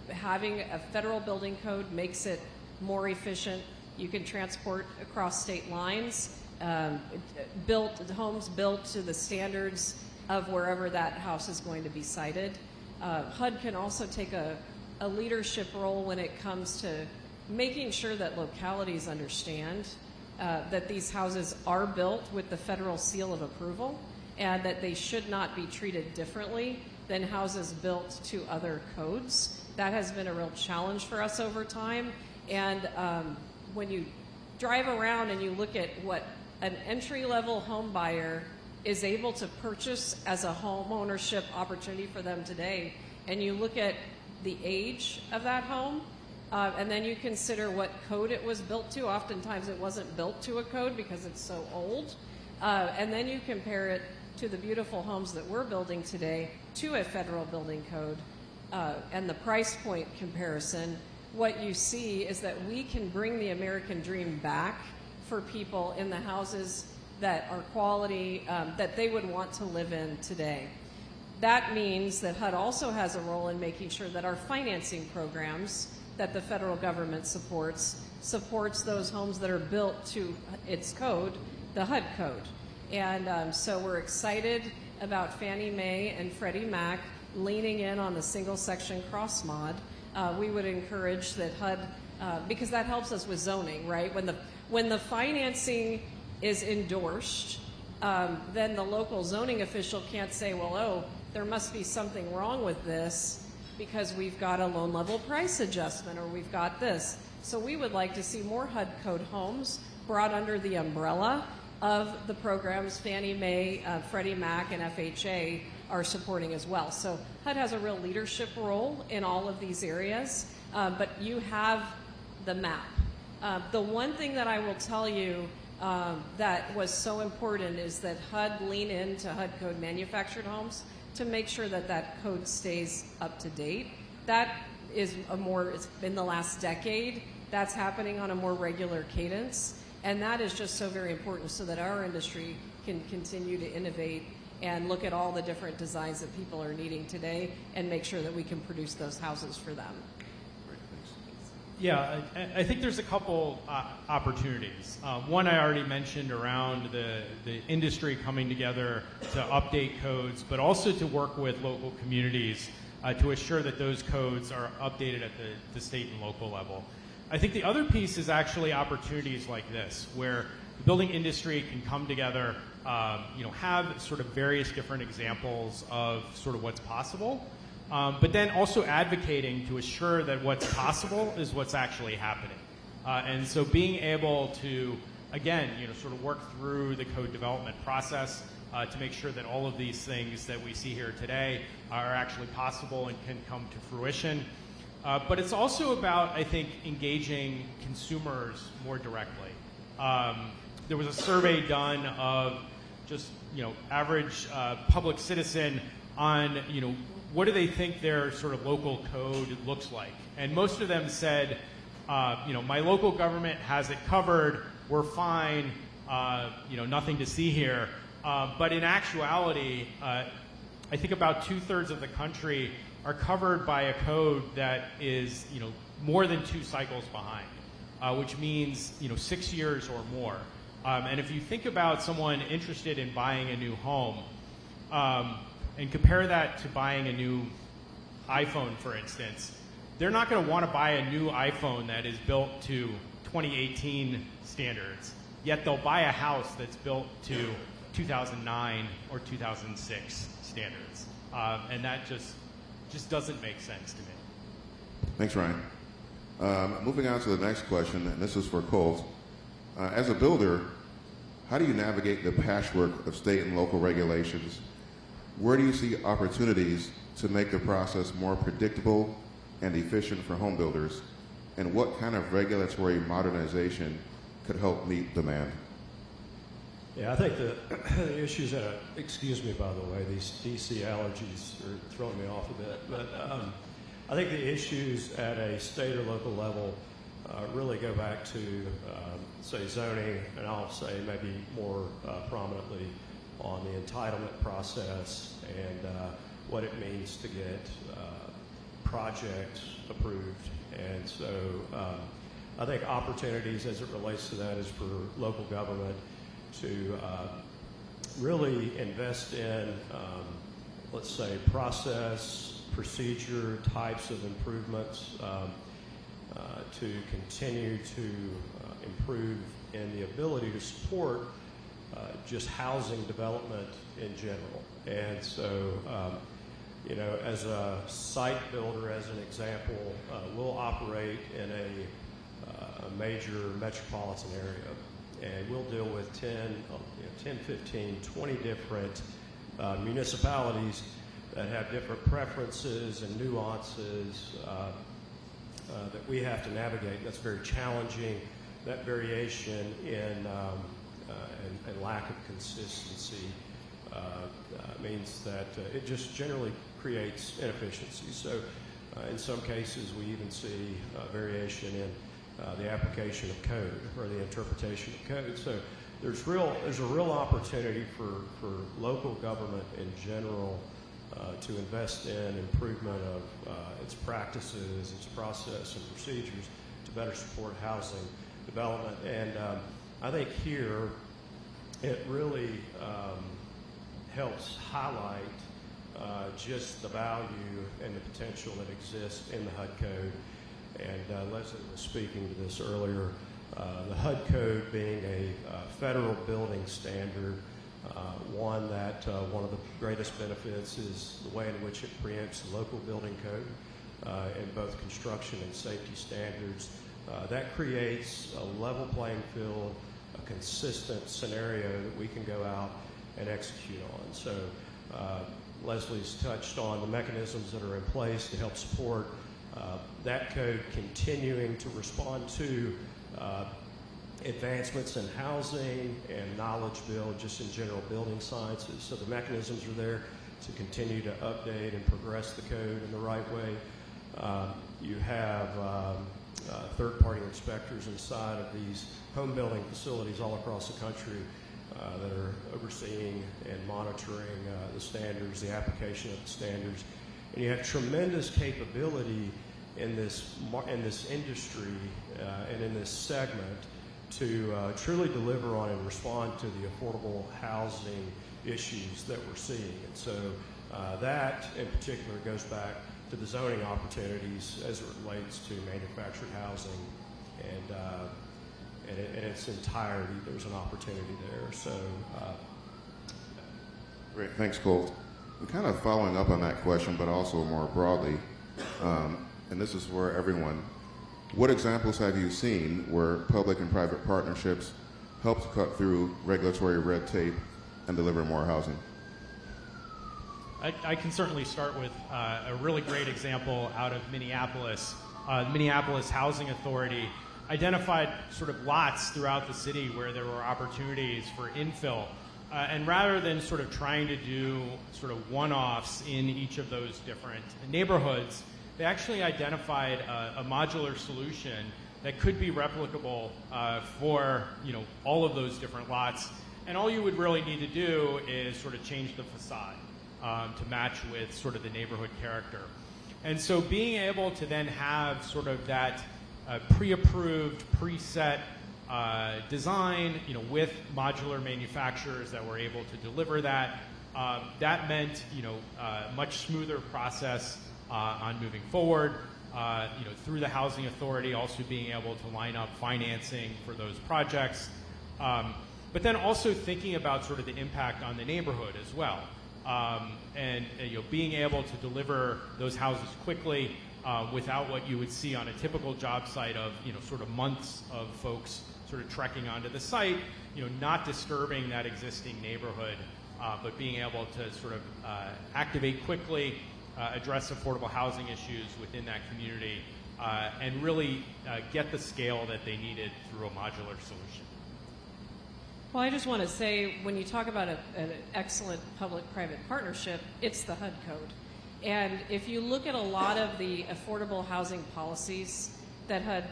having a federal building code makes it more efficient. You can transport across state lines, homes built to the standards of wherever that house is going to be sited. HUD can also take a leadership role when it comes to making sure that localities understand that these houses are built with the federal seal of approval and that they should not be treated differently than houses built to other codes. That has been a real challenge for us over time. And when you drive around and you look at what an entry-level home buyer is able to purchase as a home ownership opportunity for them today, and you look at the age of that home, and then you consider what code it was built to. Oftentimes it wasn't built to a code because it's so old. And then you compare it to the beautiful homes that we're building today to a federal building code, and the price point comparison, what you see is that we can bring the American dream back for people in the houses that are quality, that they would want to live in today. That means that HUD also has a role in making sure that our financing programs that the federal government supports those homes that are built to its code, the HUD code. And so we're excited about Fannie Mae and Freddie Mac leaning in on the single section cross mod. We would encourage that HUD, because that helps us with zoning, right? When the financing is endorsed, then the local zoning official can't say, well, oh, there must be something wrong with this because we've got a loan level price adjustment or we've got this. So we would like to see more HUD code homes brought under the umbrella of the programs Fannie Mae, Freddie Mac, and FHA are supporting as well. So HUD has a real leadership role in all of these areas, but you have the map. The one thing that I will tell you that was so important is that HUD lean into HUD code manufactured homes to make sure that that code stays up to date. That is it's been the last decade. That's happening on a more regular cadence. And that is just so very important so that our industry can continue to innovate and look at all the different designs that people are needing today and make sure that we can produce those houses for them. Yeah, I think there's a couple opportunities. One I already mentioned around the industry coming together to update codes, but also to work with local communities to assure that those codes are updated at the state and local level. I think the other piece is actually opportunities like this, where the building industry can come together, have sort of various different examples of sort of what's possible, but then also advocating to assure that what's possible is what's actually happening. And so being able to, again, sort of work through the code development process to make sure that all of these things that we see here today are actually possible and can come to fruition. But it's also about, I think, engaging consumers more directly. There was a survey done of just, average public citizen on, what do they think their sort of local code looks like? And most of them said, my local government has it covered, we're fine, nothing to see here. But in actuality, I think about 2/3 of the country are covered by a code that is, more than 2 cycles behind, which means, 6 years or more. And if you think about someone interested in buying a new home, and compare that to buying a new iPhone, for instance, they're not going to want to buy a new iPhone that is built to 2018 standards, yet they'll buy a house that's built to 2009 or 2006 standards. And that just doesn't make sense to me. Thanks, Ryan. Moving on to the next question, and this is for Colt. As a builder, how do you navigate the patchwork of state and local regulations? Where do you see opportunities to make the process more predictable and efficient for home builders? And what kind of regulatory modernization could help meet demand? Yeah, I think the issues that, excuse me, by the way, these DC allergies are throwing me off a bit, but I think the issues at a state or local level really go back to, say, zoning, and I'll say maybe more prominently on the entitlement process and what it means to get projects approved. And so I think opportunities as it relates to that is for local government to really invest in, let's say, process, procedure types of improvements to continue to improve in the ability to support just housing development in general. And so, as a site builder, as an example, we'll operate in a major metropolitan area, and we'll deal with 10, 15, 20 different municipalities that have different preferences and nuances that we have to navigate. That's very challenging. That variation in and lack of consistency means that it just generally creates inefficiencies. So in some cases, we even see variation in the application of code or the interpretation of code. So there's a real opportunity for local government in general to invest in improvement of its practices, its process and procedures to better support housing development. And I think here it really helps highlight just the value and the potential that exists in the HUD code. And Leslie was speaking to this earlier. The HUD code being a federal building standard, one of the greatest benefits is the way in which it preempts the local building code in both construction and safety standards. That creates a level playing field, a consistent scenario that we can go out and execute on. So Leslie's touched on the mechanisms that are in place to help support that code continuing to respond to advancements in housing and knowledge build, just in general building sciences. So the mechanisms are there to continue to update and progress the code in the right way. You have third-party inspectors inside of these home building facilities all across the country that are overseeing and monitoring the standards, the application of the standards. And you have tremendous capability in this industry and in this segment to truly deliver on and respond to the affordable housing issues that we're seeing. And so that in particular goes back to the zoning opportunities as it relates to manufactured housing, and in its entirety there's an opportunity there. So Great, thanks, Colt. And kind of following up on that question, but also more broadly, and this is for everyone, what examples have you seen where public and private partnerships help to cut through regulatory red tape and deliver more housing? I can certainly start with a really great example out of Minneapolis. The Minneapolis Housing Authority identified sort of lots throughout the city where there were opportunities for infill. And rather than sort of trying to do sort of one-offs in each of those different neighborhoods, they actually identified a modular solution that could be replicable for all of those different lots. And all you would really need to do is sort of change the facade to match with sort of the neighborhood character. And so being able to then have sort of that pre-approved, preset design, with modular manufacturers that were able to deliver that, that meant, much smoother process on moving forward. Through the Housing Authority, also being able to line up financing for those projects. But then also thinking about sort of the impact on the neighborhood as well. And being able to deliver those houses quickly without what you would see on a typical job site of, sort of months of folks sort of trekking onto the site, not disturbing that existing neighborhood, but being able to sort of activate quickly, address affordable housing issues within that community, and really get the scale that they needed through a modular solution. Well, I just want to say, when you talk about an excellent public-private partnership, it's the HUD code. And if you look at a lot of the affordable housing policies that HUD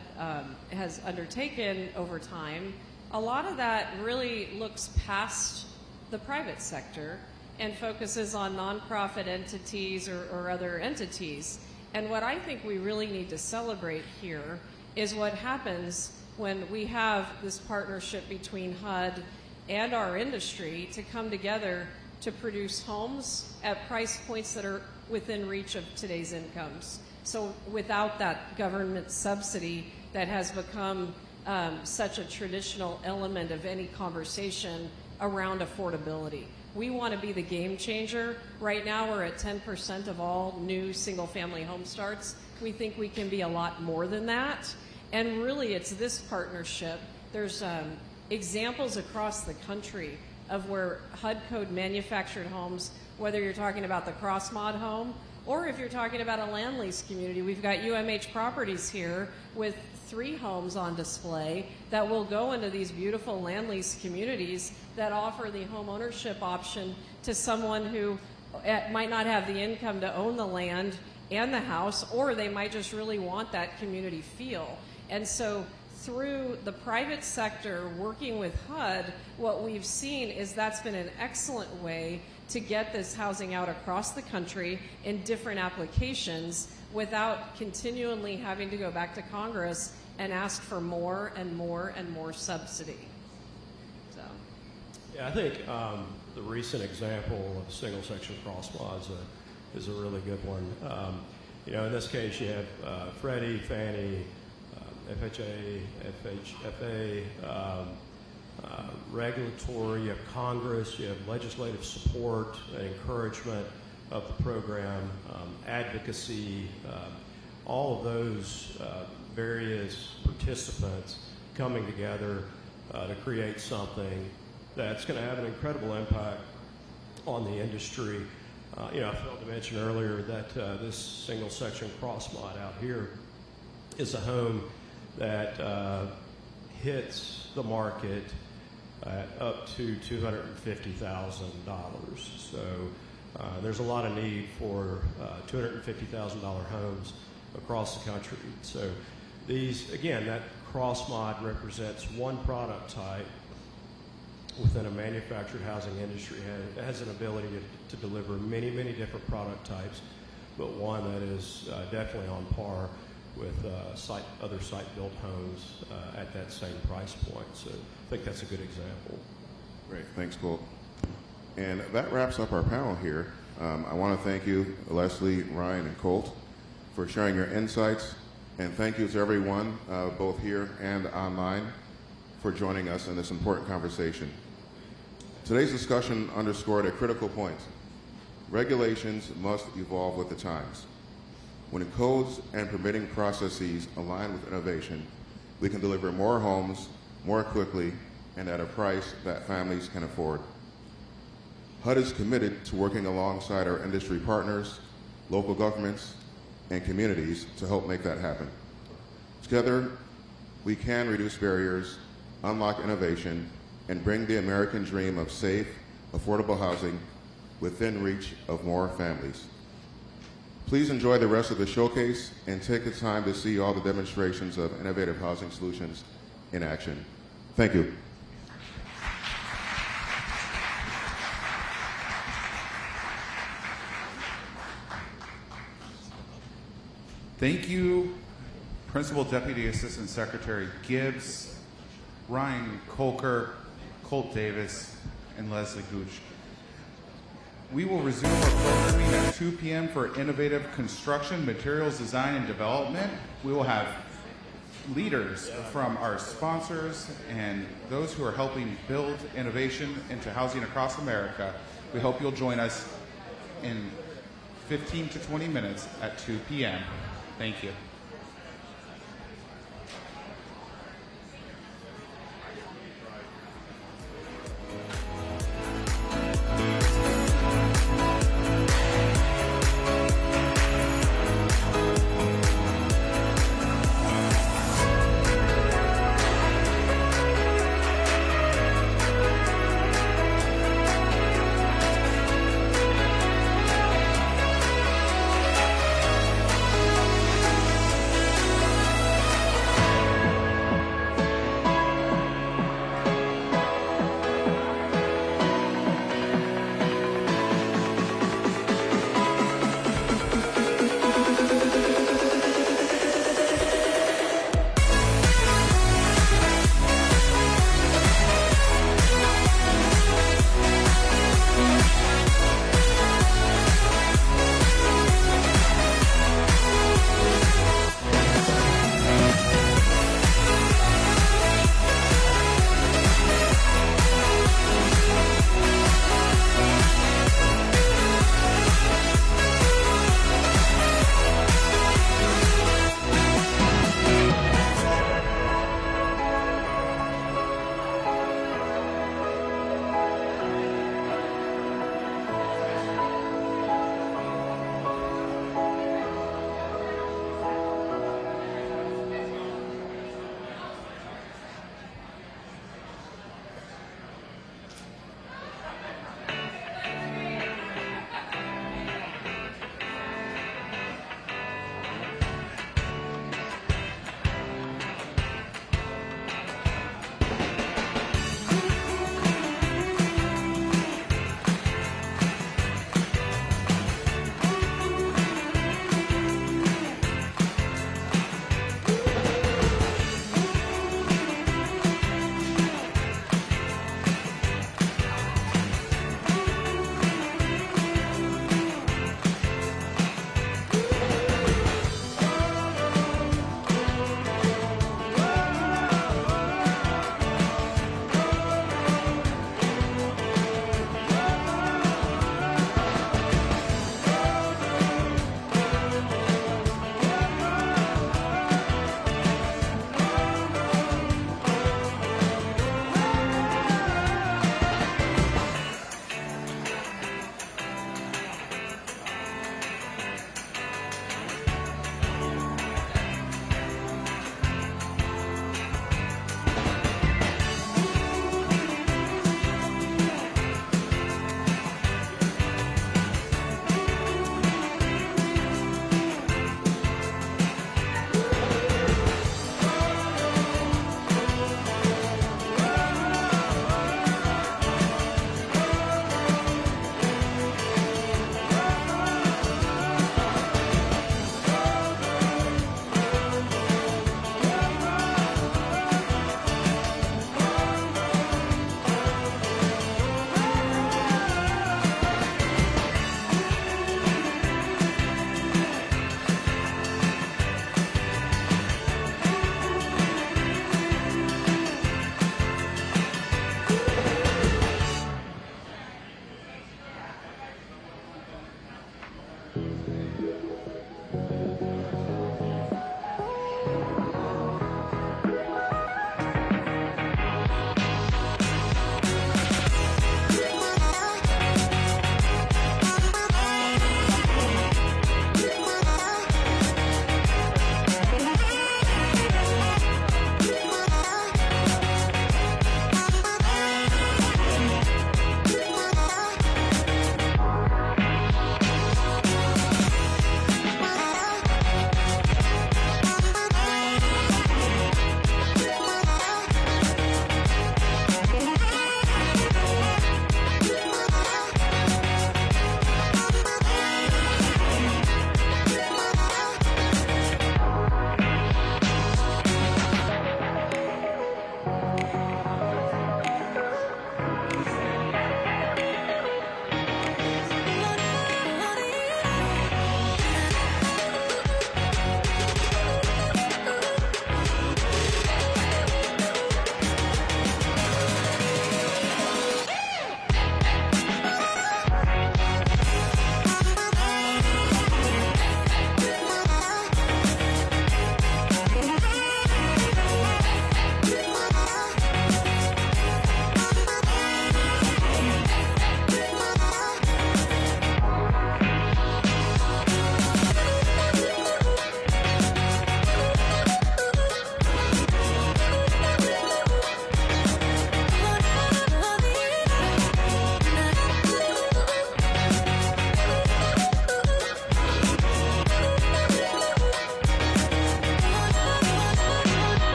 has undertaken over time, a lot of that really looks past the private sector and focuses on nonprofit entities or other entities. And what I think we really need to celebrate here is what happens when we have this partnership between HUD and our industry to come together to produce homes at price points that are within reach of today's incomes. So without that government subsidy that has become such a traditional element of any conversation around affordability. We want to be the game changer. Right now we're at 10% of all new single-family home starts. We think we can be a lot more than that. And really it's this partnership. There's examples across the country of where HUD code manufactured homes, whether you're talking about the cross-mod home or if you're talking about a land lease community. We've got UMH Properties here with 3 homes on display that will go into these beautiful land lease communities that offer the home ownership option to someone who might not have the income to own the land and the house, or they might just really want that community feel. And so through the private sector working with HUD, what we've seen is that's been an excellent way to get this housing out across the country in different applications without continually having to go back to Congress and ask for more and more and more subsidy. So, yeah, I think the recent example of single section cross mods is a really good one. In this case, you have Freddie, Fannie, FHA, FHFA, regulatory, you have Congress, you have legislative support and encouragement of the program, advocacy, all of those various participants coming together to create something that's going to have an incredible impact on the industry. I failed to mention earlier that this single section cross mod out here is a home that hits the market at up to $250,000. So there's a lot of need for $250,000 homes across the country. So these, again, that cross mod represents one product type within a manufactured housing industry. It has an ability to deliver many, many different product types, but one that is definitely on par with other site-built homes at that same price point. So I think that's a good example. Great, thanks, Colt. And that wraps up our panel here. I want to thank you, Leslie, Ryan, and Colt, for sharing your insights. And thank you to everyone, both here and online, for joining us in this important conversation. Today's discussion underscored a critical point. Regulations must evolve with the times. When codes and permitting processes align with innovation, we can deliver more homes more quickly and at a price that families can afford. HUD is committed to working alongside our industry partners, local governments, and communities to help make that happen. Together, we can reduce barriers, unlock innovation, and bring the American dream of safe, affordable housing within reach of more families. Please enjoy the rest of the showcase and take the time to see all the demonstrations of innovative housing solutions in action. Thank you. Thank you, Principal Deputy Assistant Secretary Gibbs, Ryan Colker, Colt Davis, and Leslie Gooch. We will resume our programming at 2 p.m. for innovative construction, materials design, and development. We will have leaders from our sponsors and those who are helping build innovation into housing across America. We hope you'll join us in 15 to 20 minutes at 2 p.m. Thank you.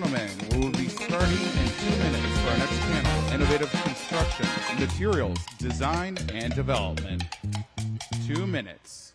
gentlemen, we will be starting in 2 minutes for our next panel, Innovative Construction, Materials, Design, and Development. 2 minutes.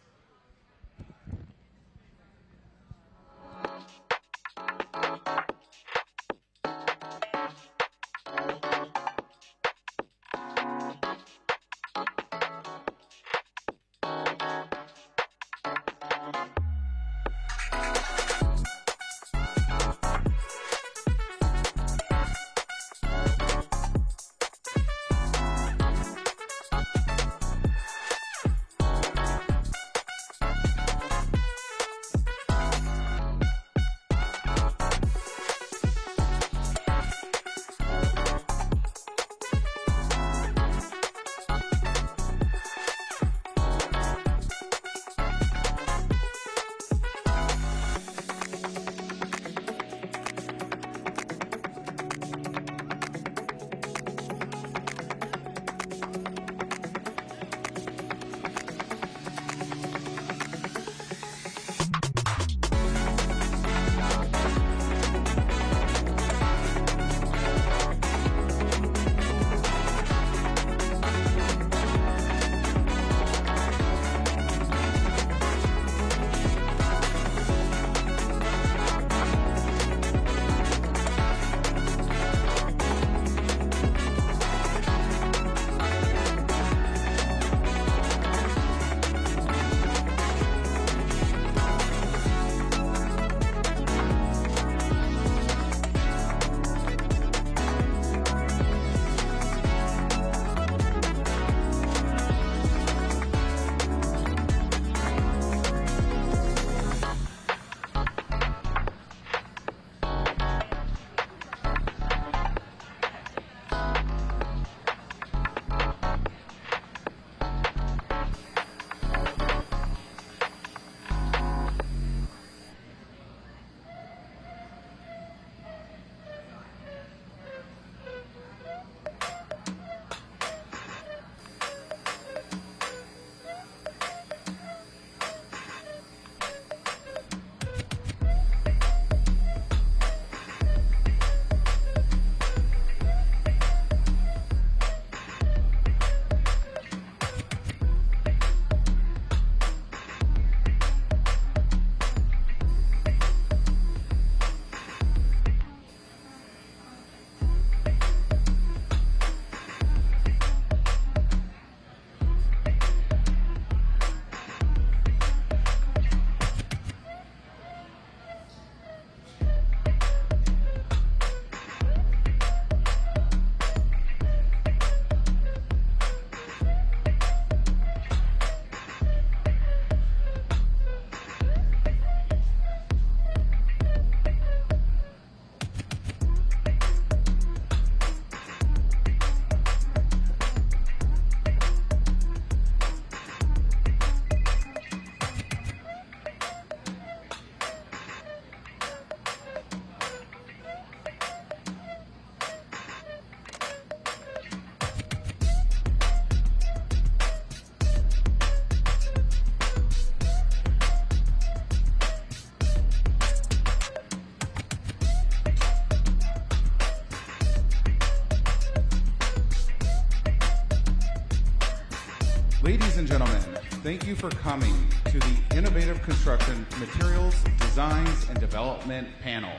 Ladies and gentlemen, thank you for coming to the Innovative Construction Materials, Designs, and Development panel.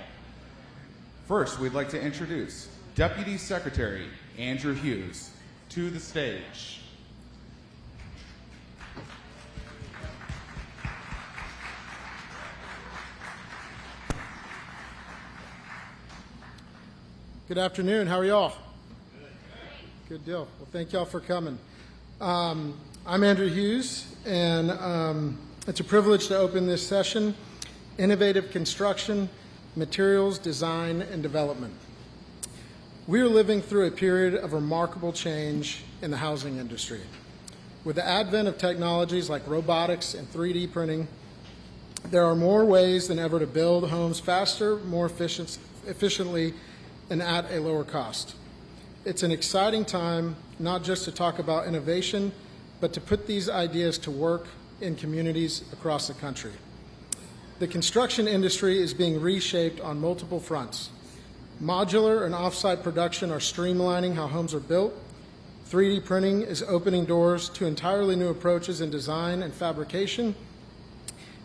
First, we'd like to introduce Deputy Secretary Andrew Hughes to the stage. Good afternoon. How are y'all? Good deal. Well, thank y'all for coming. I'm Andrew Hughes, and it's a privilege to open this session, Innovative Construction, Materials, Design, and Development. We are living through a period of remarkable change in the housing industry. With the advent of technologies like robotics and 3D printing, there are more ways than ever to build homes faster, more efficiently, and at a lower cost. It's an exciting time not just to talk about innovation, but to put these ideas to work in communities across the country. The construction industry is being reshaped on multiple fronts. Modular and off-site production are streamlining how homes are built. 3D printing is opening doors to entirely new approaches in design and fabrication.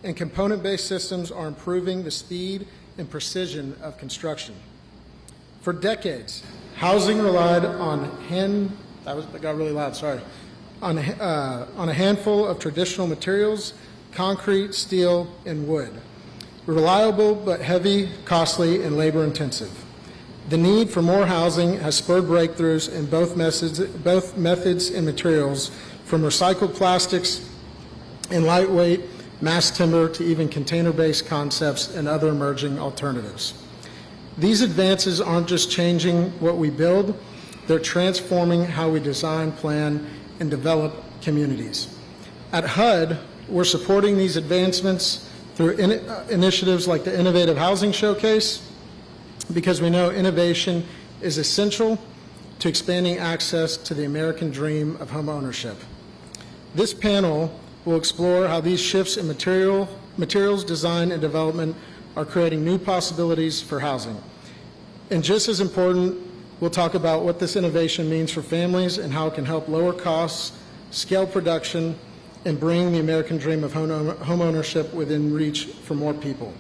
And component-based systems are improving the speed and precision of construction. For decades, housing relied on that got really loud, sorry. On a handful of traditional materials: concrete, steel, and wood. Reliable but heavy, costly, and labor-intensive. The need for more housing has spurred breakthroughs in both methods and materials, from recycled plastics and lightweight mass timber to even container-based concepts and other emerging alternatives. These advances aren't just changing what we build, they're transforming how we design, plan, and develop communities. At HUD, we're supporting these advancements through initiatives like the Innovative Housing Showcase, because we know innovation is essential to expanding access to the American dream of home ownership. This panel will explore how these shifts in materials, design, and development are creating new possibilities for housing. And just as important, we'll talk about what this innovation means for families and how it can help lower costs, scale production, and bring the American dream of home ownership within reach for more people.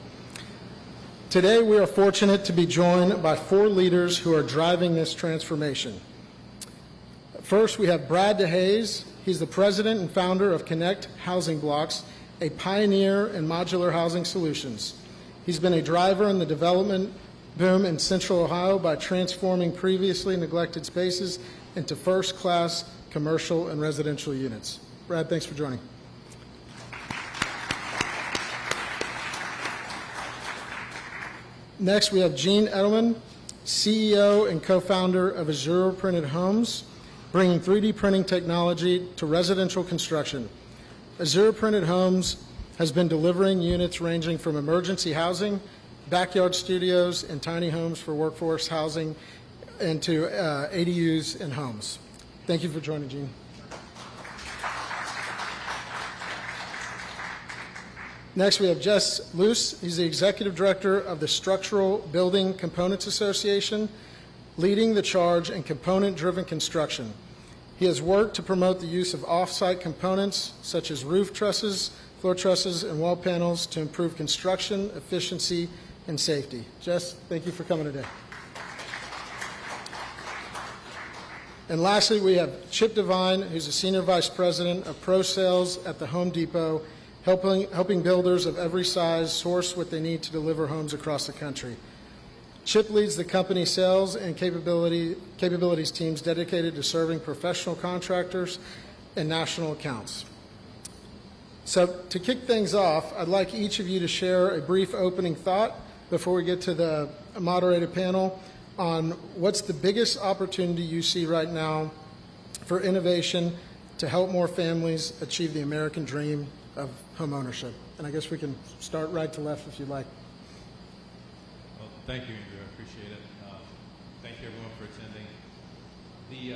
Today, we are fortunate to be joined by 4 leaders who are driving this transformation. First, we have Brad DeHaze. He's the president and founder of Connect Housing Blocks, a pioneer in modular housing solutions. He's been a driver in the development boom in Central Ohio by transforming previously neglected spaces into first-class commercial and residential units. Brad, thanks for joining. Next, we have Gene Edelman, CEO and co-founder of Azure Printed Homes, bringing 3D printing technology to residential construction. Azure Printed Homes has been delivering units ranging from emergency housing, backyard studios, and tiny homes for workforce housing, and to ADUs and homes. Thank you for joining, Gene. Next, we have Jess Luce. He's the executive director of the Structural Building Components Association, leading the charge in component-driven construction. He has worked to promote the use of off-site components such as roof trusses, floor trusses, and wall panels to improve construction, efficiency, and safety. Jess, thank you for coming today. And lastly, we have Chip Devine, who's the senior vice president of pro sales at the Home Depot, helping builders of every size source what they need to deliver homes across the country. Chip leads the company sales and capabilities teams dedicated to serving professional contractors and national accounts. So to kick things off, I'd like each of you to share a brief opening thought before we get to the moderated panel on what's the biggest opportunity you see right now for innovation to help more families achieve the American dream of home ownership. And I guess we can start right to left if you'd like. Well, thank you, Andrew. I appreciate it. Thank you, everyone, for attending. The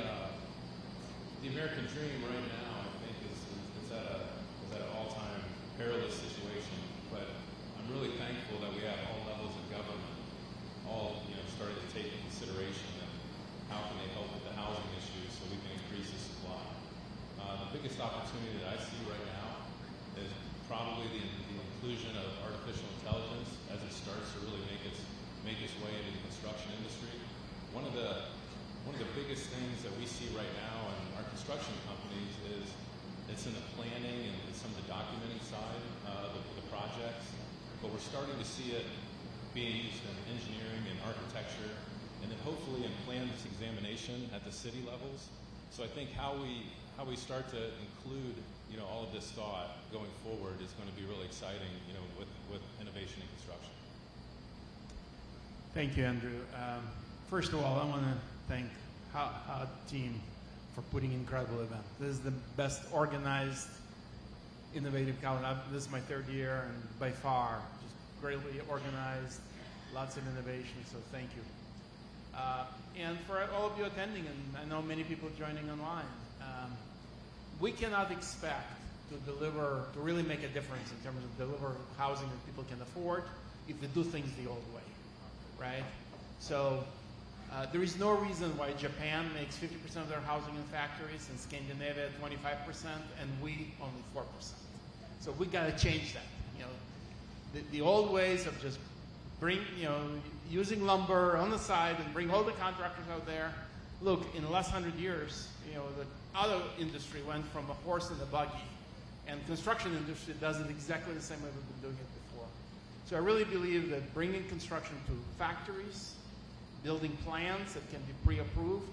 American dream right now, I think, is at an all-time perilous situation. But I'm really thankful that we have all levels of government all starting to take into consideration of how can they help with the housing issues so we can increase the supply. The biggest opportunity that I see right now is probably the inclusion of artificial intelligence as it starts to really make its way into the construction industry. One of the biggest things that we see right now in our construction companies is it's in the planning and some of the documenting side of the projects, but we're starting to see it being used in engineering and architecture, and then hopefully in plans examination at the city levels. So I think how we start to include all of this thought going forward is going to be really exciting, with innovation in construction. Thank you, Andrew. First of all, I want to thank HUD team for putting an incredible event. This is the best organized, innovative conference. This is my 3rd year, and by far, just greatly organized, lots of innovation, so thank you. And for all of you attending, and I know many people joining online, we cannot expect to really make a difference in terms of deliver housing that people can afford if we do things the old way, right? So there is no reason why Japan makes 50% of their housing in factories and Scandinavia 25% and we only 4%. So we got to change that. You know, the old ways of just using lumber on the side and bring all the contractors out there. Look, in the last 100 years, the auto industry went from a horse and a buggy, and construction industry does it exactly the same way we've been doing it before. So I really believe that bringing construction to factories, building plans that can be pre-approved.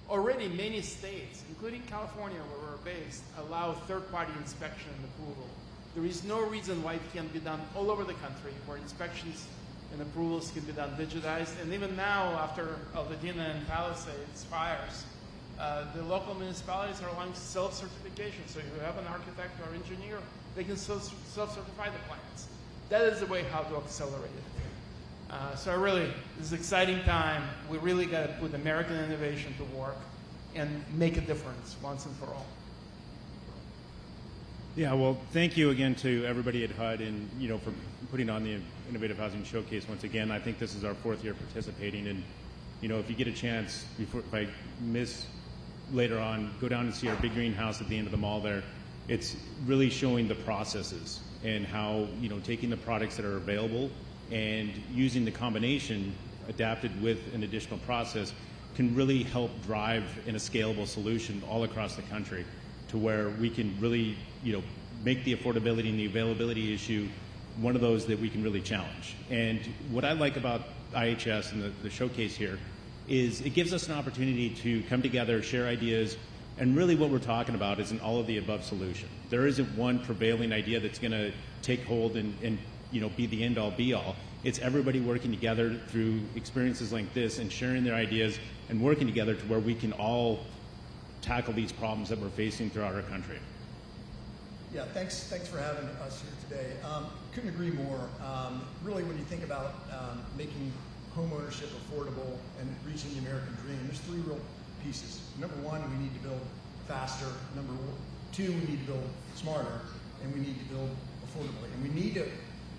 Already many states, including California where we're based, allow third-party inspection and approval. There is no reason why it can't be done all over the country where inspections and approvals can be done digitized. And even now, after Altadena and Palisades fires, the local municipalities are allowing self-certification. So if you have an architect or engineer, they can self-certify the plans. That is the way how to accelerate it. So this is an exciting time. We really got to put American innovation to work and make a difference once and for all. Yeah, well, thank you again to everybody at HUD and for putting on the Innovative Housing Showcase once again. I think this is our 4th year participating, and if you get a chance, if I miss later on, go down and see our big greenhouse at the end of the mall there. It's really showing the processes and how taking the products that are available and using the combination adapted with an additional process can really help drive in a scalable solution all across the country to where we can really make the affordability and the availability issue one of those that we can really challenge. And what I like about IHS and the showcase here is it gives us an opportunity to come together, share ideas, and really what we're talking about is an all-of-the-above solution. There isn't one prevailing idea that's going to take hold and be the end-all, be-all. It's everybody working together through experiences like this and sharing their ideas and working together to where we can all tackle these problems that we're facing throughout our country. Yeah, thanks for having us here today. Couldn't agree more. Really, when you think about making home ownership affordable and reaching the American dream, there's 3 real pieces. Number 1, we need to build faster. Number 2, we need to build smarter. And we need to build affordably. And we need to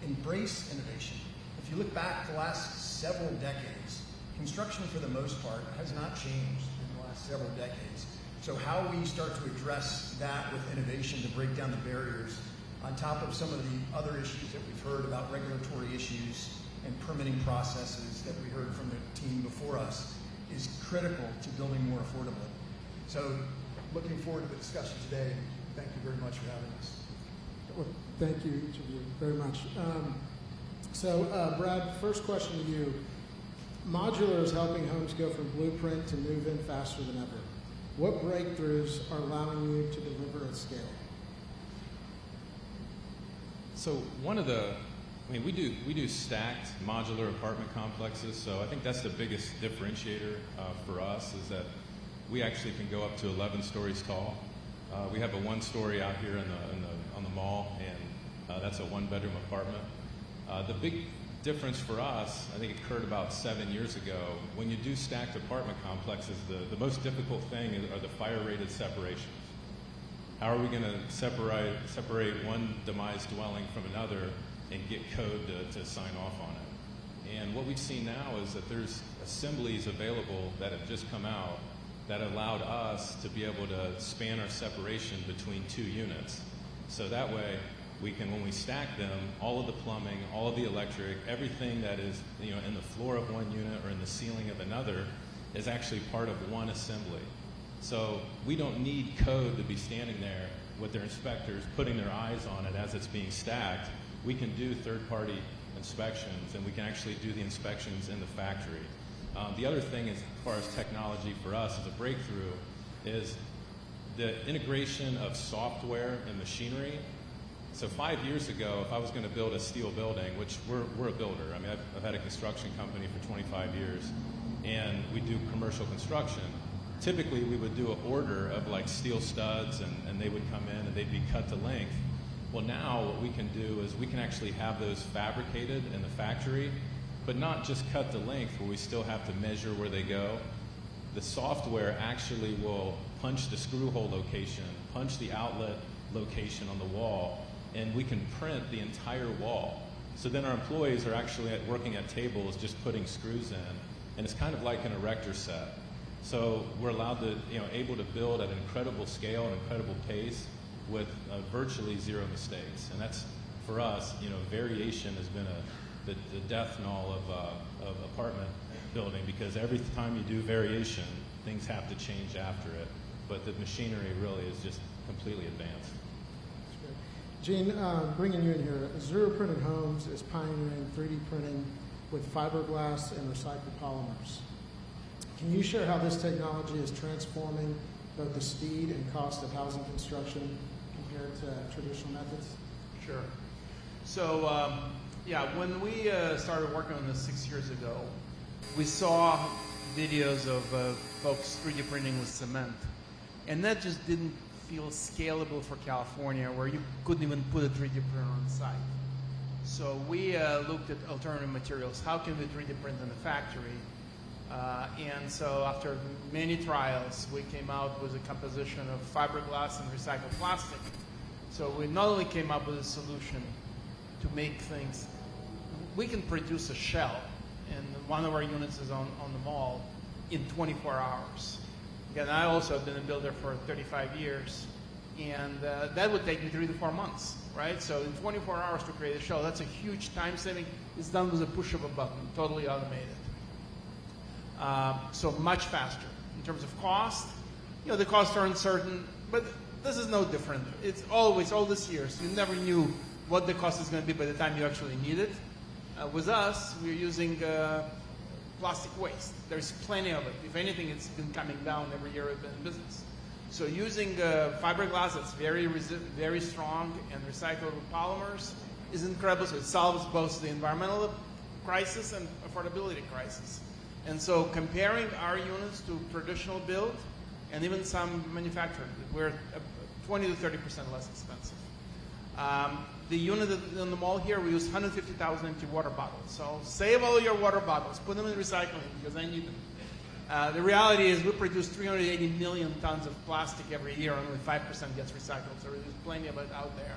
embrace innovation. If you look back the last several decades, construction for the most part has not changed in the last several decades. So how we start to address that with innovation to break down the barriers on top of some of the other issues that we've heard about regulatory issues and permitting processes that we heard from the team before us is critical to building more affordably. So looking forward to the discussion today. Thank you very much for having us. Well, thank you, each of you, very much. Brad, first question to you. Modular is helping homes go from blueprint to move in faster than ever. What breakthroughs are allowing you to deliver at scale? So we do stacked modular apartment complexes. So I think that's the biggest differentiator for us is that we actually can go up to 11 stories tall. We have a 1-story out here on the mall, and that's a 1-bedroom apartment. The big difference for us, I think it occurred about 7 years ago. When you do stacked apartment complexes, the most difficult thing are the fire-rated separations. How are we going to separate one demised dwelling from another and get code to sign off on it? And what we've seen now is that there's assemblies available that have just come out that allowed us to be able to span our separation between 2 units. So that way, we can, when we stack them, all of the plumbing, all of the electric, everything that is in the floor of one unit or in the ceiling of another is actually part of one assembly. So we don't need code to be standing there with their inspectors putting their eyes on it as it's being stacked. We can do third-party inspections, and we can actually do the inspections in the factory. The other thing is, as far as technology for us as a breakthrough, is the integration of software and machinery. So 5 years ago, if I was going to build a steel building, which we're a builder. I mean, I've had a construction company for 25 years, and we do commercial construction. Typically, we would do an order of like steel studs, and they would come in and they'd be cut to length. Well, now what we can do is we can actually have those fabricated in the factory, but not just cut to length where we still have to measure where they go. The software actually will punch the screw hole location, punch the outlet location on the wall, and we can print the entire wall. So then our employees are actually working at tables just putting screws in, and it's kind of like an erector set. So we're allowed to, able to build at an incredible scale and incredible pace with virtually zero mistakes. And that's, for us, variation has been the death knell of apartment building, because every time you do variation, things have to change after it. But the machinery really is just completely advanced. Gene, bringing you in here, Zero Printed Homes is pioneering 3D printing with fiberglass and recycled polymers. Can you share how this technology is transforming both the speed and cost of housing construction compared to traditional methods? Sure. So, when we started working on this 6 years ago, we saw videos of folks 3D printing with cement, and that just didn't feel scalable for California, where you couldn't even put a 3D printer on site. So we looked at alternative materials. How can we 3D print in the factory? And so after many trials, we came out with a composition of fiberglass and recycled plastic. So we not only came up with a solution to make things, we can produce a shell, and one of our units is on the mall, in 24 hours. Again, I also have been a builder for 35 years, and that would take me 3 to 4 months, right? So in 24 hours to create a shell, that's a huge time saving. It's done with a push of a button, totally automated. So much faster. In terms of cost, the costs are uncertain, but this is no different. It's always, all these years, you never knew what the cost is going to be by the time you actually need it. With us, we're using plastic waste. There's plenty of it. If anything, it's been coming down every year we've been in business. So using fiberglass that's very strong and recyclable polymers is incredible. So it solves both the environmental crisis and affordability crisis. And so comparing our units to traditional build, and even some manufactured, we're 20 to 30% less expensive. The unit in the mall here, we use 150,000 empty water bottles. So save all your water bottles, put them in recycling, because I need them. The reality is we produce 380 million tons of plastic every year, and only 5% gets recycled, so there's plenty of it out there.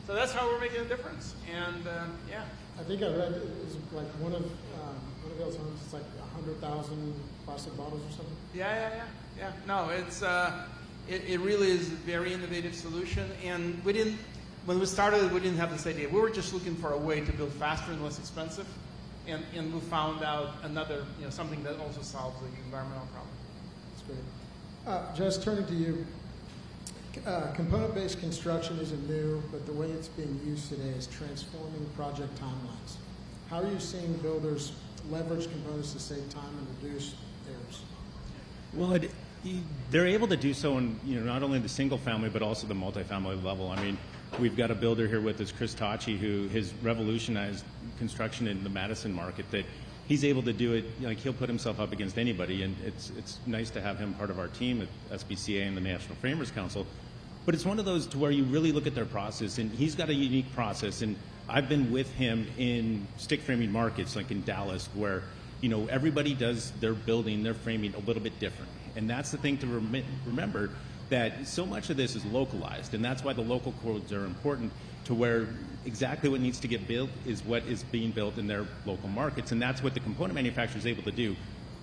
So that's how we're making a difference, and yeah. I think I read it was like one of those homes, it's like 100,000 plastic bottles or something. Yeah. No, it's it really is a very innovative solution, and when we started, we didn't have this idea. We were just looking for a way to build faster and less expensive, and we found out another, something that also solves the environmental problem. That's great. Jess, turning to you, component-based construction isn't new, but the way it's being used today is transforming project timelines. How are you seeing builders leverage components to save time and reduce errors? Well, they're able to do so in not only the single family but also the multifamily level. I mean, we've got a builder here with us, Chris Tachi, who has revolutionized construction in the Madison market. That he's able to do it, like he'll put himself up against anybody, and it's nice to have him part of our team at SBCA and the National Framers Council. But it's one of those to where you really look at their process, and he's got a unique process. And I've been with him in stick framing markets, like in Dallas, where everybody does their building, their framing a little bit different. And that's the thing to remember, that so much of this is localized, and that's why the local codes are important, to where exactly what needs to get built is what is being built in their local markets, and that's what the component manufacturer is able to do.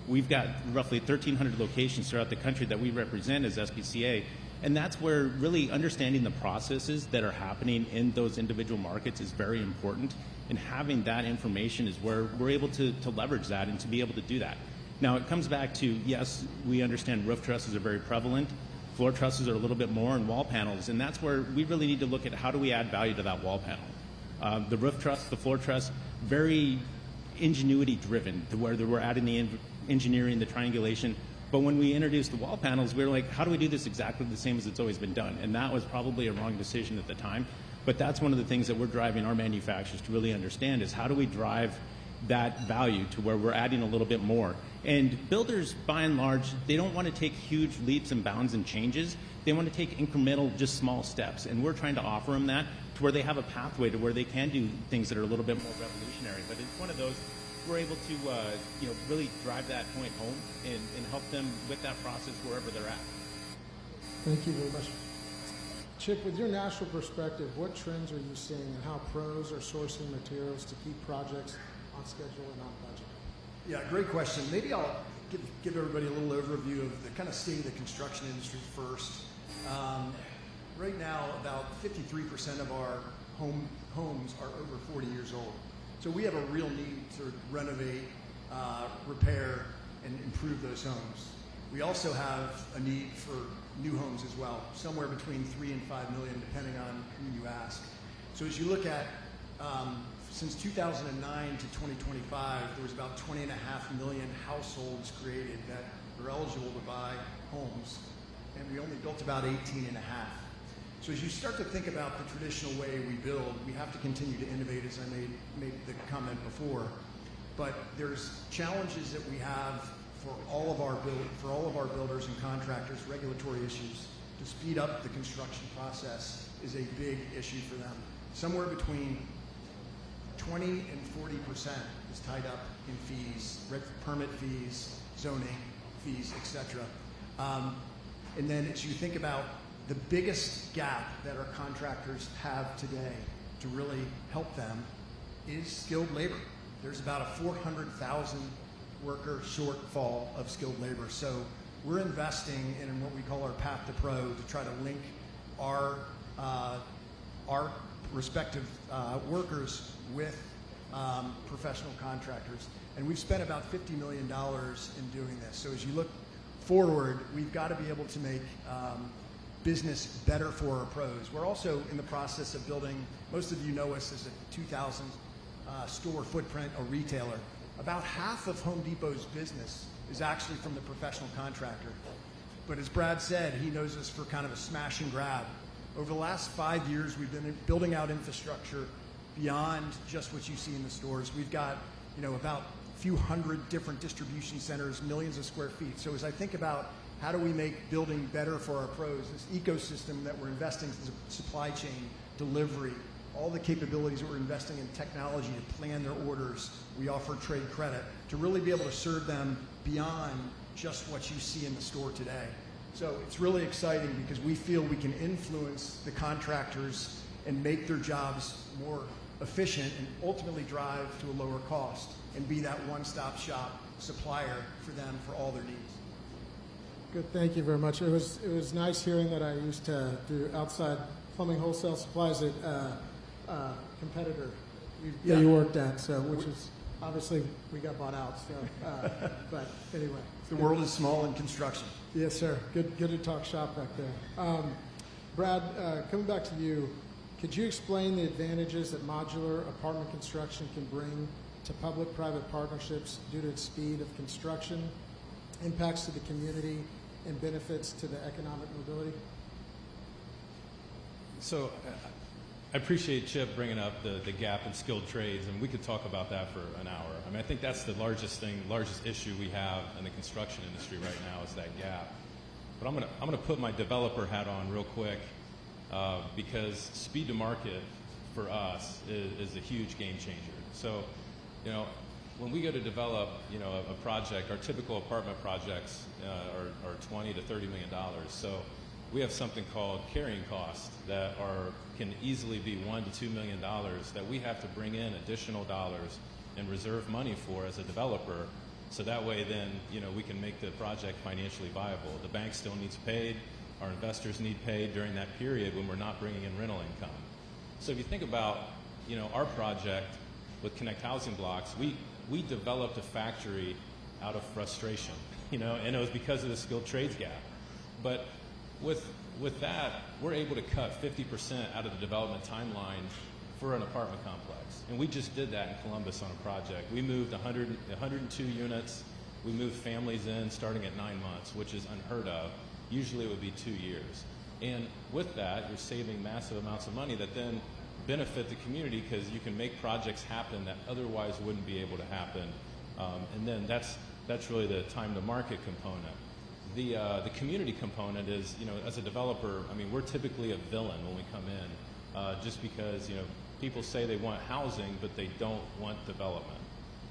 We've got roughly 1,300 locations throughout the country that we represent as SBCA, and that's where really understanding the processes that are happening in those individual markets is very important, and having that information is where we're able to leverage that and to be able to do that. Now, it comes back to, yes, we understand roof trusses are very prevalent, floor trusses are a little bit more, and wall panels, and that's where we really need to look at how do we add value to that wall panel. The roof truss, the floor truss, very ingenuity driven, to where we're adding the engineering, the triangulation. But when we introduced the wall panels, we were like, how do we do this exactly the same as it's always been done? And that was probably a wrong decision at the time. But that's one of the things that we're driving our manufacturers to really understand, is how do we drive that value to where we're adding a little bit more. And builders, by and large, they don't want to take huge leaps and bounds and changes. They want to take incremental, just small steps. And we're trying to offer them that to where they have a pathway to where they can do things that are a little bit more revolutionary. But it's one of those, we're able to really drive that point home and help them with that process wherever they're at. Thank you very much. Chip, with your national perspective, what trends are you seeing, and how pros are sourcing materials to keep projects on schedule and on budget? Yeah, great question. Maybe I'll give everybody a little overview of the kind of state of the construction industry first. Right now, about 53% of our homes are over 40 years old. So we have a real need to renovate, repair, and improve those homes. We also have a need for new homes as well, somewhere between 3 and 5 million, depending on who you ask. So as you look at, since 2009 to 2025, there was about 20.5 million households created that are eligible to buy homes, and we only built about 18.5. So as you start to think about the traditional way we build, we have to continue to innovate, as I made the comment before. But there's challenges that we have for all of our builders and contractors, regulatory issues. To speed up the construction process is a big issue for them. Somewhere between 20 and 40% is tied up in fees, permit fees, zoning fees, etc. And then as you think about the biggest gap that our contractors have today to really help them is skilled labor. There's about a 400,000 worker shortfall of skilled labor. So we're investing in what we call our Path to Pro to try to link our respective workers with professional contractors. And we've spent about $50 million in doing this. So as you look forward, we've got to be able to make business better for our pros. We're also in the process of building, most of you know us as a 2,000 store footprint, a retailer. About half of Home Depot's business is actually from the professional contractor. But as Brad said, he knows us for kind of a smash and grab. Over the last 5 years, we've been building out infrastructure beyond just what you see in the stores. We've got, about a few hundred different distribution centers, millions of square feet. So as I think about how do we make building better for our pros, this ecosystem that we're investing in, supply chain, delivery, all the capabilities that we're investing in technology to plan their orders. We offer trade credit to really be able to serve them beyond just what you see in the store today. So it's really exciting because we feel we can influence the contractors and make their jobs more efficient and ultimately drive to a lower cost and be that one-stop shop supplier for them for all their needs. Good, thank you very much. It was nice hearing that I used to do outside plumbing wholesale supplies at a competitor that you worked at, so which is obviously we got bought out. So, but anyway, the world is small in construction. Yes, sir. Good to talk shop back there. Brad, coming back to you, could you explain the advantages that modular apartment construction can bring to public-private partnerships due to its speed of construction, impacts to the community, and benefits to the economic mobility? So I appreciate Chip bringing up the gap in skilled trades, and we could talk about that for an hour. I mean, I think that's the largest issue we have in the construction industry right now is that gap. But I'm gonna put my developer hat on real quick because speed to market for us is a huge game changer. So, when we go to develop, a project, our typical apartment projects are $20 to $30 million. So we have something called carrying costs that can easily be $1 to $2 million that we have to bring in additional dollars and reserve money for as a developer. So that way then, we can make the project financially viable. The bank still needs paid. Our investors need paid during that period when we're not bringing in rental income. So if you think about, our project with Connect Housing Blocks, we developed a factory out of frustration, and it was because of the skilled trades gap. But with that, we're able to cut 50% out of the development timeline for an apartment complex. And we just did that in Columbus on a project. We moved 102 units. We moved families in starting at 9 months, which is unheard of. Usually it would be 2 years. And with that, you're saving massive amounts of money that then benefit the community because you can make projects happen that otherwise wouldn't be able to happen. And then that's really the time to market component. The community component is, as a developer, I mean, we're typically a villain when we come in, just because, people say they want housing, but they don't want development.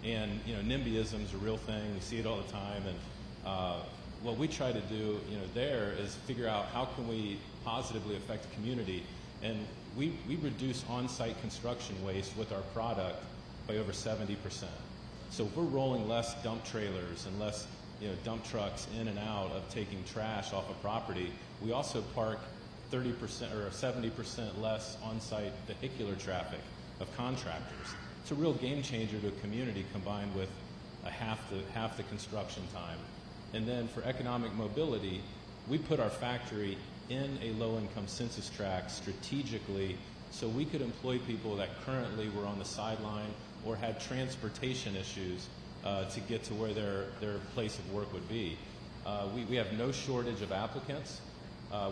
And, NIMBYism is a real thing. We see it all the time. And what we try to do, there is figure out how can we positively affect the community. And we reduce on-site construction waste with our product by over 70%. So if we're rolling less dump trailers and less dump trucks in and out of taking trash off a property, we also park 30% or 70% less on-site vehicular traffic of contractors. It's a real game changer to a community, combined with half the construction time. And then for economic mobility, we put our factory in a low-income census tract strategically so we could employ people that currently were on the sideline or had transportation issues to get to where their place of work would be. We have no shortage of applicants.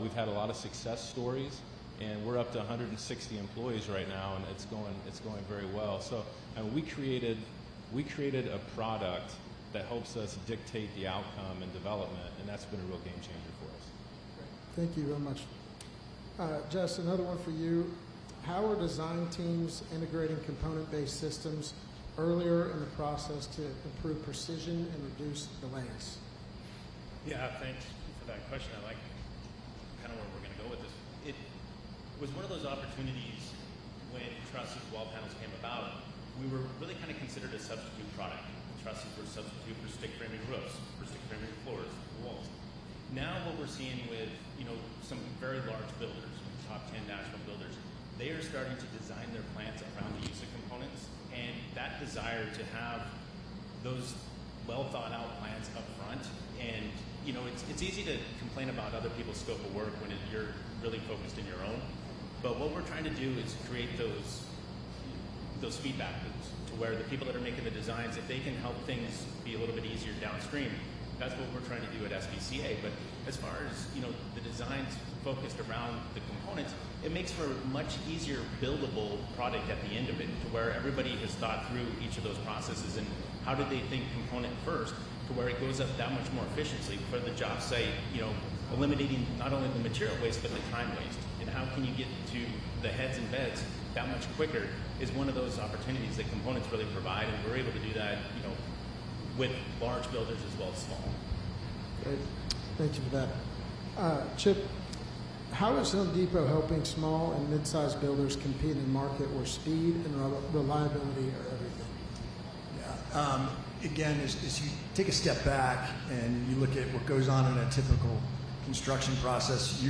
We've had a lot of success stories, and we're up to 160 employees right now, and it's going very well. So we created a product that helps us dictate the outcome and development, and that's been a real game changer for us. Thank you very much. Jess, another one for you. How are design teams integrating component-based systems earlier in the process to improve precision and reduce delays? Yeah, thanks for that question. I like kind of where we're going to go with this. It was one of those opportunities when trusses wall panels came about. We were really kind of considered a substitute product. Trusses were a substitute for stick framing roofs, for stick framing floors, walls. Now what we're seeing with some very large builders, top 10 national builders, they are starting to design their plants around the use of components, and that desire to have those well thought out plans up front. And it's easy to complain about other people's scope of work when you're really focused in your own. But what we're trying to do is create those feedback loops to where the people that are making the designs, if they can help things be a little bit easier downstream, that's what we're trying to do at SBCA. But as far as the designs focused around the components, it makes for a much easier buildable product at the end of it, to where everybody has thought through each of those processes and how did they think component first, to where it goes up that much more efficiently for the job site, eliminating not only the material waste but the time waste. And how can you get to the heads and beds that much quicker is one of those opportunities that components really provide, and we're able to do that, with large builders as well as small. Great. Thank you for that. Chip, how is Home Depot helping small and mid-sized builders compete in a market where speed and reliability are everything? Yeah. Again, as you take a step back and you look at what goes on in a typical construction process,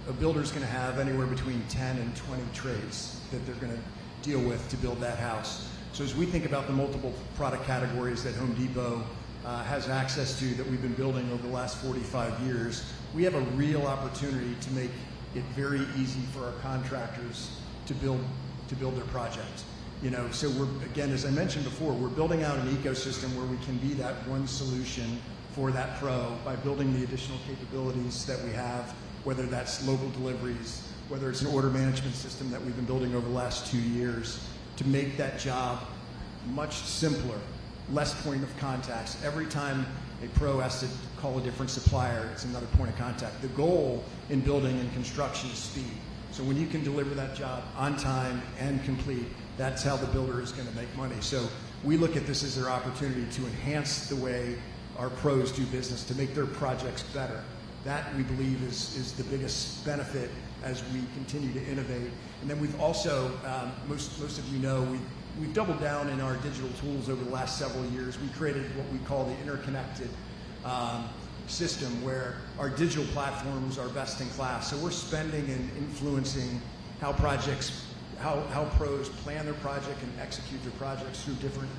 a builder's going to have anywhere between 10 and 20 trades that they're going to deal with to build that house. So as we think about the multiple product categories that Home Depot has access to that we've been building over the last 45 years, we have a real opportunity to make it very easy for our contractors to build their project. So we're, again, as I mentioned before, we're building out an ecosystem where we can be that one solution for that pro by building the additional capabilities that we have, whether that's local deliveries, whether it's an order management system that we've been building over the last 2 years, to make that job much simpler, less point of contacts. Every time a pro has to call a different supplier, it's another point of contact. The goal in building and construction is speed. So when you can deliver that job on time and complete, that's how the builder is going to make money. So we look at this as their opportunity to enhance the way our pros do business, to make their projects better. That, we believe, is the biggest benefit as we continue to innovate. And then we've also, most of you know, we've doubled down in our digital tools over the last several years. We created what we call the interconnected system, where our digital platforms are best in class. So we're spending and influencing how pros plan their project and execute their projects through different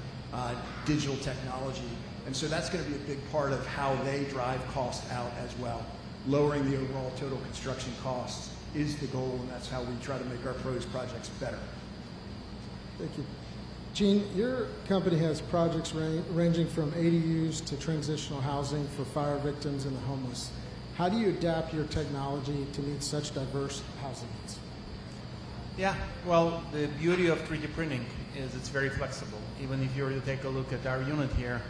digital technology. And so that's going to be a big part of how they drive costs out as well. Lowering the overall total construction costs is the goal, and that's how we try to make our pros' projects better. Thank you. Gene, your company has projects ranging from ADUs to transitional housing for fire victims and the homeless. How do you adapt your technology to meet such diverse housing needs? Yeah, well, the beauty of 3D printing is it's very flexible. Even if you were to take a look at our unit here,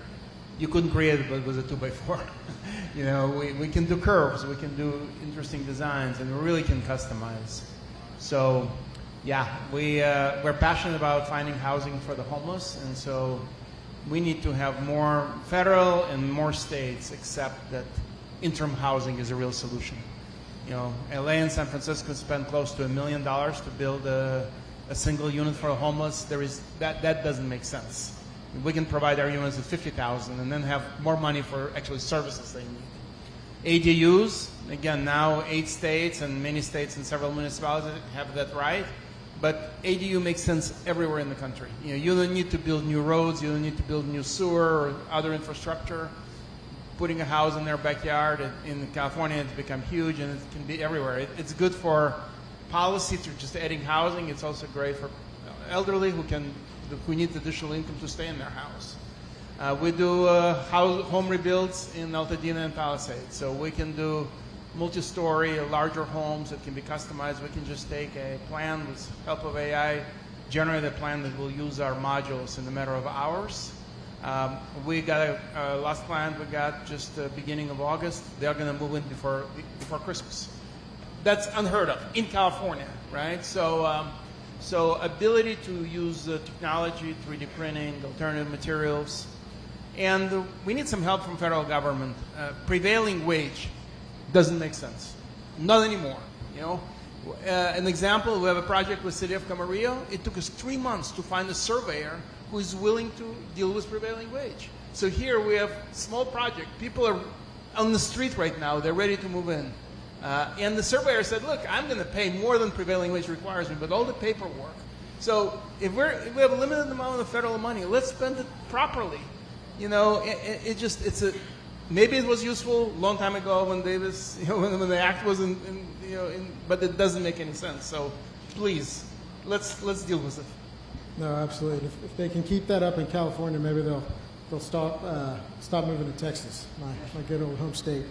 you couldn't create it with a 2x4. We can do curves, we can do interesting designs, and we really can customize. So, yeah, we're passionate about finding housing for the homeless, and so we need to have more federal and more states accept that interim housing is a real solution. LA and San Francisco spend close to $1 million to build a single unit for the homeless. That doesn't make sense. We can provide our units at $50,000 and then have more money for actually services they need. ADUs, again, now 8 states and many states and several municipalities have that right. But ADU makes sense everywhere in the country. You don't need to build new roads, you don't need to build new sewer or other infrastructure. Putting a house in their backyard in California has become huge, and it can be everywhere. It's good for policy through just adding housing. It's also great for elderly who need additional income to stay in their house. We do home rebuilds in Altadena and Palisades, so we can do multi-story, larger homes that can be customized. We can just take a plan with the help of AI, generate a plan that will use our modules in a matter of hours. We got a last client we got just the beginning of August. They're going to move in before Christmas. That's unheard of in California, right? So ability to use technology, 3D printing, alternative materials, and we need some help from federal government. Prevailing wage doesn't make sense, not anymore. An example: we have a project with City of Camarillo. It took us 3 months to find a surveyor who is willing to deal with prevailing wage. So here we have a small project. People are on the street right now. They're ready to move in. And the surveyor said, look, I'm going to pay more than prevailing wage requires me, but all the paperwork. So if we have a limited amount of federal money, let's spend it properly. Maybe it was useful a long time ago when when the act was but it doesn't make any sense. So please, let's deal with it. No, absolutely. If they can keep that up in California, maybe they'll stop moving to Texas, my good old home state.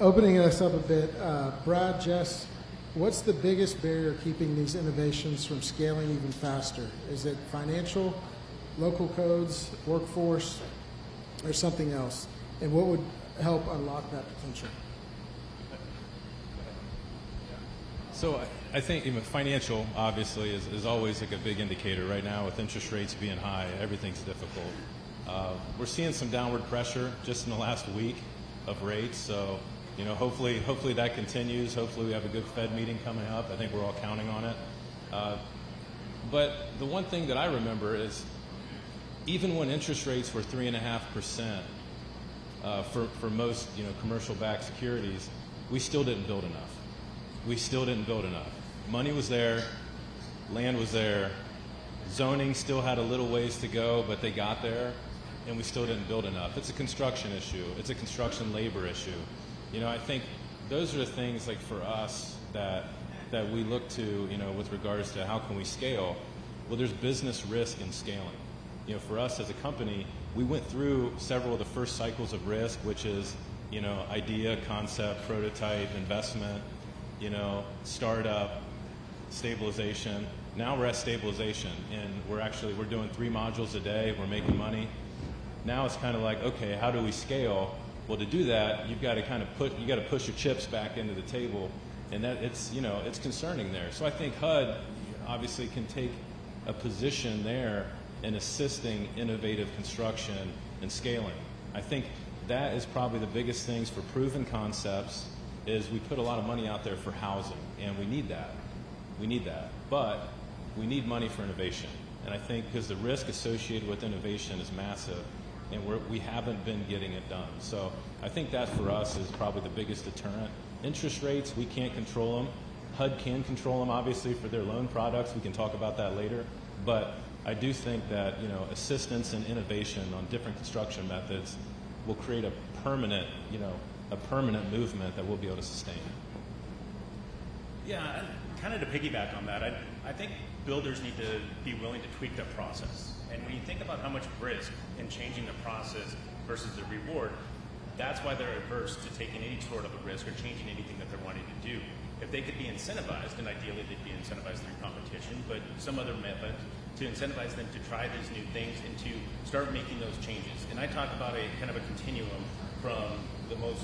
Opening us up a bit, Brad, Jess, what's the biggest barrier keeping these innovations from scaling even faster? Is it financial, local codes, workforce, or something else? And what would help unlock that potential? So I think financial, obviously, is always like a big indicator. Right now, with interest rates being high, everything's difficult. We're seeing some downward pressure just in the last week of rates. So, hopefully that continues. Hopefully we have a good Fed meeting coming up. I think we're all counting on it. But the one thing that I remember is even when interest rates were 3.5% for most commercial-backed securities, we still didn't build enough. Money was there, land was there, zoning still had a little ways to go, but they got there, and we still didn't build enough. It's a construction issue. It's a construction labor issue. I think those are the things like for us that we look to, with regards to how can we scale. Well, there's business risk in scaling. For us as a company, we went through several of the first cycles of risk, which is, idea, concept, prototype, investment, startup, stabilization. Now we're at stabilization, and we're doing 3 modules a day. We're making money. Now it's kind of like, okay, how do we scale? Well, to do that, you've got to push your chips back into the table, and that it's concerning there. So I think HUD obviously can take a position there in assisting innovative construction and scaling. I think that is probably the biggest things for proven concepts. Is we put a lot of money out there for housing, and we need that. But we need money for innovation. And I think because the risk associated with innovation is massive, and we haven't been getting it done. So I think that for us is probably the biggest deterrent. Interest rates, we can't control them. HUD can control them, obviously, for their loan products. We can talk about that later. But I do think that assistance and innovation on different construction methods will create a permanent movement that we'll be able to sustain. Yeah, kind of to piggyback on that, I think builders need to be willing to tweak their process. And when you think about how much risk in changing the process versus the reward, that's why they're averse to taking any sort of a risk or changing anything that they're wanting to do. If they could be incentivized, and ideally they'd be incentivized through competition, but some other method to incentivize them to try these new things and to start making those changes. And I talk about a kind of a continuum from the most,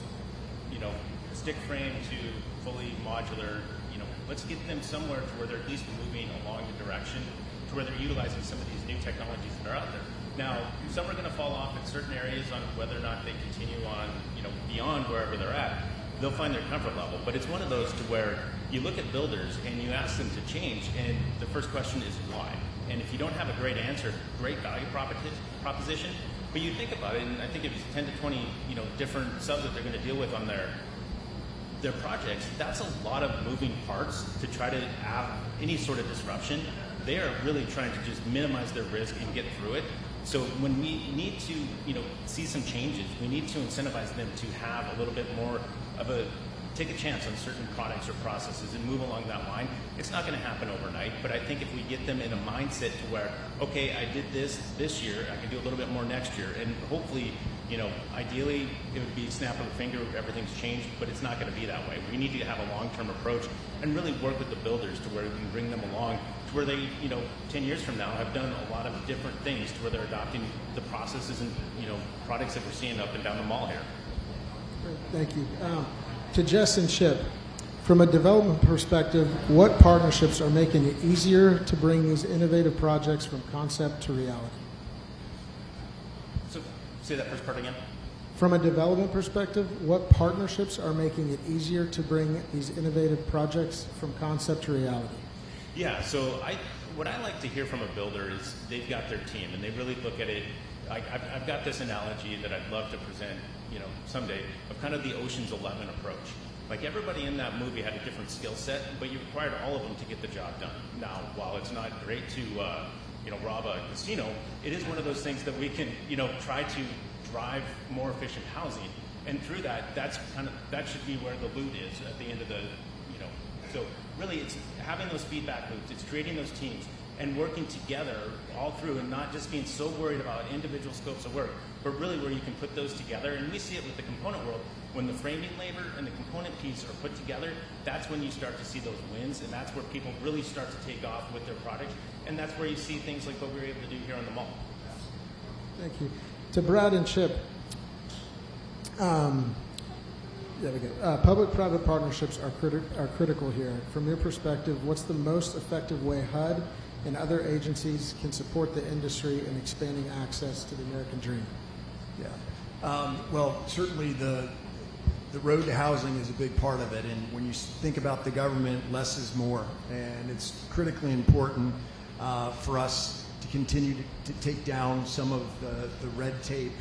stick frame to fully modular. Let's get them somewhere to where they're at least moving along the direction to where they're utilizing some of these new technologies that are out there. Now, some are going to fall off in certain areas on whether or not they continue on, beyond wherever they're at. They'll find their comfort level. But it's one of those to where you look at builders and you ask them to change, and the first question is why? And if you don't have a great answer, great value proposition, but you think about it, and I think if it's 10 to 20, different subs that they're going to deal with on their projects, that's a lot of moving parts to try to have any sort of disruption. They are really trying to just minimize their risk and get through it. So when we need to, see some changes, we need to incentivize them to have a little bit more of take a chance on certain products or processes and move along that line. It's not going to happen overnight, but I think if we get them in a mindset to where, okay, I did this year, I can do a little bit more next year, and hopefully, ideally it would be snap of the finger, everything's changed, but it's not going to be that way. We need to have a long-term approach and really work with the builders to where we can bring them along to where they, 10 years from now have done a lot of different things to where they're adopting the processes and, products that we're seeing up and down the mall here. Great. Thank you. To Jess and Chip, from a development perspective, what partnerships are making it easier to bring these innovative projects from concept to reality? So, say that first part again. From a development perspective, what partnerships are making it easier to bring these innovative projects from concept to reality? Yeah, so what I like to hear from a builder is they've got their team and they really look at it. I've got this analogy that I'd love to present, someday, of kind of the Ocean's 11 approach. Like everybody in that movie had a different skill set, but you required all of them to get the job done. Now, while it's not great to, rob a casino, it is one of those things that we can, try to drive more efficient housing. And through that, that should be where the loot is at the end of the, So really, it's having those feedback loops. It's creating those teams and working together all through, and not just being so worried about individual scopes of work, but really where you can put those together. And we see it with the component world. When the framing labor and the component piece are put together, that's when you start to see those wins, and that's where people really start to take off with their products. And that's where you see things like what we were able to do here on the mall. Thank you. To Brad and Chip, there we go. Public-private partnerships are critical here. From your perspective, what's the most effective way HUD and other agencies can support the industry in expanding access to the American dream? Yeah. Well, certainly the road to housing is a big part of it. And when you think about the government, less is more. And it's critically important for us to continue to take down some of the red tape,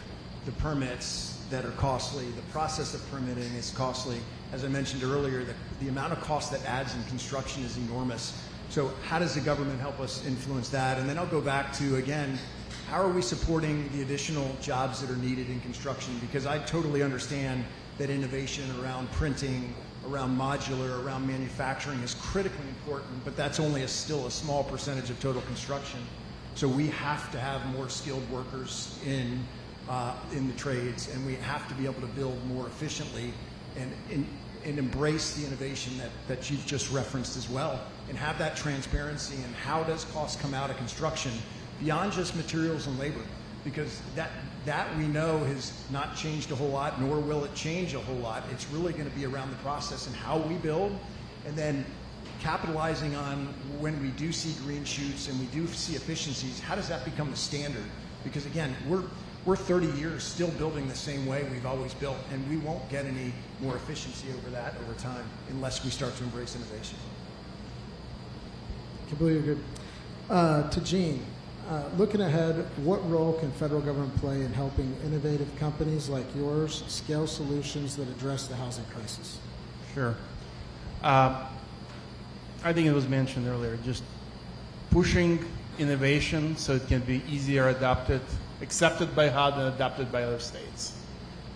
the permits that are costly. The process of permitting is costly. As I mentioned earlier, the amount of cost that adds in construction is enormous. So how does the government help us influence that? And then I'll go back to, again, how are we supporting the additional jobs that are needed in construction? Because I totally understand that innovation around printing, around modular, around manufacturing is critically important, but that's only still a small percentage of total construction. So we have to have more skilled workers in the trades, and we have to be able to build more efficiently and embrace the innovation that you've just referenced as well, and have that transparency and how does cost come out of construction beyond just materials and labor, because that we know has not changed a whole lot, nor will it change a whole lot. It's really going to be around the process and how we build, and then capitalizing on when we do see green shoots and we do see efficiencies, how does that become the standard? Because again, we're 30 years still building the same way we've always built, and we won't get any more efficiency over that over time unless we start to embrace innovation. Completely agree. To Gene, looking ahead, what role can federal government play in helping innovative companies like yours scale solutions that address the housing crisis? Sure. I think it was mentioned earlier, just pushing innovation so it can be easier adopted, accepted by HUD and adopted by other states.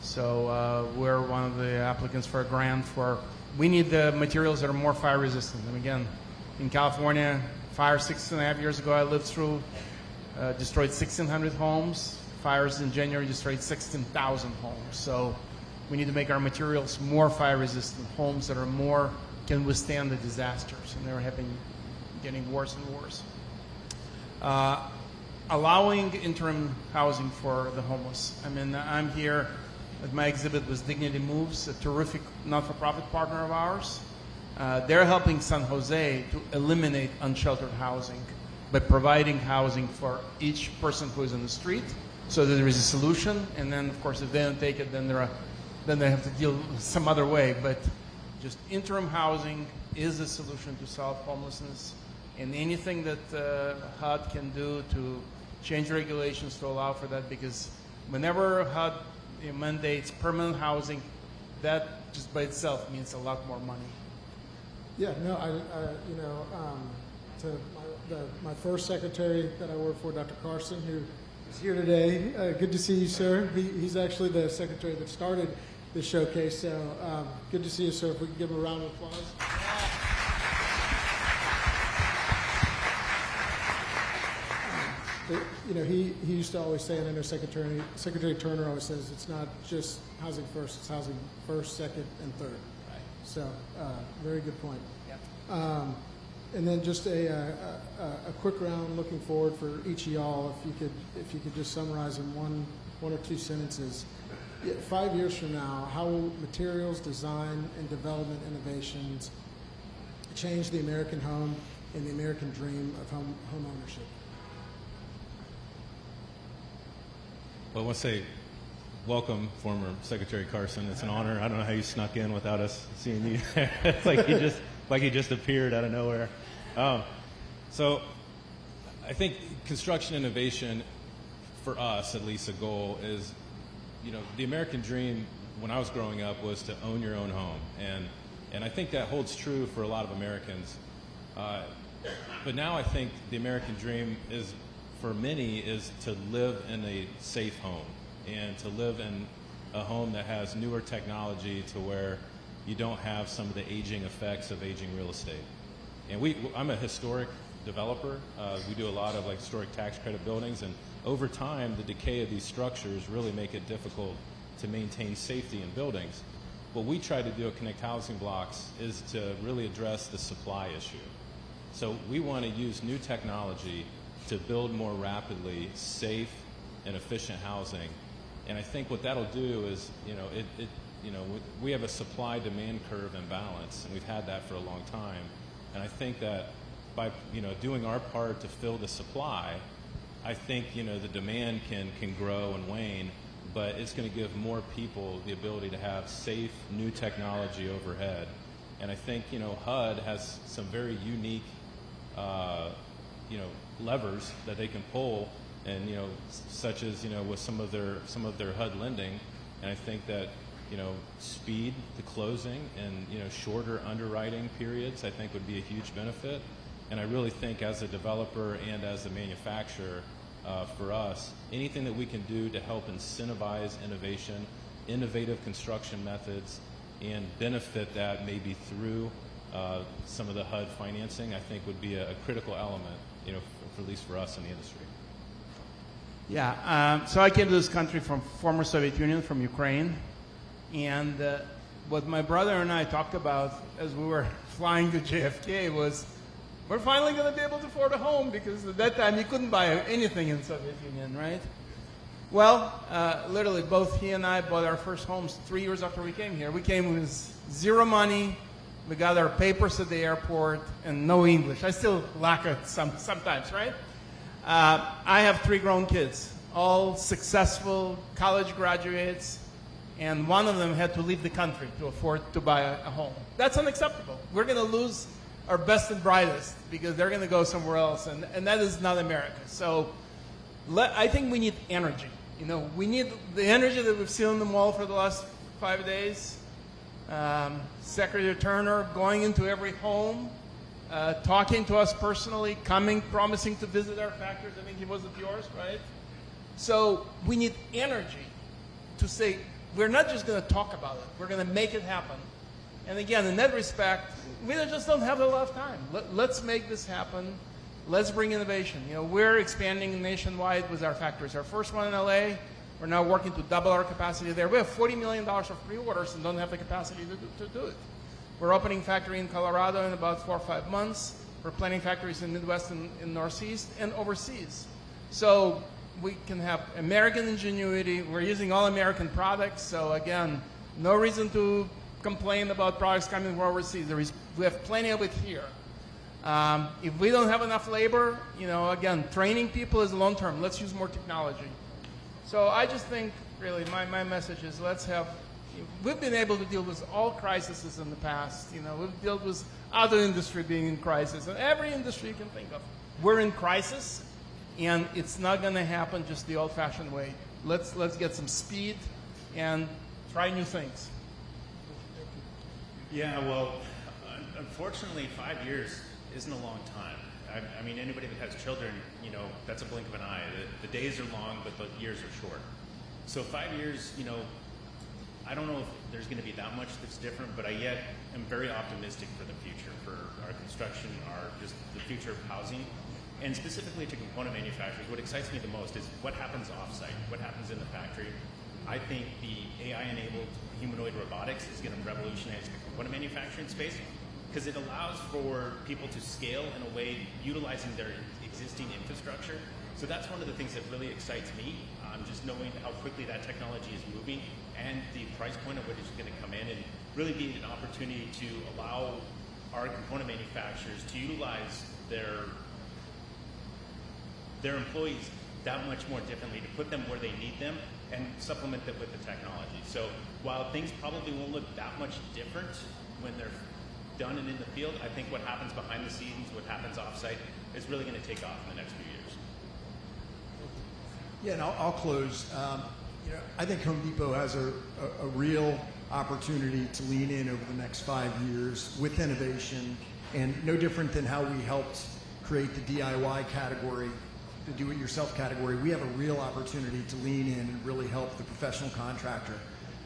So we're one of the applicants for a grant we need the materials that are more fire resistant. And again, in California, fire 6.5 years ago I lived through, destroyed 1,600 homes. Fires in January destroyed 16,000 homes. So we need to make our materials more fire resistant, homes that are can withstand the disasters, and they're getting worse and worse. Allowing interim housing for the homeless. I mean, I'm here at my exhibit with Dignity Moves, a terrific not-for-profit partner of ours. They're helping San Jose to eliminate unsheltered housing by providing housing for each person who is in the street, so that there is a solution. And then, of course, if they don't take it, then they have to deal some other way. But just interim housing is a solution to solve homelessness. and anything that HUD can do to change regulations to allow for that, because whenever HUD mandates permanent housing, that just by itself means a lot more money. Yeah, no, to my first secretary that I worked for, Dr. Carson, who is here today. Good to see you, sir. He's actually the secretary that started this showcase, so good to see you, sir. If we can give him a round of applause. He used to always say, and I know Secretary Turner always says, it's not just housing first, it's housing first, second, and third. Right. So, very good point. Yep. And then just a quick round looking forward for each of y'all, if you could just summarize in one or two sentences. 5 years from now, how will materials, design, and development innovations change the American home and the American dream of home ownership? Well, I want to say welcome, former Secretary Carson. It's an honor. I don't know how you snuck in without us seeing you. It's like you just appeared out of nowhere. So I think construction innovation, for us at least, a goal is, the American dream when I was growing up was to own your own home. And I think that holds true for a lot of Americans. But now I think the American dream is, for many, is to live in a safe home and to live in a home that has newer technology to where you don't have some of the aging effects of aging real estate. And I'm a historic developer. We do a lot of historic tax credit buildings, and over time the decay of these structures really make it difficult to maintain safety in buildings. What we try to do at Connect Housing Blocks is to really address the supply issue. So we want to use new technology to build more rapidly safe and efficient housing. And I think what that'll do is, we have a supply-demand curve imbalance, and we've had that for a long time. And I think that by, doing our part to fill the supply, I think, the demand can grow and wane, but it's going to give more people the ability to have safe, new technology overhead. And I think, HUD has some very unique, levers that they can pull, and such as with some of their HUD lending. And I think that speed to closing and shorter underwriting periods, I think, would be a huge benefit. And I really think, as a developer and as a manufacturer, for us, anything that we can do to help incentivize innovation, innovative construction methods, and benefit that maybe through some of the HUD financing, I think would be a critical element, for at least for us in the industry. Yeah, so I came to this country from former Soviet Union, from Ukraine, and what my brother and I talked about as we were flying to JFK was, we're finally going to be able to afford a home, because at that time you couldn't buy anything in the Soviet Union, right? Well, literally both he and I bought our first homes 3 years after we came here. We came with zero money. We got our papers at the airport and no English. I still lack it sometimes, right? I have 3 grown kids, all successful college graduates, and one of them had to leave the country to afford to buy a home. That's unacceptable. We're going to lose our best and brightest because they're going to go somewhere else, and that is not America. So I think we need energy. We need the energy that we've seen on the mall for the last 5 days. Secretary Turner going into every home, talking to us personally, coming, promising to visit our factories. I think he was at yours, right? So we need energy to say, we're not just going to talk about it, we're going to make it happen. And again, in that respect, we just don't have a lot of time. Let's make this happen. Let's bring innovation. We're expanding nationwide with our factories. Our first one in LA, we're now working to double our capacity there. We have $40 million of pre-orders and don't have the capacity to do it. We're opening a factory in Colorado in about 4 or 5 months. We're planning factories in Midwest and in Northeast and overseas. So we can have American ingenuity. We're using all American products. So again, no reason to complain about products coming from overseas. We have plenty of it here. If we don't have enough labor, again, training people is long-term. Let's use more technology. So I just think, really, my message is let's have We've been able to deal with all crises in the past. We've dealt with other industry being in crisis, and every industry you can think of. We're in crisis, and it's not going to happen just the old-fashioned way. Let's get some speed and try new things. Yeah, well, unfortunately, 5 years isn't a long time. I mean, anybody that has children, that's a blink of an eye. The days are long, but the years are short. So 5 years, I don't know if there's going to be that much that's different, but I yet am very optimistic for the future, for our construction, just the future of housing, and specifically to component manufacturers. What excites me the most is what happens off-site, what happens in the factory. I think the AI-enabled humanoid robotics is going to revolutionize the component manufacturing space because it allows for people to scale in a way utilizing their existing infrastructure. So that's one of the things that really excites me, just knowing how quickly that technology is moving and the price point of which it's going to come in, and really be an opportunity to allow our component manufacturers to utilize their employees that much more differently, to put them where they need them and supplement them with the technology. So while things probably won't look that much different when they're done and in the field, I think what happens behind the scenes, what happens off-site, is really going to take off in the next few years. Yeah, and I'll close. I think Home Depot has a real opportunity to lean in over the next 5 years with innovation, and no different than how we helped create the DIY category, the do-it-yourself category. We have a real opportunity to lean in and really help the professional contractor.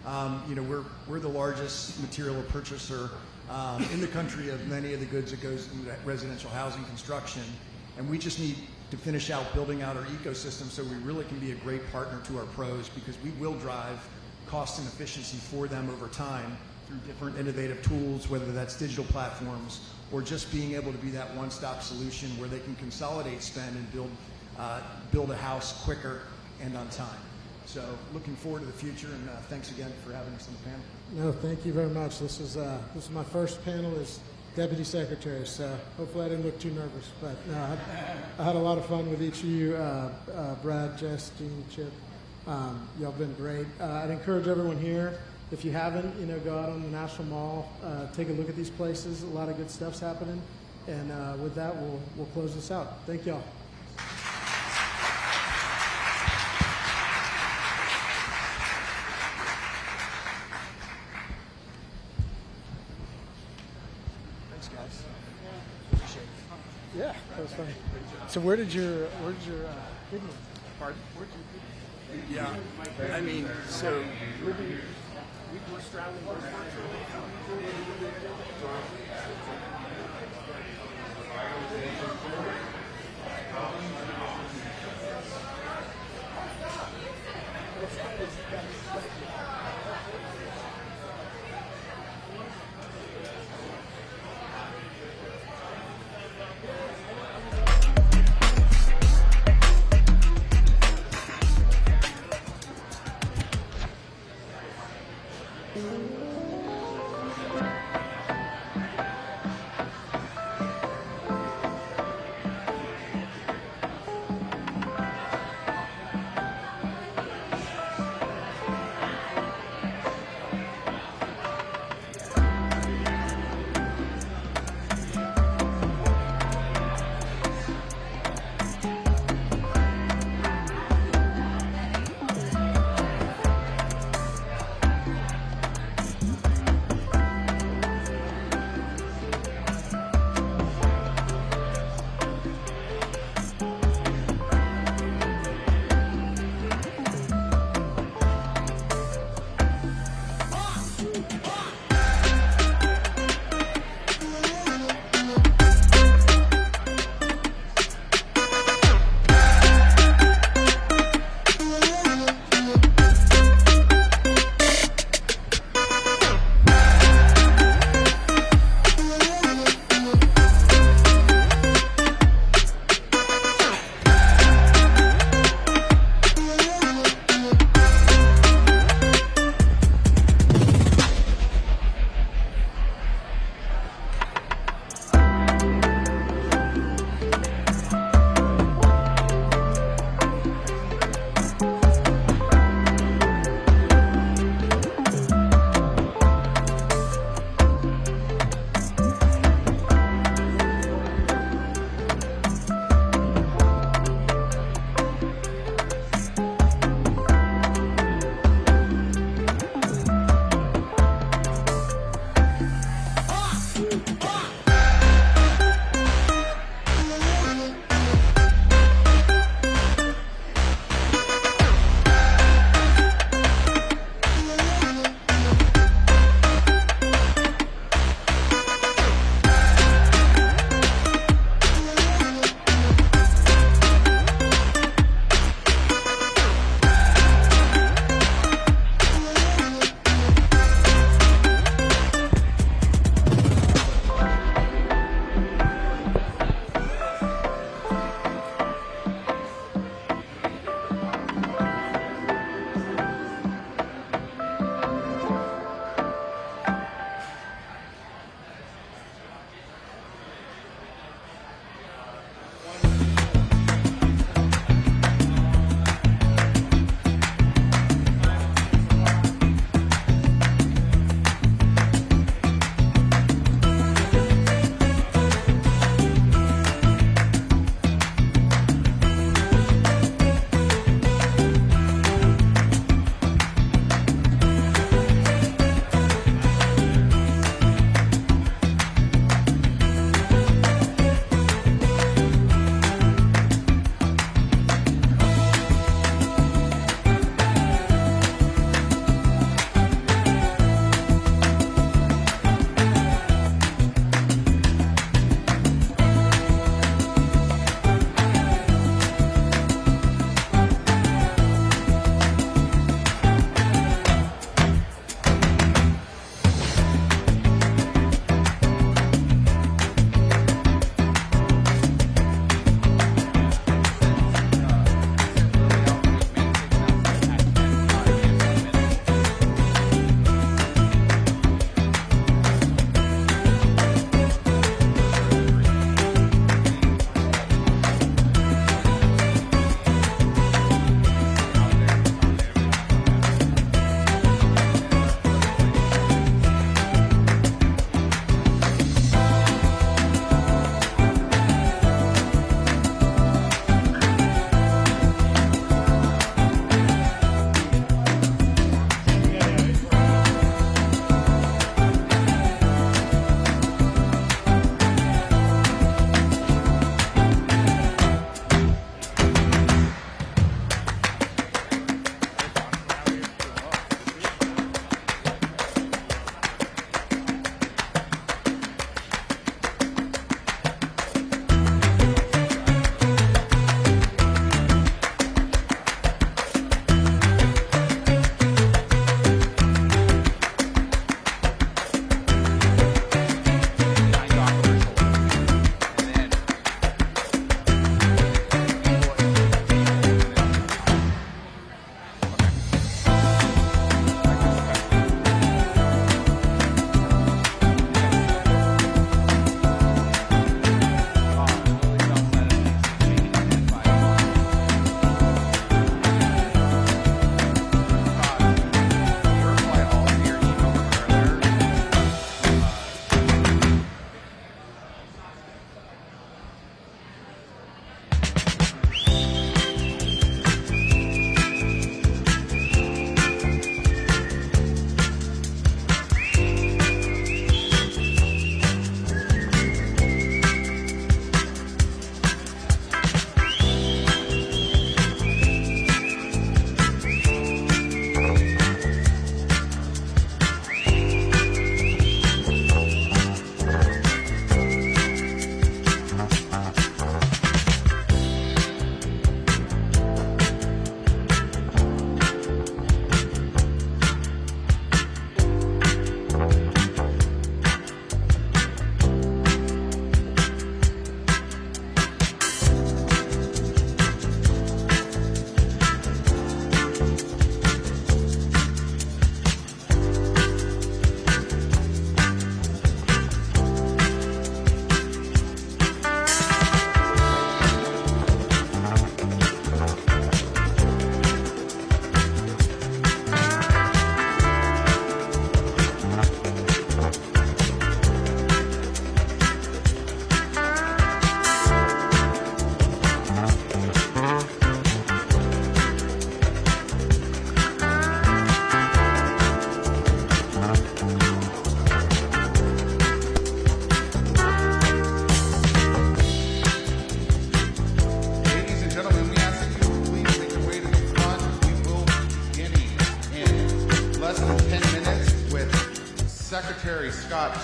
We're the largest material purchaser in the country of many of the goods that goes into residential housing construction, and we just need to finish out building out our ecosystem so we really can be a great partner to our pros, because we will drive cost and efficiency for them over time through different innovative tools, whether that's digital platforms or just being able to be that one-stop solution where they can consolidate spend and build a house quicker and on time. So looking forward to the future, and thanks again for having us on the panel. No, thank you very much. This is my first panel as Deputy Secretary, so hopefully I didn't look too nervous. But no, I had a lot of fun with each of you, Brad, Jess, Jean, Chip. Y'all been great. I'd encourage everyone here, if you haven't, go out on the National Mall, take a look at these places. A lot of good stuff's happening. And with that, we'll close this out. Thank y'all. Yeah, that was fun. So where did your kid move? Pardon? Where'd your kid Yeah, I mean, so we were straddling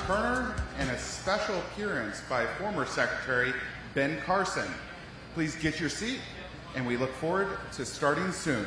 Turner and a special appearance by former Secretary Ben Carson. Please get your seat, and we look forward to starting soon.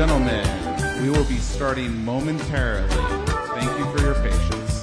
gentlemen, we will be starting momentarily. Thank you for your patience.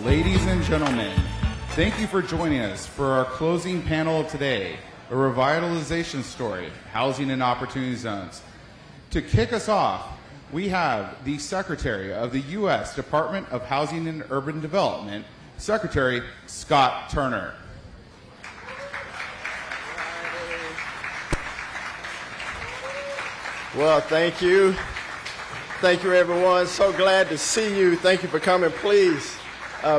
Ladies and gentlemen, thank you for joining us for our closing panel of today, a revitalization story, housing and opportunity zones. To kick us off, we have the Secretary of the U.S. Department of Housing and Urban Development, Secretary Scott Turner. Well, thank you. Thank you, everyone. So glad to see you. Thank you for coming. Please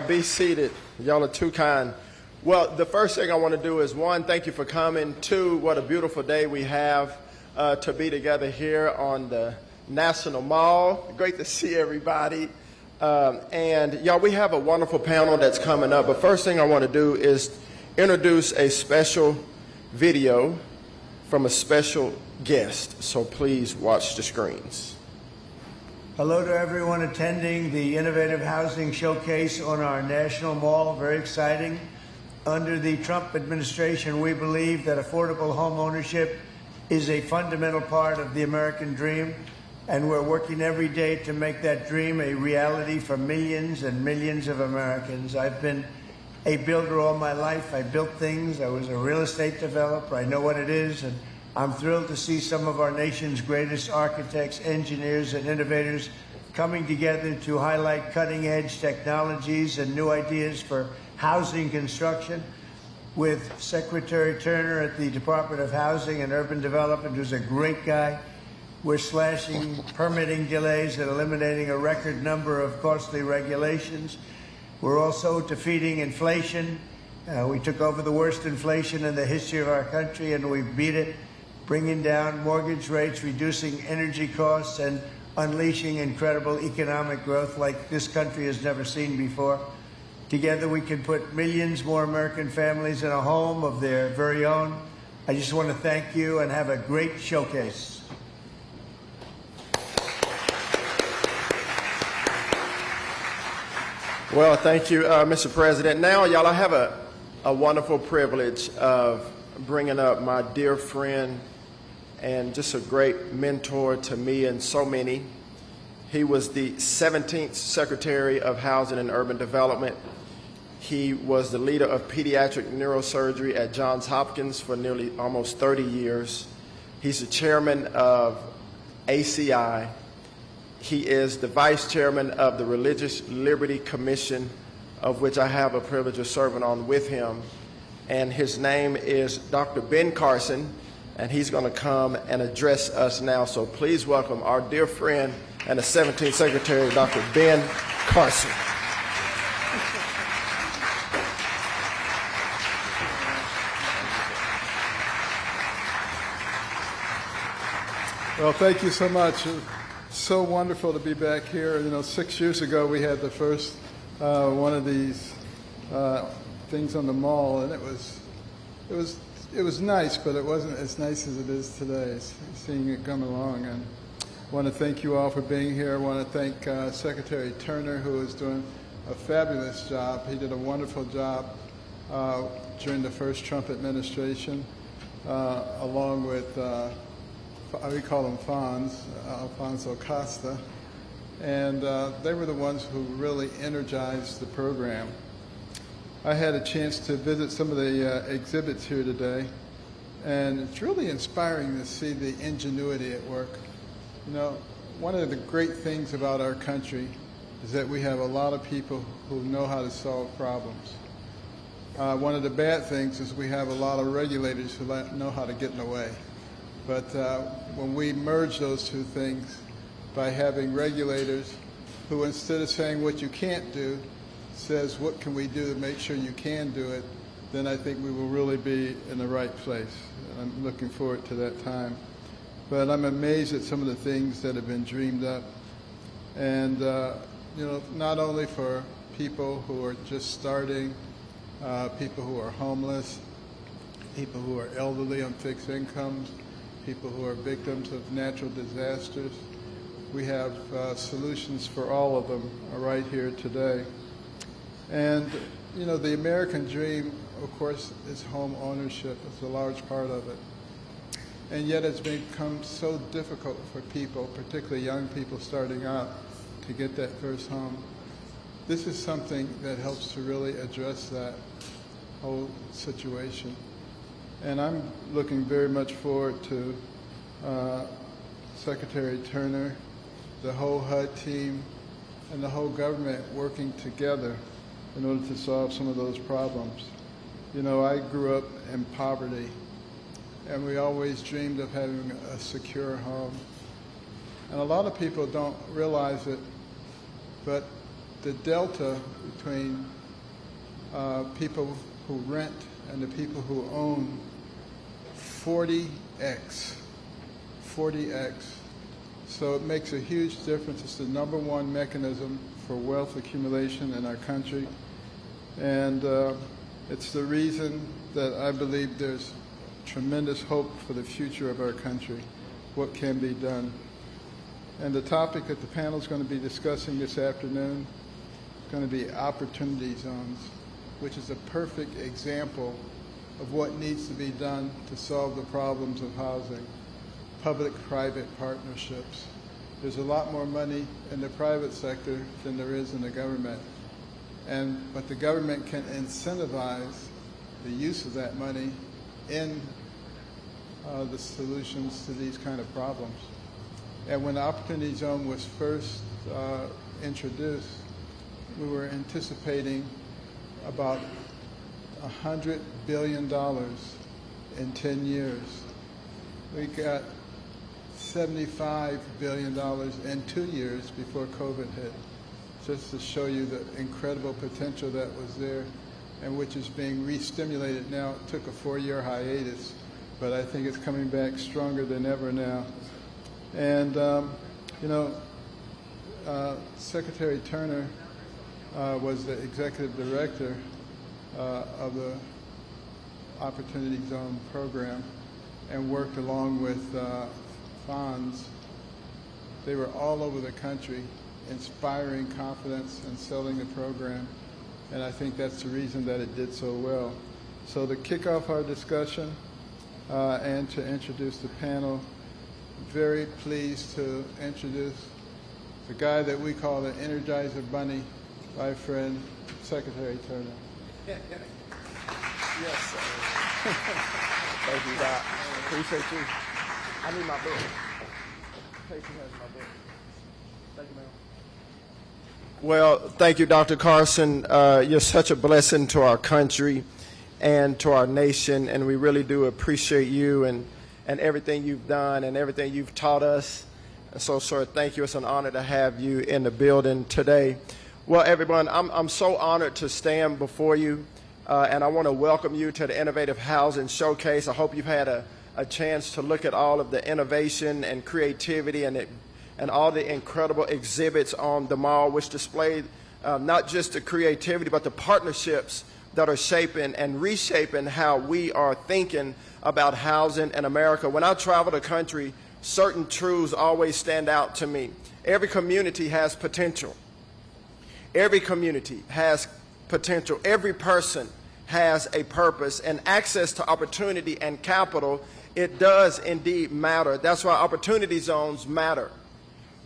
be seated. Y'all are too kind. Well, the first thing I want to do is, one, thank you for coming. Two, what a beautiful day we have to be together here on the National Mall. Great to see everybody. And y'all, we have a wonderful panel that's coming up. But first thing I want to do is introduce a special video from a special guest. So please watch the screens. Hello to everyone attending the Innovative Housing Showcase on our National Mall. Very exciting. Under the Trump administration, we believe that affordable home ownership is a fundamental part of the American dream, and we're working every day to make that dream a reality for millions and millions of Americans. I've been a builder all my life. I built things. I was a real estate developer. I know what it is, and I'm thrilled to see some of our nation's greatest architects, engineers, and innovators coming together to highlight cutting-edge technologies and new ideas for housing construction. With Secretary Turner at the Department of Housing and Urban Development, who's a great guy, we're slashing permitting delays and eliminating a record number of costly regulations. We're also defeating inflation. We took over the worst inflation in the history of our country, and we beat it, bringing down mortgage rates, reducing energy costs, and unleashing incredible economic growth like this country has never seen before. Together, we can put millions more American families in a home of their very own. I just want to thank you and have a great showcase. Well, thank you, Mr. President. Now, y'all, I have a wonderful privilege of bringing up my dear friend and just a great mentor to me and so many. He was the 17th Secretary of Housing and Urban Development. He was the leader of pediatric neurosurgery at Johns Hopkins for nearly almost 30 years. He's the chairman of ACI. He is the vice chairman of the Religious Liberty Commission, of which I have a privilege of serving on with him. And his name is Dr. Ben Carson, and he's going to come and address us now. So please welcome our dear friend and the 17th Secretary, Dr. Ben Carson. Well, thank you so much. It's so wonderful to be back here. 6 years ago we had the first one of these things on the mall, and it was nice, but it wasn't as nice as it is today. Seeing it come along, and I want to thank you all for being here. I want to thank Secretary Turner, who is doing a fabulous job. He did a wonderful job during the first Trump administration, along with. We call them Fonz, Alfonso Costa, and they were the ones who really energized the program. I had a chance to visit some of the exhibits here today, and it's really inspiring to see the ingenuity at work. One of the great things about our country is that we have a lot of people who know how to solve problems. One of the bad things is we have a lot of regulators who know how to get in the way. But when we merge those two things by having regulators who, instead of saying what you can't do, says what can we do to make sure you can do it, then I think we will really be in the right place. And I'm looking forward to that time. But I'm amazed at some of the things that have been dreamed up. And, not only for people who are just starting, people who are homeless, people who are elderly on fixed incomes, people who are victims of natural disasters. We have solutions for all of them right here today. And, the American dream, of course, is home ownership. It's a large part of it. And yet it's become so difficult for people, particularly young people starting out, to get that first home. This is something that helps to really address that whole situation. And I'm looking very much forward to Secretary Turner, the whole HUD team, and the whole government working together in order to solve some of those problems. I grew up in poverty, and we always dreamed of having a secure home. And a lot of people don't realize it, but the delta between people who rent and the people who own 40x. So it makes a huge difference. It's the number one mechanism for wealth accumulation in our country. And it's the reason that I believe there's tremendous hope for the future of our country, what can be done. And the topic that the panel is going to be discussing this afternoon is going to be opportunity zones, which is a perfect example of what needs to be done to solve the problems of housing. Public-private partnerships. There's a lot more money in the private sector than there is in the government. But the government can incentivize the use of that money in the solutions to these kind of problems. And when the Opportunity Zone was first introduced, we were anticipating about $100 billion in 10 years. We got $75 billion in 2 years before COVID hit. just to show you the incredible potential that was there and which is being re-stimulated now. It took a 4-year hiatus, but I think it's coming back stronger than ever now. And, Secretary Turner was the executive director of the Opportunity Zone program and worked along with Fonz. They were all over the country inspiring confidence and selling the program, and I think that's the reason that it did so well. So to kick off our discussion and to introduce the panel, very pleased to introduce the guy that we call the Energizer Bunny, my friend, Secretary Turner. Yes, sir. Thank you, Doc. Appreciate you. I need my book. Casey has my book. Thank you, ma'am. Well, thank you, Dr. Carson. You're such a blessing to our country and to our nation, and we really do appreciate you and everything you've done and everything you've taught us. So, sir, thank you. It's an honor to have you in the building today. Well, everyone, I'm so honored to stand before you, and I want to welcome you to the Innovative Housing Showcase. I hope you've had a chance to look at all of the innovation and creativity and all the incredible exhibits on the mall, which displayed not just the creativity, but the partnerships that are shaping and reshaping how we are thinking about housing in America. When I travel the country, certain truths always stand out to me. Every community has potential. Every community has potential. Every person has a purpose, and access to opportunity and capital, it does indeed matter. That's why opportunity zones matter.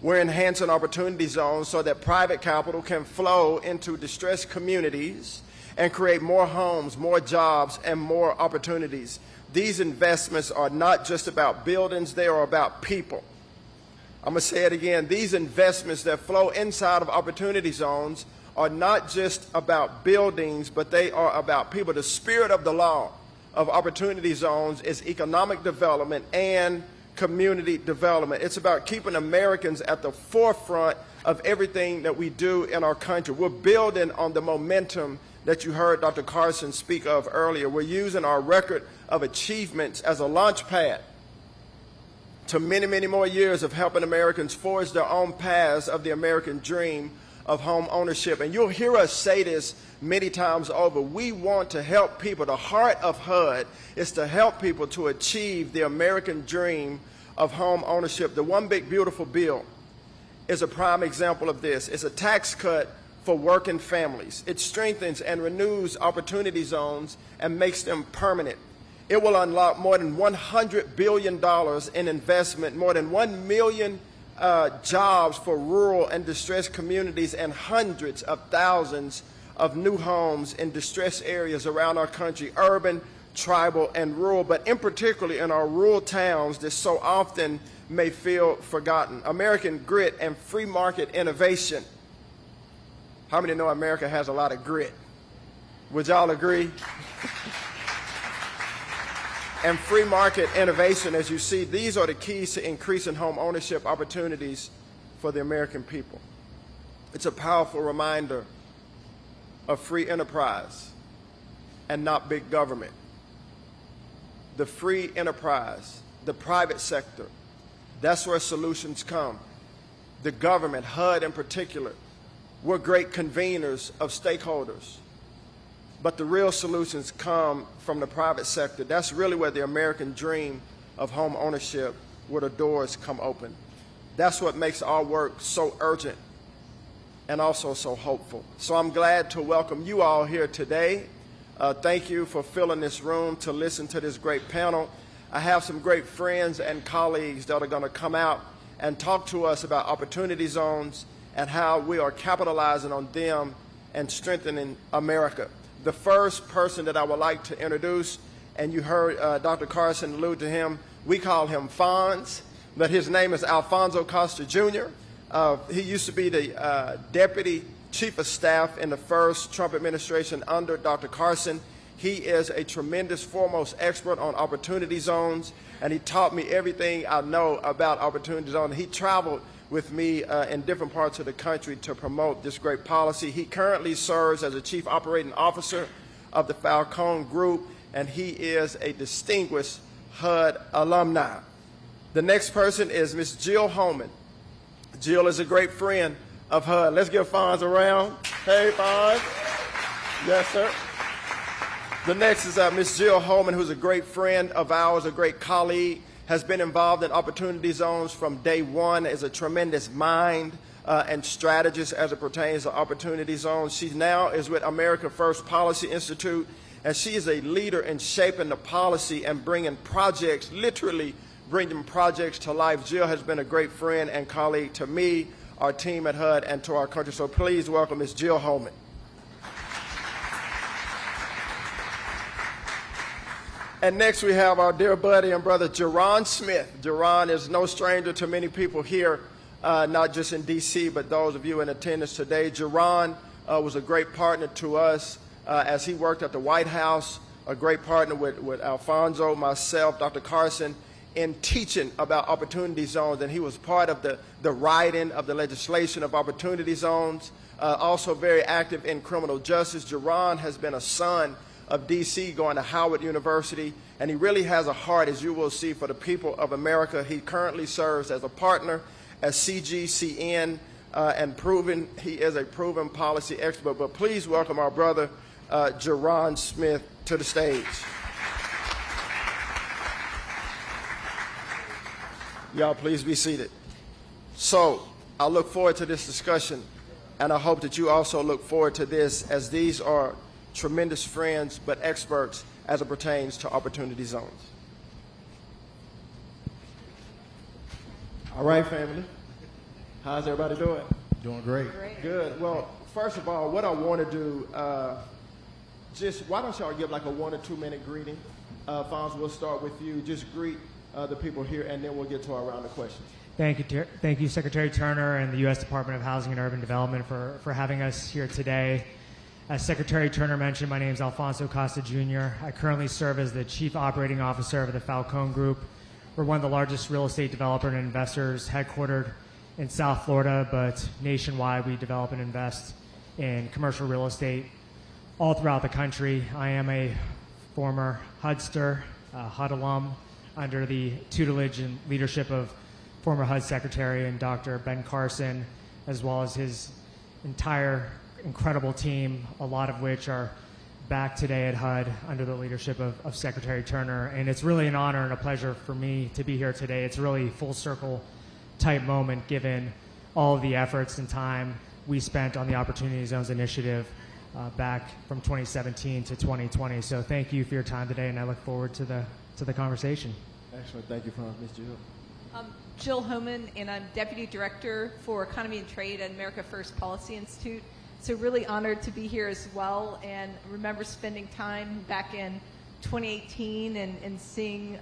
We're enhancing opportunity zones so that private capital can flow into distressed communities and create more homes, more jobs, and more opportunities. These investments are not just about buildings, they are about people. I'm going to say it again. These investments that flow inside of opportunity zones are not just about buildings, but they are about people. The spirit of the law of opportunity zones is economic development and community development. It's about keeping Americans at the forefront of everything that we do in our country. We're building on the momentum that you heard Dr. Carson speak of earlier. We're using our record of achievements as a launch pad to many, many more years of helping Americans forge their own paths of the American dream of home ownership. And you'll hear us say this many times over. We want to help people. The heart of HUD is to help people to achieve the American dream of home ownership. The One Big Beautiful Bill is a prime example of this. It's a tax cut for working families. It strengthens and renews opportunity zones and makes them permanent. It will unlock more than $100 billion in investment, more than 1 million jobs for rural and distressed communities, and hundreds of thousands of new homes in distressed areas around our country, urban, tribal, and rural, but in particular in our rural towns that so often may feel forgotten. American grit and free market innovation. How many know America has a lot of grit? Would y'all agree? And free market innovation, as you see, these are the keys to increasing home ownership opportunities for the American people. It's a powerful reminder of free enterprise and not big government. The free enterprise, the private sector, that's where solutions come. The government, HUD in particular, we're great conveners of stakeholders. But the real solutions come from the private sector. That's really where the American dream of home ownership, where the doors come open. That's what makes our work so urgent and also so hopeful. So I'm glad to welcome you all here today. Thank you for filling this room to listen to this great panel. I have some great friends and colleagues that are going to come out and talk to us about opportunity zones and how we are capitalizing on them and strengthening America. The first person that I would like to introduce, and you heard Dr. Carson allude to him, we call him Fonz, but his name is Alfonso Costa Jr. He used to be the Deputy Chief of Staff in the first Trump administration under Dr. Carson. He is a tremendous foremost expert on opportunity zones, and he taught me everything I know about opportunity zones. He traveled with me in different parts of the country to promote this great policy. He currently serves as a Chief Operating Officer of the Falcone Group, and he is a distinguished HUD alumni. The next person is Ms. Jill Holman. Jill is a great friend of HUD. Let's give Fonz a round. Hey, Fonz. Yes, sir. The next is Ms. Jill Holman, who's a great friend of ours, a great colleague, has been involved in opportunity zones from day one, is a tremendous mind and strategist as it pertains to opportunity zones. She now is with America First Policy Institute, and she is a leader in shaping the policy and bringing projects, literally bringing projects to life. Jill has been a great friend and colleague to me, our team at HUD, and to our country. So please welcome Ms. Jill Holman. And next we have our dear buddy and brother, Jerron Smith. Jerron is no stranger to many people here, not just in D.C., but those of you in attendance today. Jerron was a great partner to us as he worked at the White House, a great partner with Alfonso, myself, Dr. Carson, in teaching about opportunity zones, and he was part of the writing of the legislation of opportunity zones, also very active in criminal justice. Jerron has been a son of D.C., going to Howard University, and he really has a heart, as you will see, for the people of America. He currently serves as a partner at CGCN, and he is a proven policy expert. But please welcome our brother, Jerron Smith, to the stage. Y'all, please be seated. So I look forward to this discussion, and I hope that you also look forward to this, as these are tremendous friends, but experts as it pertains to opportunity zones. All right, family. How's everybody doing? Doing great. Good. Well, first of all, what I want to do, why don't y'all give like a 1 or 2 minute greeting? Fonz, we'll start with you. Just greet the people here, and then we'll get to our round of questions. Thank you, Secretary Turner and the U.S. Department of Housing and Urban Development for having us here today. As Secretary Turner mentioned, my name is Alfonso Costa Jr. I currently serve as the Chief Operating Officer of the Falcone Group. We're one of the largest real estate developer and investors headquartered in South Florida, but nationwide we develop and invest in commercial real estate all throughout the country. I am a former HUDster, HUD alum, under the tutelage and leadership of former HUD Secretary and Dr. Ben Carson, as well as his entire incredible team, a lot of which are back today at HUD under the leadership of Secretary Turner. And it's really an honor and a pleasure for me to be here today. It's really a full circle type moment given all of the efforts and time we spent on the Opportunity Zones Initiative back from 2017 to 2020. So thank you for your time today, and I look forward to the conversation. Excellent. Thank you, Ms. Jill. Jill Homan, and I'm Deputy Director for Economy and Trade at America First Policy Institute. So really honored to be here as well, and remember spending time back in 2018 and seeing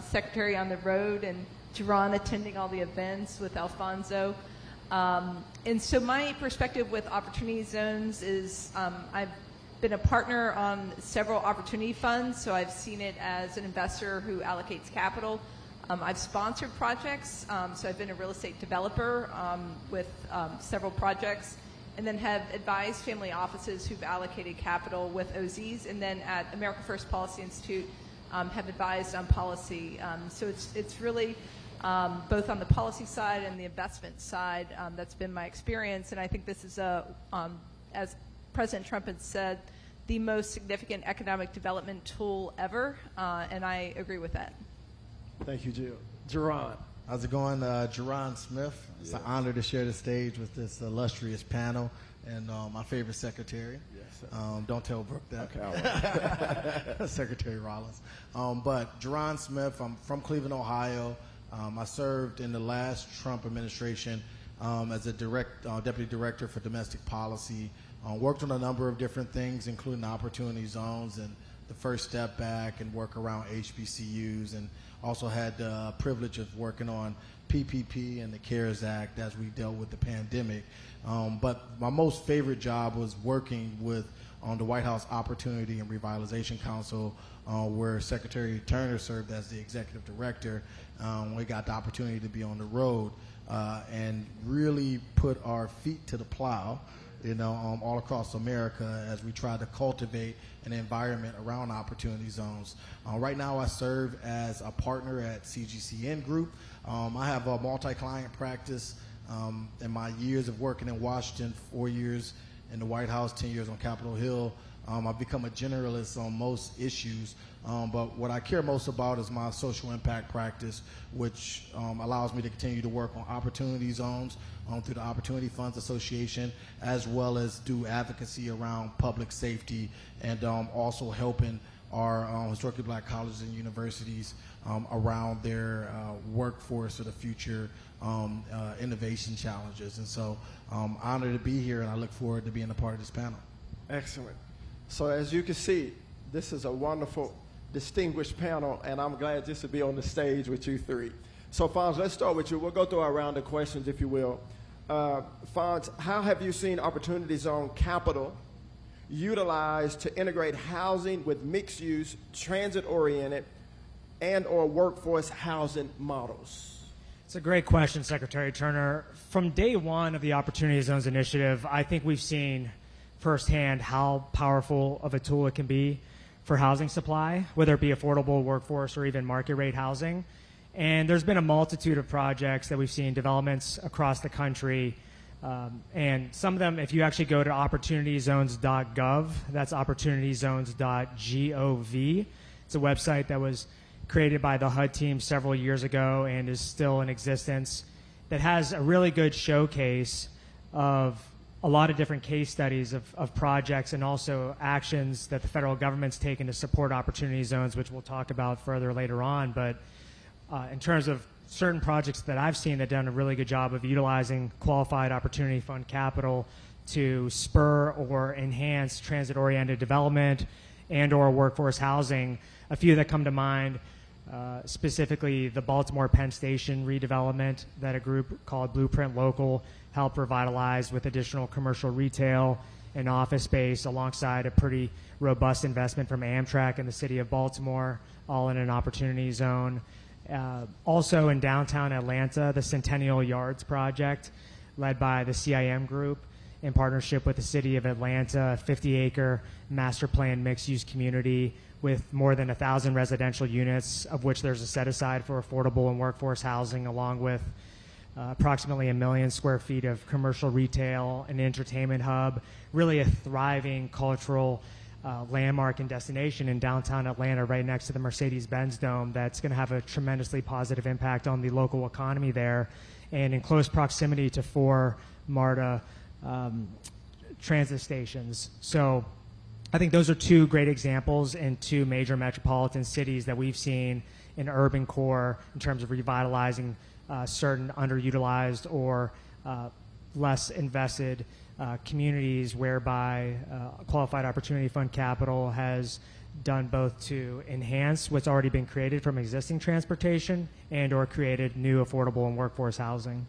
Secretary on the road and Jerron attending all the events with Alfonso. And so my perspective with Opportunity Zones is I've been a partner on several opportunity funds, so I've seen it as an investor who allocates capital. I've sponsored projects, so I've been a real estate developer with several projects, and then have advised family offices who've allocated capital with OZs, and then at America First Policy Institute have advised on policy. So it's really both on the policy side and the investment side. That's been my experience, and I think this is as President Trump had said, the most significant economic development tool ever, and I agree with that. Thank you, Jill. Jerron. How's it going? Jerron Smith. It's an honor to share the stage with this illustrious panel and my favorite secretary. Yes, don't tell Brooke that. Okay, all right. Secretary Rollins. But Jerron Smith, I'm from Cleveland, Ohio. I served in the last Trump administration as a deputy director for domestic policy. Worked on a number of different things, including opportunity zones and the First Step Back and work around HBCUs, and also had the privilege of working on PPP and the CARES Act as we dealt with the pandemic. But my most favorite job was working with the White House Opportunity and Revitalization Council, where Secretary Turner served as the executive director. We got the opportunity to be on the road and really put our feet to the plow, all across America as we try to cultivate an environment around opportunity zones. Right now I serve as a partner at CGCN Group. I have a multi-client practice. In my years of working in Washington, 4 years in the White House, 10 years on Capitol Hill, I've become a generalist on most issues, but what I care most about is my social impact practice, which allows me to continue to work on opportunity zones through the Opportunity Funds Association, as well as do advocacy around public safety and also helping our historically black colleges and universities around their workforce of the future innovation challenges. And so I'm honored to be here, and I look forward to being a part of this panel. Excellent. So as you can see, this is a wonderful, distinguished panel, and I'm glad just to be on the stage with you three. So Fonz, let's start with you. We'll go through our round of questions, if you will. Fonz, how have you seen Opportunity Zone capital utilized to integrate housing with mixed-use, transit-oriented, and or workforce housing models? It's a great question, Secretary Turner. From day one of the Opportunity Zones initiative, I think we've seen firsthand how powerful of a tool it can be for housing supply, whether it be affordable workforce or even market rate housing. And there's been a multitude of projects that we've seen, developments across the country. And some of them, if you actually go to opportunityzones.gov, that's opportunityzones.gov. It's a website that was created by the HUD team several years ago and is still in existence, that has a really good showcase of a lot of different case studies of projects and also actions that the federal government's taken to support opportunity zones, which we'll talk about further later on. But in terms of certain projects that I've seen that have done a really good job of utilizing qualified opportunity fund capital to spur or enhance transit-oriented development and or workforce housing, a few that come to mind, specifically the Baltimore Penn Station redevelopment that a group called Blueprint Local helped revitalize with additional commercial retail and office space alongside a pretty robust investment from Amtrak in the city of Baltimore, all in an opportunity zone. Also in downtown Atlanta, the Centennial Yards project led by the CIM Group in partnership with the city of Atlanta, a 50-acre master plan mixed-use community with more than 1,000 residential units, of which there's a set aside for affordable and workforce housing, along with approximately 1 million square feet of commercial retail and entertainment hub, really a thriving cultural landmark and destination in downtown Atlanta right next to the Mercedes-Benz Dome that's going to have a tremendously positive impact on the local economy there, and in close proximity to 4 MARTA transit stations. So I think those are 2 great examples in 2 major metropolitan cities that we've seen in urban core in terms of revitalizing certain underutilized or less invested communities, whereby Qualified Opportunity Fund capital has done both to enhance what's already been created from existing transportation and or created new affordable and workforce housing.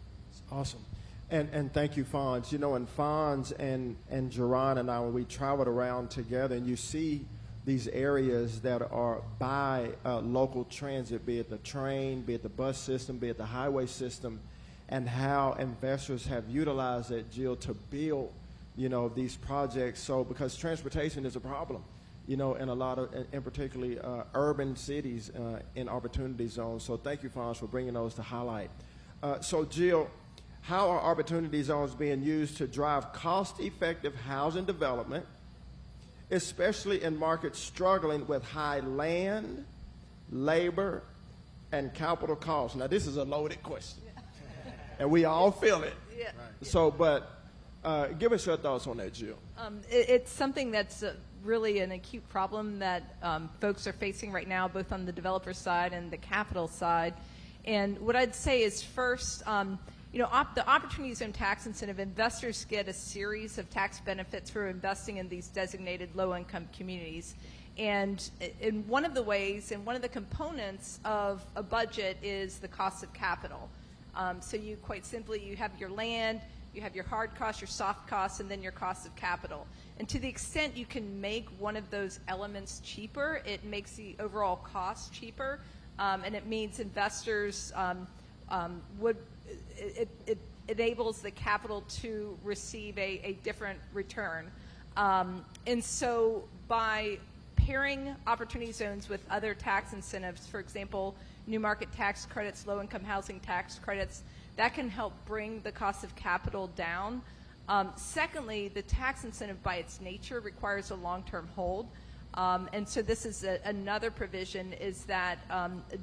Awesome. And thank you, Fonz. You know, and Fonz and Jerron and I, when we traveled around together, and you see these areas that are by local transit, be it the train, be it the bus system, be it the highway system, and how investors have utilized that, Jill, to build, these projects. So because transportation is a problem, in a lot of, and particularly urban cities in opportunity zones. So thank you, Fonz, for bringing those to highlight. So Jill, how are opportunity zones being used to drive cost-effective housing development, especially in markets struggling with high land, labor, and capital costs? Now, this is a loaded question, and we all feel it. Yeah. So, but give us your thoughts on that, Jill. It's something that's really an acute problem that folks are facing right now, both on the developer side and the capital side. And what I'd say is first, the Opportunity Zone tax incentive, investors get a series of tax benefits for investing in these designated low-income communities. And in one of the ways, and one of the components of a budget is the cost of capital. So you, quite simply, you have your land, you have your hard costs, your soft costs, and then your cost of capital. And to the extent you can make one of those elements cheaper, it makes the overall cost cheaper, and it means investors it enables the capital to receive a different return. And so by pairing opportunity zones with other tax incentives, for example, new market tax credits, low-income housing tax credits, that can help bring the cost of capital down. Secondly, the tax incentive by its nature requires a long-term hold. And so this is another provision, is that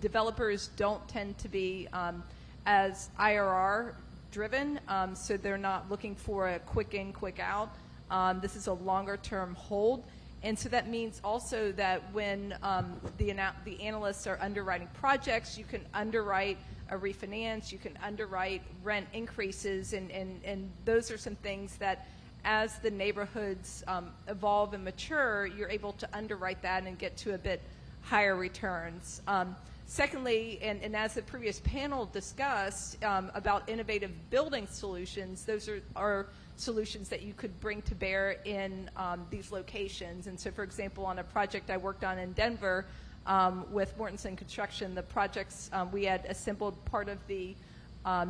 developers don't tend to be as IRR driven, so they're not looking for a quick in, quick out. This is a longer term hold. And so that means also that when the analysts are underwriting projects, you can underwrite a refinance, you can underwrite rent increases, and those are some things that as the neighborhoods evolve and mature, you're able to underwrite that and get to a bit higher returns. Secondly, and as the previous panel discussed about innovative building solutions, those are solutions that you could bring to bear in these locations. And so, for example, on a project I worked on in Denver with Mortensen Construction, the projects, we had assembled part of the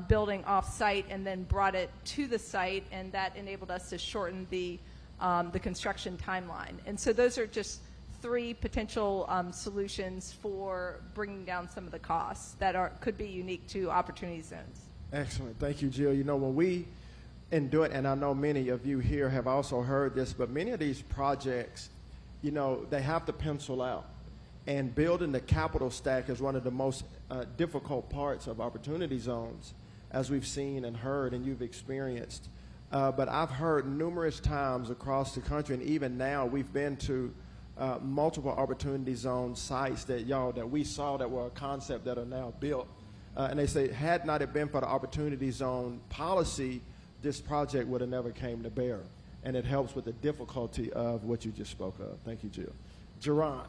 building off-site and then brought it to the site, and that enabled us to shorten the construction timeline. And so those are just three potential solutions for bringing down some of the costs that could be unique to opportunity zones. Excellent. Thank you, Jill. You know, when we do it, and I know many of you here have also heard this, but many of these projects, you know, they have to pencil out. And building the capital stack is one of the most difficult parts of opportunity zones, as we've seen and heard and you've experienced. But I've heard numerous times across the country, and even now we've been to multiple opportunity zone sites that we saw that were a concept that are now built. And they say, had not it been for the opportunity zone policy, this project would have never came to bear. And it helps with the difficulty of what you just spoke of. Thank you, Jill. Jerron,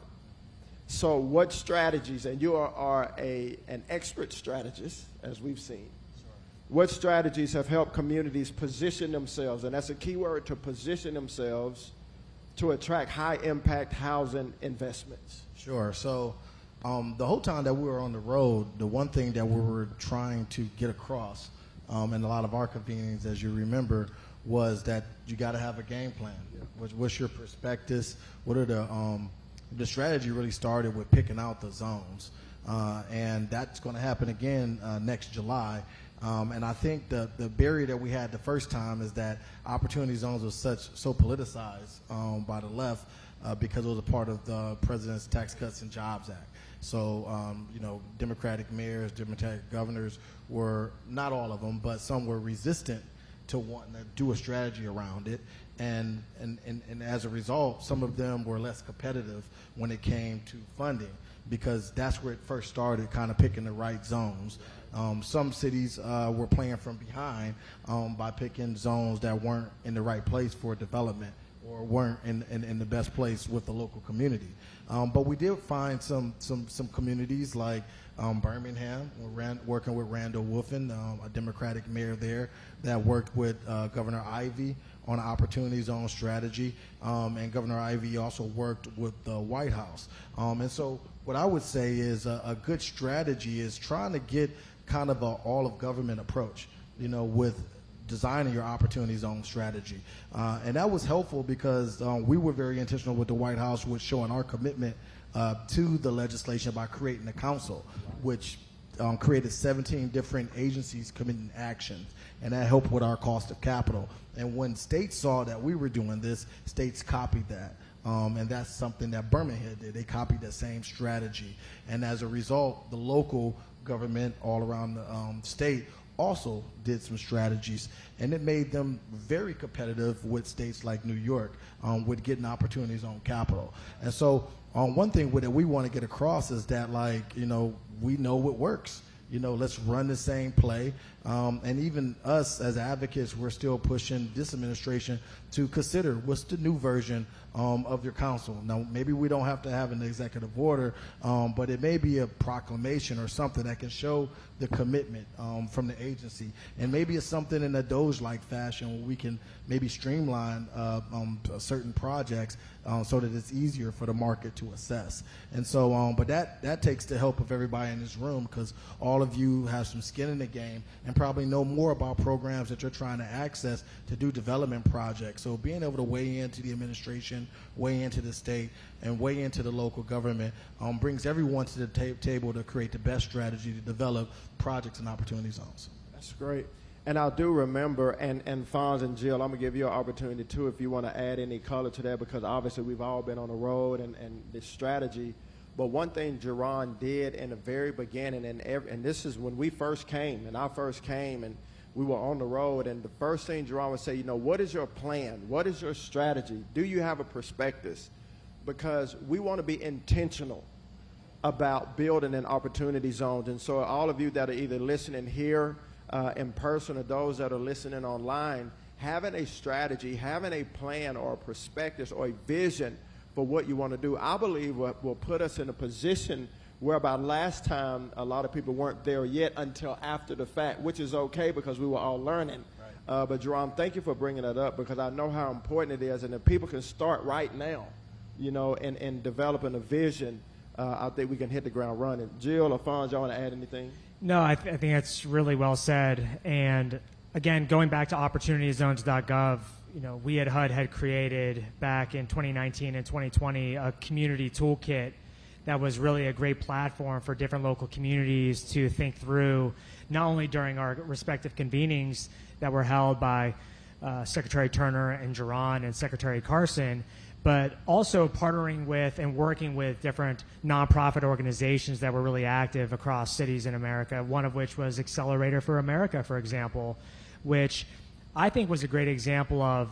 so what strategies, and you are an expert strategist, as we've seen. Sure. What strategies have helped communities position themselves, and that's a key word, to position themselves to attract high-impact housing investments? Sure. So the whole time that we were on the road, the one thing that we were trying to get across in a lot of our convenings, as you remember, was that you got to have a game plan. Yeah. What's your prospectus? What are the strategy really started with picking out the zones. And that's going to happen again next July. And I think the barrier that we had the first time is that opportunity zones were so politicized by the left because it was a part of the President's Tax Cuts and Jobs Act. So, you know, Democratic mayors, Democratic governors were, not all of them, but some were resistant to wanting to do a strategy around it. And as a result, some of them were less competitive when it came to funding, because that's where it first started, kind of picking the right zones. Some cities were playing from behind by picking zones that weren't in the right place for development or weren't in the best place with the local community. But we did find some communities like Birmingham, working with Randall Wolfen, a Democratic mayor there, that worked with Governor Ivey on an opportunity zone strategy, and Governor Ivey also worked with the White House. And so what I would say is a good strategy is trying to get kind of an all-of-government approach, you know, with designing your opportunity zone strategy. And that was helpful because we were very intentional with the White House with showing our commitment to the legislation by creating a council, which created 17 different agencies committing actions, and that helped with our cost of capital. And when states saw that we were doing this, states copied that. And that's something that Birmingham did. They copied that same strategy. And as a result, the local government all around the state also did some strategies, and it made them very competitive with states like New York with getting opportunities on capital. And so one thing that we want to get across is that, like, you know, we know what works. You know, let's run the same play. And even us as advocates, we're still pushing this administration to consider what's the new version of your council. Now, maybe we don't have to have an executive order, but it may be a proclamation or something that can show the commitment from the agency. And maybe it's something in a Doge-like fashion where we can maybe streamline certain projects so that it's easier for the market to assess. And so, but that takes the help of everybody in this room, because all of you have some skin in the game and probably know more about programs that you're trying to access to do development projects. So being able to weigh into the administration, weigh into the state, and weigh into the local government brings everyone to the table to create the best strategy to develop projects and opportunity zones. That's great. And I do remember, and Fonz and Jill, I'm going to give you an opportunity too if you want to add any color to that, because obviously we've all been on the road and this strategy. But one thing Jerron did in the very beginning, and this is when we first came, and I first came, and we were on the road, and the first thing Jerron would say, you know, what is your plan? What is your strategy? Do you have a prospectus? Because we want to be intentional about building in opportunity zones. And so all of you that are either listening here in person or those that are listening online, having a strategy, having a plan or a prospectus or a vision for what you want to do, I believe will put us in a position whereby last time a lot of people weren't there yet until after the fact, which is okay because we were all learning. Right. But Jerome, thank you for bringing that up, because I know how important it is, and if people can start right now, you know, in developing a vision, I think we can hit the ground running. Jill or Fonz, y'all want to add anything? No, I think that's really well said. And again, going back to opportunityzones.gov, you know, we at HUD had created back in 2019 and 2020 a community toolkit that was really a great platform for different local communities to think through, not only during our respective convenings that were held by Secretary Turner and Jerron and Secretary Carson, but also partnering with and working with different nonprofit organizations that were really active across cities in America, one of which was Accelerator for America, for example, which I think was a great example of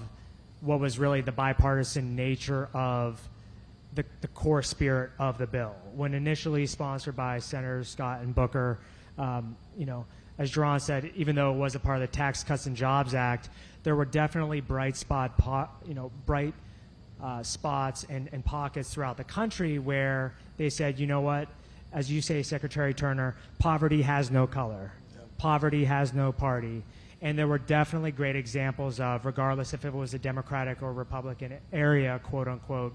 what was really the bipartisan nature of the core spirit of the bill. When initially sponsored by Senators Scott and Booker, you know, as Jerron said, even though it was a part of the Tax Cuts and Jobs Act, there were definitely bright spots and pockets throughout the country where they said, you know what, as you say, Secretary Turner, poverty has no color. Yep. Poverty has no party. And there were definitely great examples of, regardless if it was a Democratic or Republican area, quote unquote,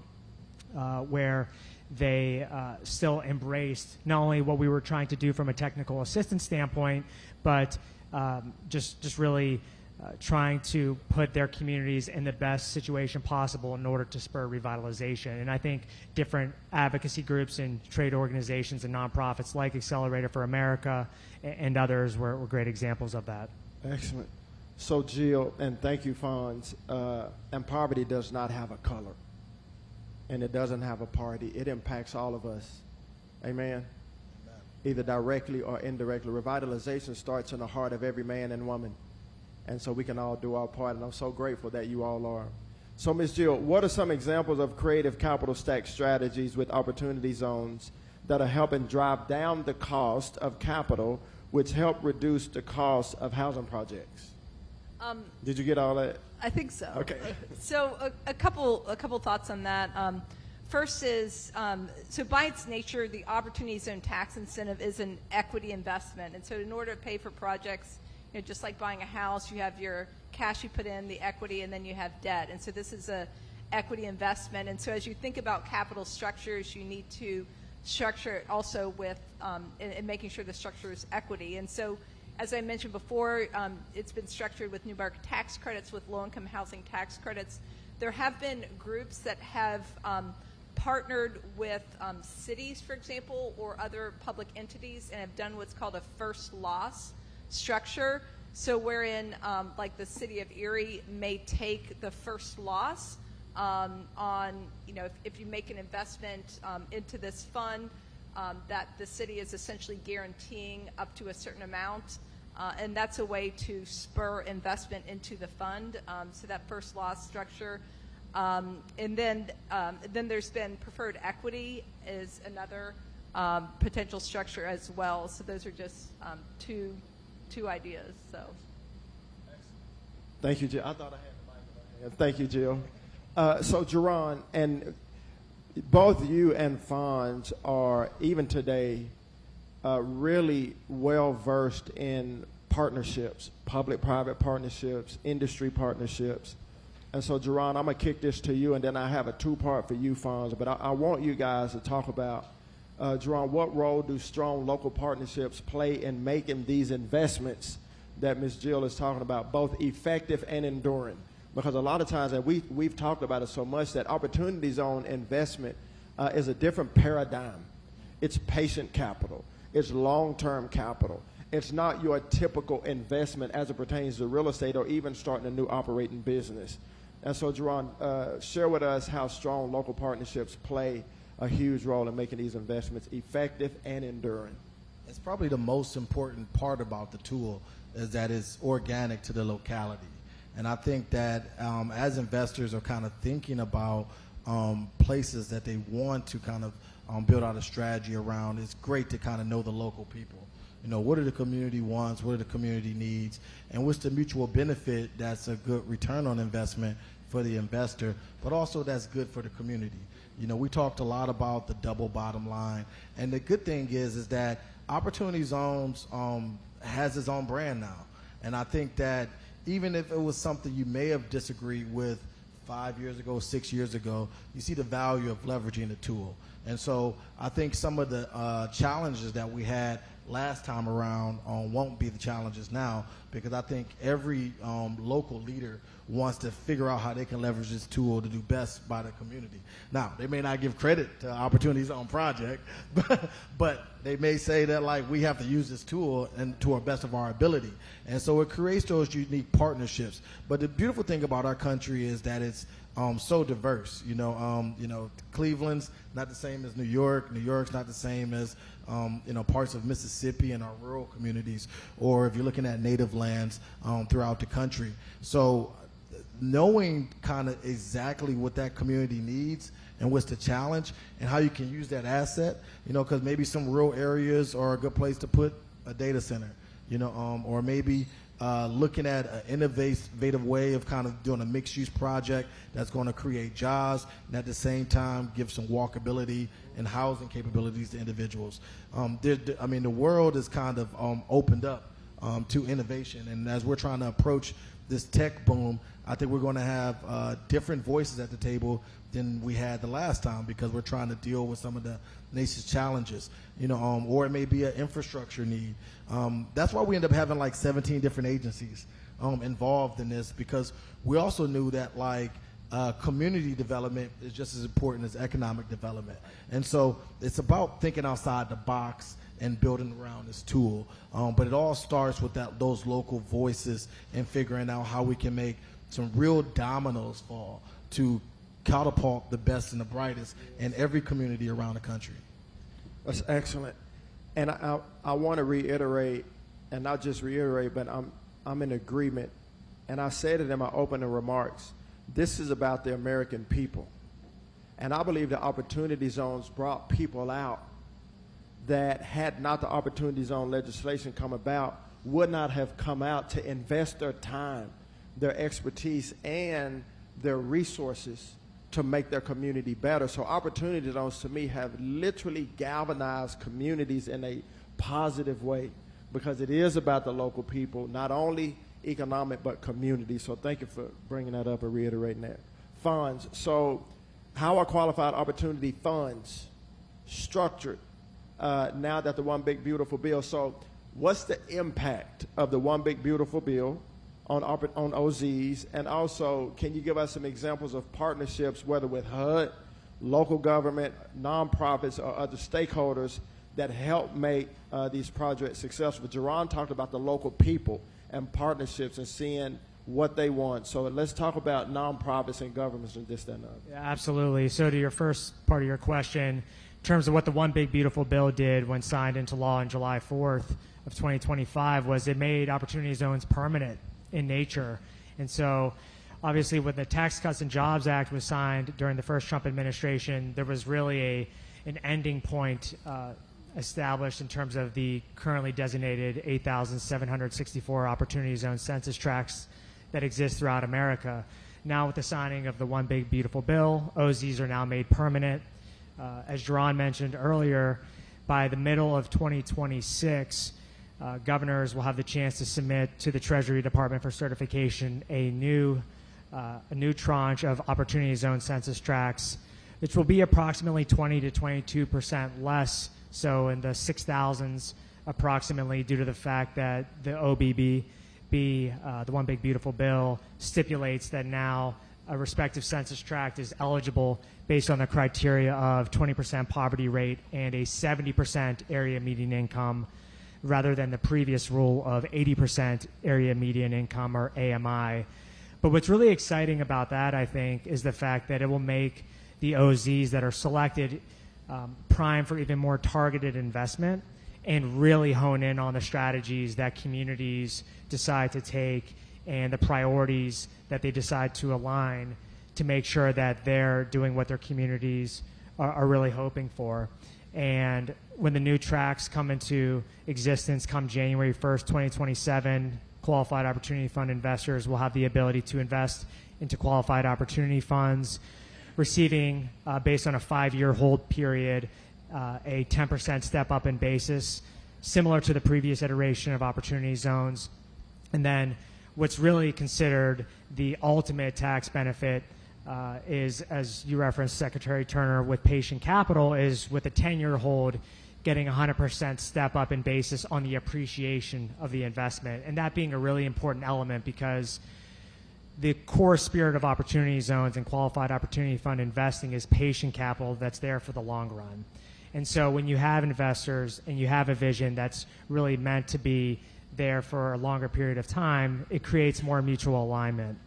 where they still embraced not only what we were trying to do from a technical assistance standpoint, but just really trying to put their communities in the best situation possible in order to spur revitalization. And I think different advocacy groups and trade organizations and nonprofits like Accelerator for America and others were great examples of that. Excellent. So Jill, and thank you, Fonz, and poverty does not have a color, and it doesn't have a party. It impacts all of us. Amen? Either directly or indirectly. Revitalization starts in the heart of every man and woman. And so we can all do our part, and I'm so grateful that you all are. So, Ms. Jill, what are some examples of creative capital stack strategies with opportunity zones that are helping drive down the cost of capital, which help reduce the cost of housing projects? Did you get all that? I think so. Okay. So a couple thoughts on that. First is, so by its nature, the opportunity zone tax incentive is an equity investment. And so in order to pay for projects, you know, just like buying a house, you have your cash you put in, the equity, and then you have debt. And so this is a equity investment. And so as you think about capital structures, you need to structure it also with in making sure the structure is equity. And so as I mentioned before, it's been structured with new market tax credits, with low-income housing tax credits. There have been groups that have partnered with cities, for example, or other public entities and have done what's called a first loss structure. So wherein like the city of Erie may take the first loss on, you know, if you make an investment into this fund, that the city is essentially guaranteeing up to a certain amount. And that's a way to spur investment into the fund. So that first loss structure. And then there's been preferred equity is another potential structure as well. So those are just two two ideas. So. Thank you, Jill. I thought I had the mic in my hand. Thank you, Jill. So, Jerron, and both you and Fonz are, even today, really well-versed in partnerships, public-private partnerships, industry partnerships. And so, Jerron, I'm going to kick this to you, and then I have a two-part for you, Fonz. But I want you guys to talk about, Jerron, what role do strong local partnerships play in making these investments that Ms. Jill is talking about both effective and enduring? Because a lot of times, and we've talked about it so much, that opportunity zone investment is a different paradigm. It's patient capital. It's long-term capital. It's not your typical investment as it pertains to real estate or even starting a new operating business. And so, Jerron, share with us how strong local partnerships play a huge role in making these investments effective and enduring. It's probably the most important part about the tool is that it's organic to the locality. And I think that as investors are kind of thinking about places that they want to kind of build out a strategy around, it's great to kind of know the local people. You know, what are the community wants, what are the community needs, and what's the mutual benefit that's a good return on investment for the investor, but also that's good for the community. You know, we talked a lot about the double bottom line, and the good thing is that Opportunity Zones has its own brand now. And I think that even if it was something you may have disagreed with 5 years ago, 6 years ago, you see the value of leveraging the tool. And so I think some of the challenges that we had last time around won't be the challenges now, because I think every local leader wants to figure out how they can leverage this tool to do best by the community. Now, they may not give credit to Opportunity Zone Project, but they may say that, like, we have to use this tool and to our best of our ability. And so it creates those unique partnerships. But the beautiful thing about our country is that it's so diverse. You know, Cleveland's not the same as New York. New York's not the same as parts of Mississippi and our rural communities, or if you're looking at native lands throughout the country. So knowing kind of exactly what that community needs and what's the challenge and how you can use that asset, because maybe some rural areas are a good place to put a data center, or maybe looking at an innovative way of kind of doing a mixed-use project that's going to create jobs and at the same time give some walkability and housing capabilities to individuals. The world is kind of opened up to innovation, and as we're trying to approach this tech boom, I think we're going to have different voices at the table than we had the last time, because we're trying to deal with some of the nation's challenges, or it may be an infrastructure need. That's why we end up having like 17 different agencies involved in this, because we also knew that community development is just as important as economic development. And so it's about thinking outside the box and building around this tool. But it all starts with those local voices and figuring out how we can make some real dominoes fall to catapult the best and the brightest in every community around the country. That's excellent. And I want to reiterate, and not just reiterate, but I'm in agreement. And I said it in my opening remarks. This is about the American people. And I believe the Opportunity Zones brought people out that, had not the Opportunity Zone legislation come about, would not have come out to invest their time, their expertise, and their resources to make their community better. So Opportunity Zones, to me, have literally galvanized communities in a positive way, because it is about the local people, not only economic but community. So thank you for bringing that up and reiterating that. Funds. So how are qualified opportunity funds structured now that the One Big Beautiful Bill? So what's the impact of the One Big Beautiful Bill on OZs? And also, can you give us some examples of partnerships, whether with HUD, local government, nonprofits, or other stakeholders that help make these projects successful? Jerron talked about the local people and partnerships and seeing what they want. So let's talk about nonprofits and governments and this, that, and that. Yeah, absolutely. So to your first part of your question, in terms of what the One Big Beautiful Bill did when signed into law on July 4th of 2025, was it made Opportunity Zones permanent in nature. And so obviously when the Tax Cuts and Jobs Act was signed during the first Trump administration, there was really an ending point established in terms of the currently designated 8,764 Opportunity Zone census tracts that exist throughout America. Now with the signing of the One Big Beautiful Bill, OZs are now made permanent. As Jaron mentioned earlier, by the middle of 2026, governors will have the chance to submit to the Treasury Department for certification a new tranche of Opportunity Zone census tracts, which will be approximately 20 to 22% less, so in the 6,000s approximately, due to the fact that the OBB, the One Big Beautiful Bill, stipulates that now a respective census tract is eligible based on the criteria of 20% poverty rate and a 70% area median income, rather than the previous rule of 80% area median income, or AMI. But what's really exciting about that, I think, is the fact that it will make the OZs that are selected prime for even more targeted investment and really hone in on the strategies that communities decide to take and the priorities that they decide to align to make sure that they're doing what their communities are really hoping for. And when the new tracts come into existence come January 1st, 2027, Qualified Opportunity Fund investors will have the ability to invest into Qualified Opportunity Funds, receiving, based on a 5-year hold period, a 10% step up in basis, similar to the previous iteration of Opportunity Zones. And then what's really considered the ultimate tax benefit is, as you referenced, Secretary Turner, with patient capital, is with a 10-year hold getting 100% step up in basis on the appreciation of the investment. And that being a really important element, because the core spirit of Opportunity Zones and Qualified Opportunity Fund investing is patient capital that's there for the long run. And so when you have investors and you have a vision that's really meant to be there for a longer period of time, it creates more mutual alignment.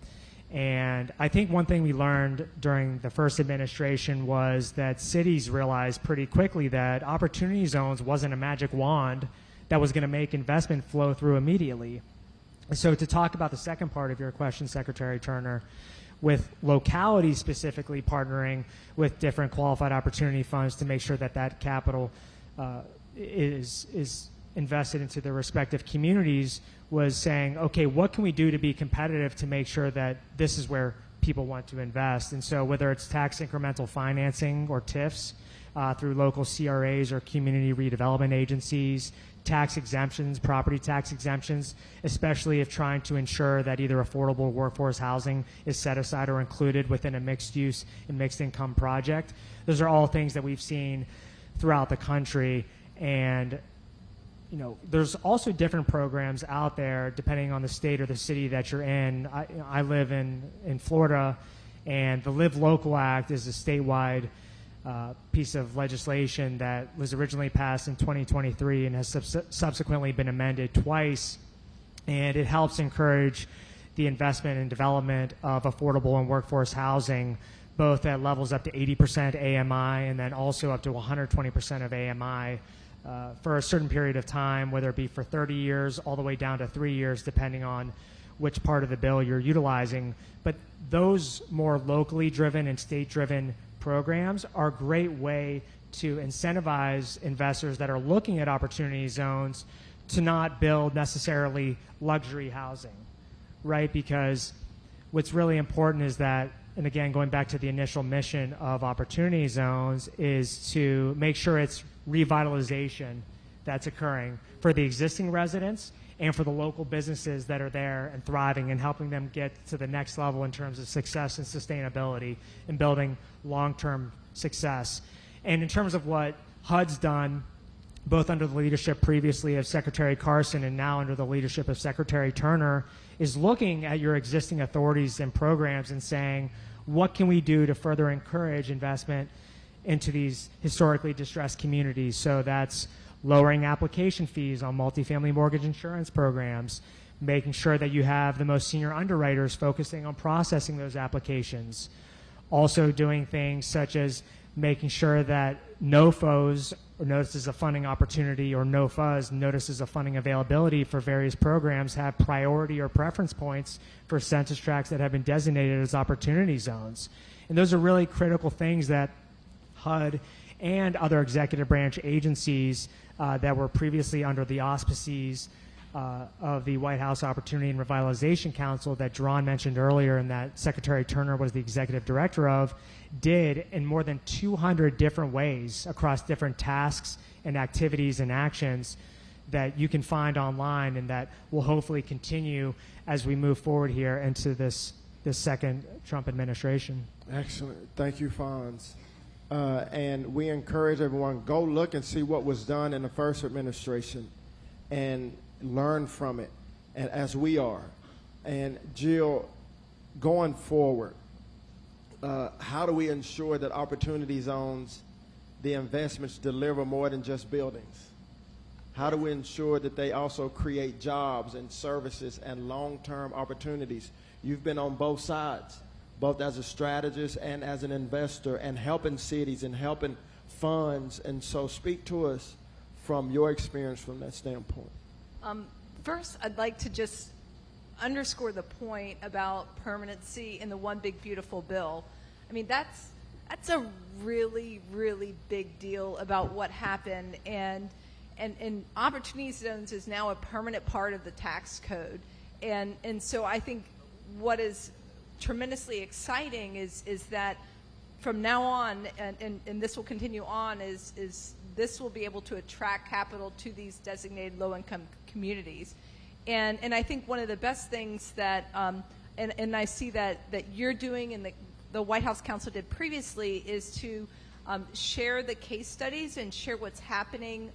And I think one thing we learned during the first administration was that cities realized pretty quickly that Opportunity Zones wasn't a magic wand that was going to make investment flow through immediately. So to talk about the second part of your question, Secretary Turner, with localities specifically partnering with different Qualified Opportunity Funds to make sure that that capital is invested into their respective communities, was saying, okay, what can we do to be competitive to make sure that this is where people want to invest? And so whether it's tax incremental financing or TIFs through local CRAs or community redevelopment agencies, tax exemptions, property tax exemptions, especially if trying to ensure that either affordable workforce housing is set aside or included within a mixed use and mixed income project. Those are all things that we've seen throughout the country. And you know, there's also different programs out there depending on the state or the city that you're in. I live in Florida, and the Live Local Act is a statewide piece of legislation that was originally passed in 2023 and has subsequently been amended twice. And it helps encourage the investment and development of affordable and workforce housing, both at levels up to 80% AMI and then also up to 120% of AMI. For a certain period of time, whether it be for 30 years all the way down to 3 years, depending on which part of the bill you're utilizing. But those more locally driven and state-driven programs are a great way to incentivize investors that are looking at Opportunity Zones to not build necessarily luxury housing, right? Because what's really important is that, and again, going back to the initial mission of Opportunity Zones, is to make sure it's revitalization that's occurring for the existing residents and for the local businesses that are there and thriving, and helping them get to the next level in terms of success and sustainability and building long-term success. And in terms of what HUD's done, both under the leadership previously of Secretary Carson and now under the leadership of Secretary Turner, is looking at your existing authorities and programs and saying, what can we do to further encourage investment into these historically distressed communities? So that's lowering application fees on multifamily mortgage insurance programs, making sure that you have the most senior underwriters focusing on processing those applications. Also doing things such as making sure that NOFOs, or notices of funding opportunity, or NOFAs, notices of funding availability for various programs, have priority or preference points for census tracts that have been designated as Opportunity Zones. And those are really critical things that HUD and other executive branch agencies that were previously under the auspices of the White House Opportunity and Revitalization Council that Jaron mentioned earlier and that Secretary Turner was the executive director of, did in more than 200 different ways across different tasks and activities and actions that you can find online and that will hopefully continue as we move forward here into this second Trump administration. Excellent. Thank you, Fonz. And we encourage everyone, go look and see what was done in the first administration and learn from it, and as we are. And Jill, going forward, how do we ensure that Opportunity Zones, the investments, deliver more than just buildings? How do we ensure that they also create jobs and services and long-term opportunities? You've been on both sides, both as a strategist and as an investor, and helping cities and helping funds. And so speak to us from your experience from that standpoint. First, I'd like to just underscore the point about permanency in the One Big Beautiful Bill. I mean, that's a really, really big deal about what happened, and Opportunity Zones is now a permanent part of the tax code. And so I think what is tremendously exciting is that from now on, and this will continue on, is this will be able to attract capital to these designated low-income communities. And I think one of the best things that, and I see that you're doing and the White House Council did previously, is to share the case studies and share what's happening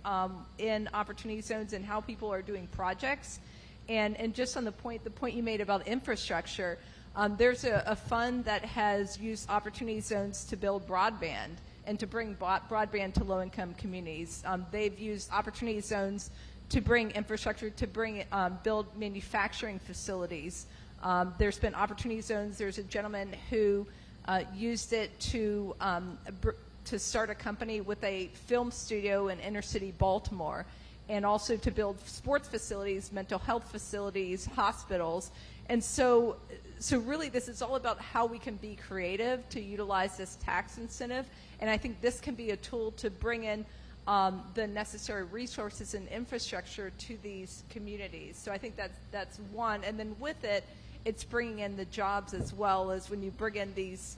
in Opportunity Zones and how people are doing projects. And just on the point you made about infrastructure, there's a fund that has used Opportunity Zones to build broadband and to bring broadband to low-income communities. They've used Opportunity Zones to bring infrastructure, to build manufacturing facilities. There's been Opportunity Zones. There's a gentleman who used it to start a company with a film studio in inner-city Baltimore, and also to build sports facilities, mental health facilities, hospitals. And so really this is all about how we can be creative to utilize this tax incentive. And I think this can be a tool to bring in the necessary resources and infrastructure to these communities. So I think that's one. And then with it, it's bringing in the jobs as well, as when you bring in these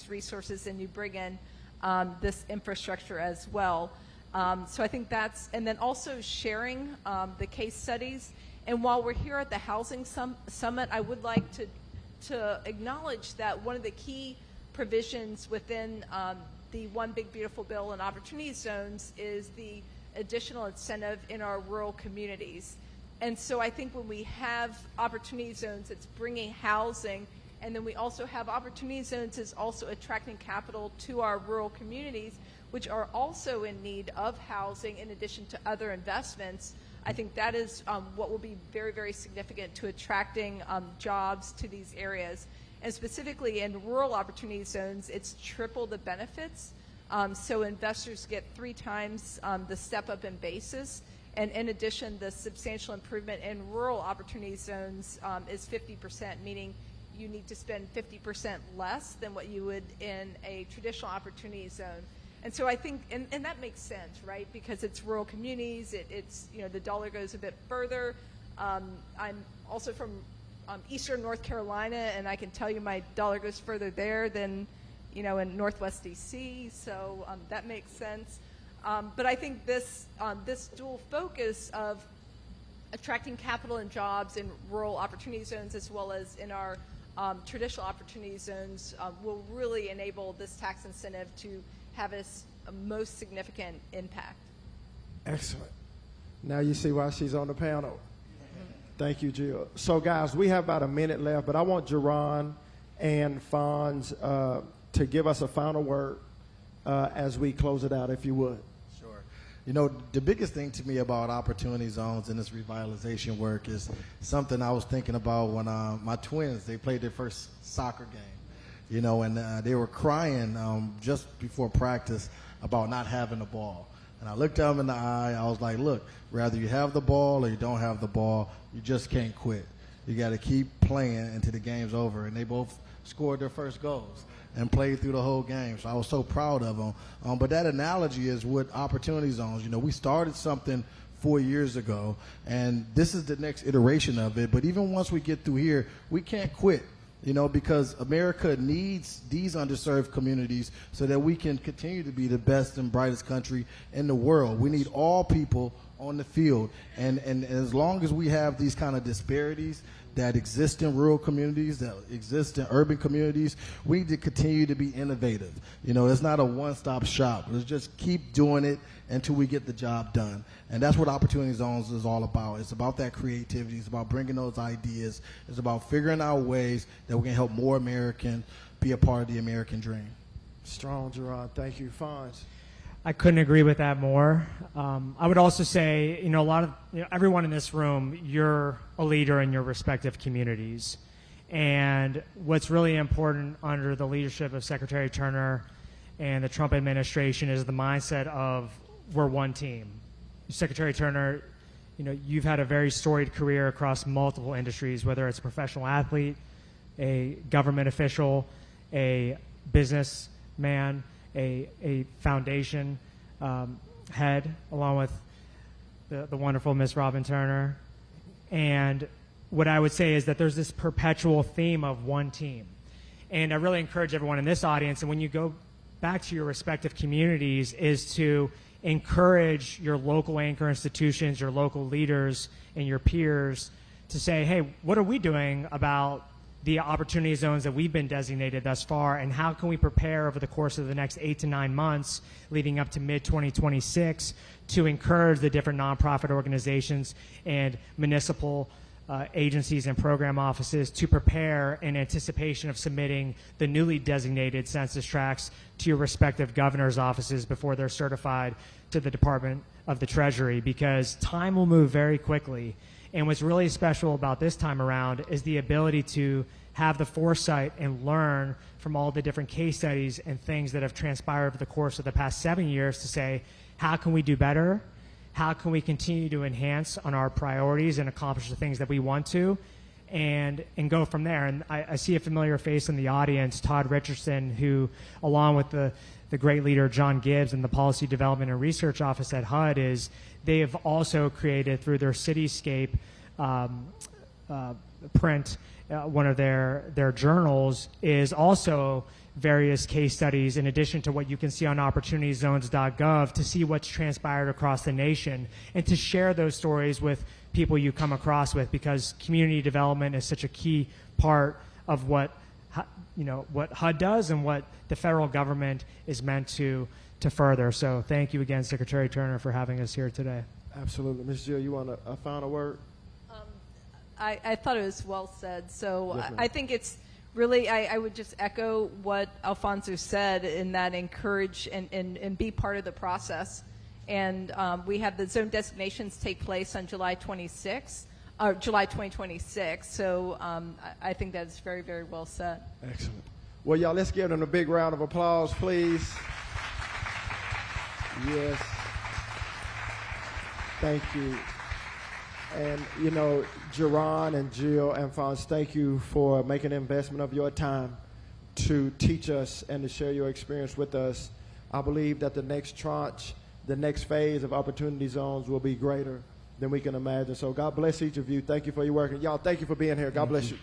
resources and you bring in this infrastructure as well. So I think that's, and then also sharing the case studies. And while we're here at the Housing Summit, I would like to acknowledge that one of the key provisions within the One Big Beautiful Bill and Opportunity Zones is the additional incentive in our rural communities. And so I think when we have Opportunity Zones, it's bringing housing, and then we also have Opportunity Zones is also attracting capital to our rural communities, which are also in need of housing in addition to other investments. I think that is what will be very, very significant to attracting jobs to these areas. And specifically in rural Opportunity Zones, it's triple the benefits. So investors get 3 times the step up in basis. And in addition, the substantial improvement in rural Opportunity Zones is 50%, meaning you need to spend 50% less than what you would in a traditional Opportunity Zone. And so I think, and that makes sense, right? Because it's rural communities, it's, you know, the dollar goes a bit further. I'm also from Eastern North Carolina, and I can tell you my dollar goes further there than, you know, in Northwest DC, so that makes sense. But I think this dual focus of attracting capital and jobs in rural Opportunity Zones as well as in our traditional Opportunity Zones will really enable this tax incentive to have a most significant impact. Excellent. Now you see why she's on the panel. Thank you, Jill. So, guys, we have about a minute left, but I want Jaron and Fonz to give us a final word as we close it out, if you would. Sure. You know, the biggest thing to me about Opportunity Zones and this revitalization work is something I was thinking about when my twins, they played their first soccer game. You know, and they were crying just before practice about not having the ball. And I looked at them in the eye. I was like, look, rather you have the ball or you don't have the ball, you just can't quit. You got to keep playing until the game's over. And they both scored their first goals and played through the whole game. So I was so proud of them. But that analogy is with opportunity zones. You know, we started something 4 years ago, and this is the next iteration of it. But even once we get through here, we can't quit, you know, because America needs these underserved communities so that we can continue to be the best and brightest country in the world. We need all people on the field. And as long as we have these kind of disparities that exist in rural communities, that exist in urban communities, we need to continue to be innovative. You know, it's not a one-stop shop. Let's just keep doing it until we get the job done. And that's what Opportunity Zones is all about. It's about that creativity. It's about bringing those ideas. It's about figuring out ways that we can help more Americans be a part of the American dream. Strong, Gerard. Thank you. Fonz. I couldn't agree with that more. I would also say, you know, everyone in this room, you're a leader in your respective communities. And what's really important under the leadership of Secretary Turner and the Trump administration is the mindset of we're one team. Secretary Turner, you know, you've had a very storied career across multiple industries, whether it's a professional athlete, a government official, a businessman, a foundation head, along with the wonderful Miss Robin Turner. And what I would say is that there's this perpetual theme of one team. And I really encourage everyone in this audience, and when you go back to your respective communities, is to encourage your local anchor institutions, your local leaders, and your peers to say, hey, what are we doing about the opportunity zones that we've been designated thus far, and how can we prepare over the course of the next 8 to 9 months leading up to mid-2026 to encourage the different nonprofit organizations and municipal agencies and program offices to prepare in anticipation of submitting the newly designated census tracts to your respective governor's offices before they're certified to the Department of the Treasury, because time will move very quickly. And what's really special about this time around is the ability to have the foresight and learn from all the different case studies and things that have transpired over the course of the past 7 years to say, how can we do better? How can we continue to enhance on our priorities and accomplish the things that we want to, and go from there? And I see a familiar face in the audience, Todd Richardson, who, along with the great leader John Gibbs and the Policy Development and Research Office at HUD, is they have also created through their Cityscape print, one of their journals, is also various case studies in addition to what you can see on opportunityzones.gov to see what's transpired across the nation and to share those stories with people you come across with, because community development is such a key part of what HUD does and what the federal government is meant to further. So thank you again, Secretary Turner, for having us here today. Absolutely. Ms. Jill, you want a final word? I thought it was well said. So Yes, I think it's really, I would just echo what Alfonso said in that encourage and be part of the process. And we have the zone designations take place on July 26th, or July 2026. So I think that's very, very well said. Excellent. Well, y'all, let's give them a big round of applause, please. Yes. Thank you. And, you know, Jerron and Jill and Fonz, thank you for making an investment of your time to teach us and to share your experience with us. I believe that the next tranche, the next phase of Opportunity Zones will be greater than we can imagine. So God bless each of you. Thank you for your work. And y'all, thank you for being here. God bless you.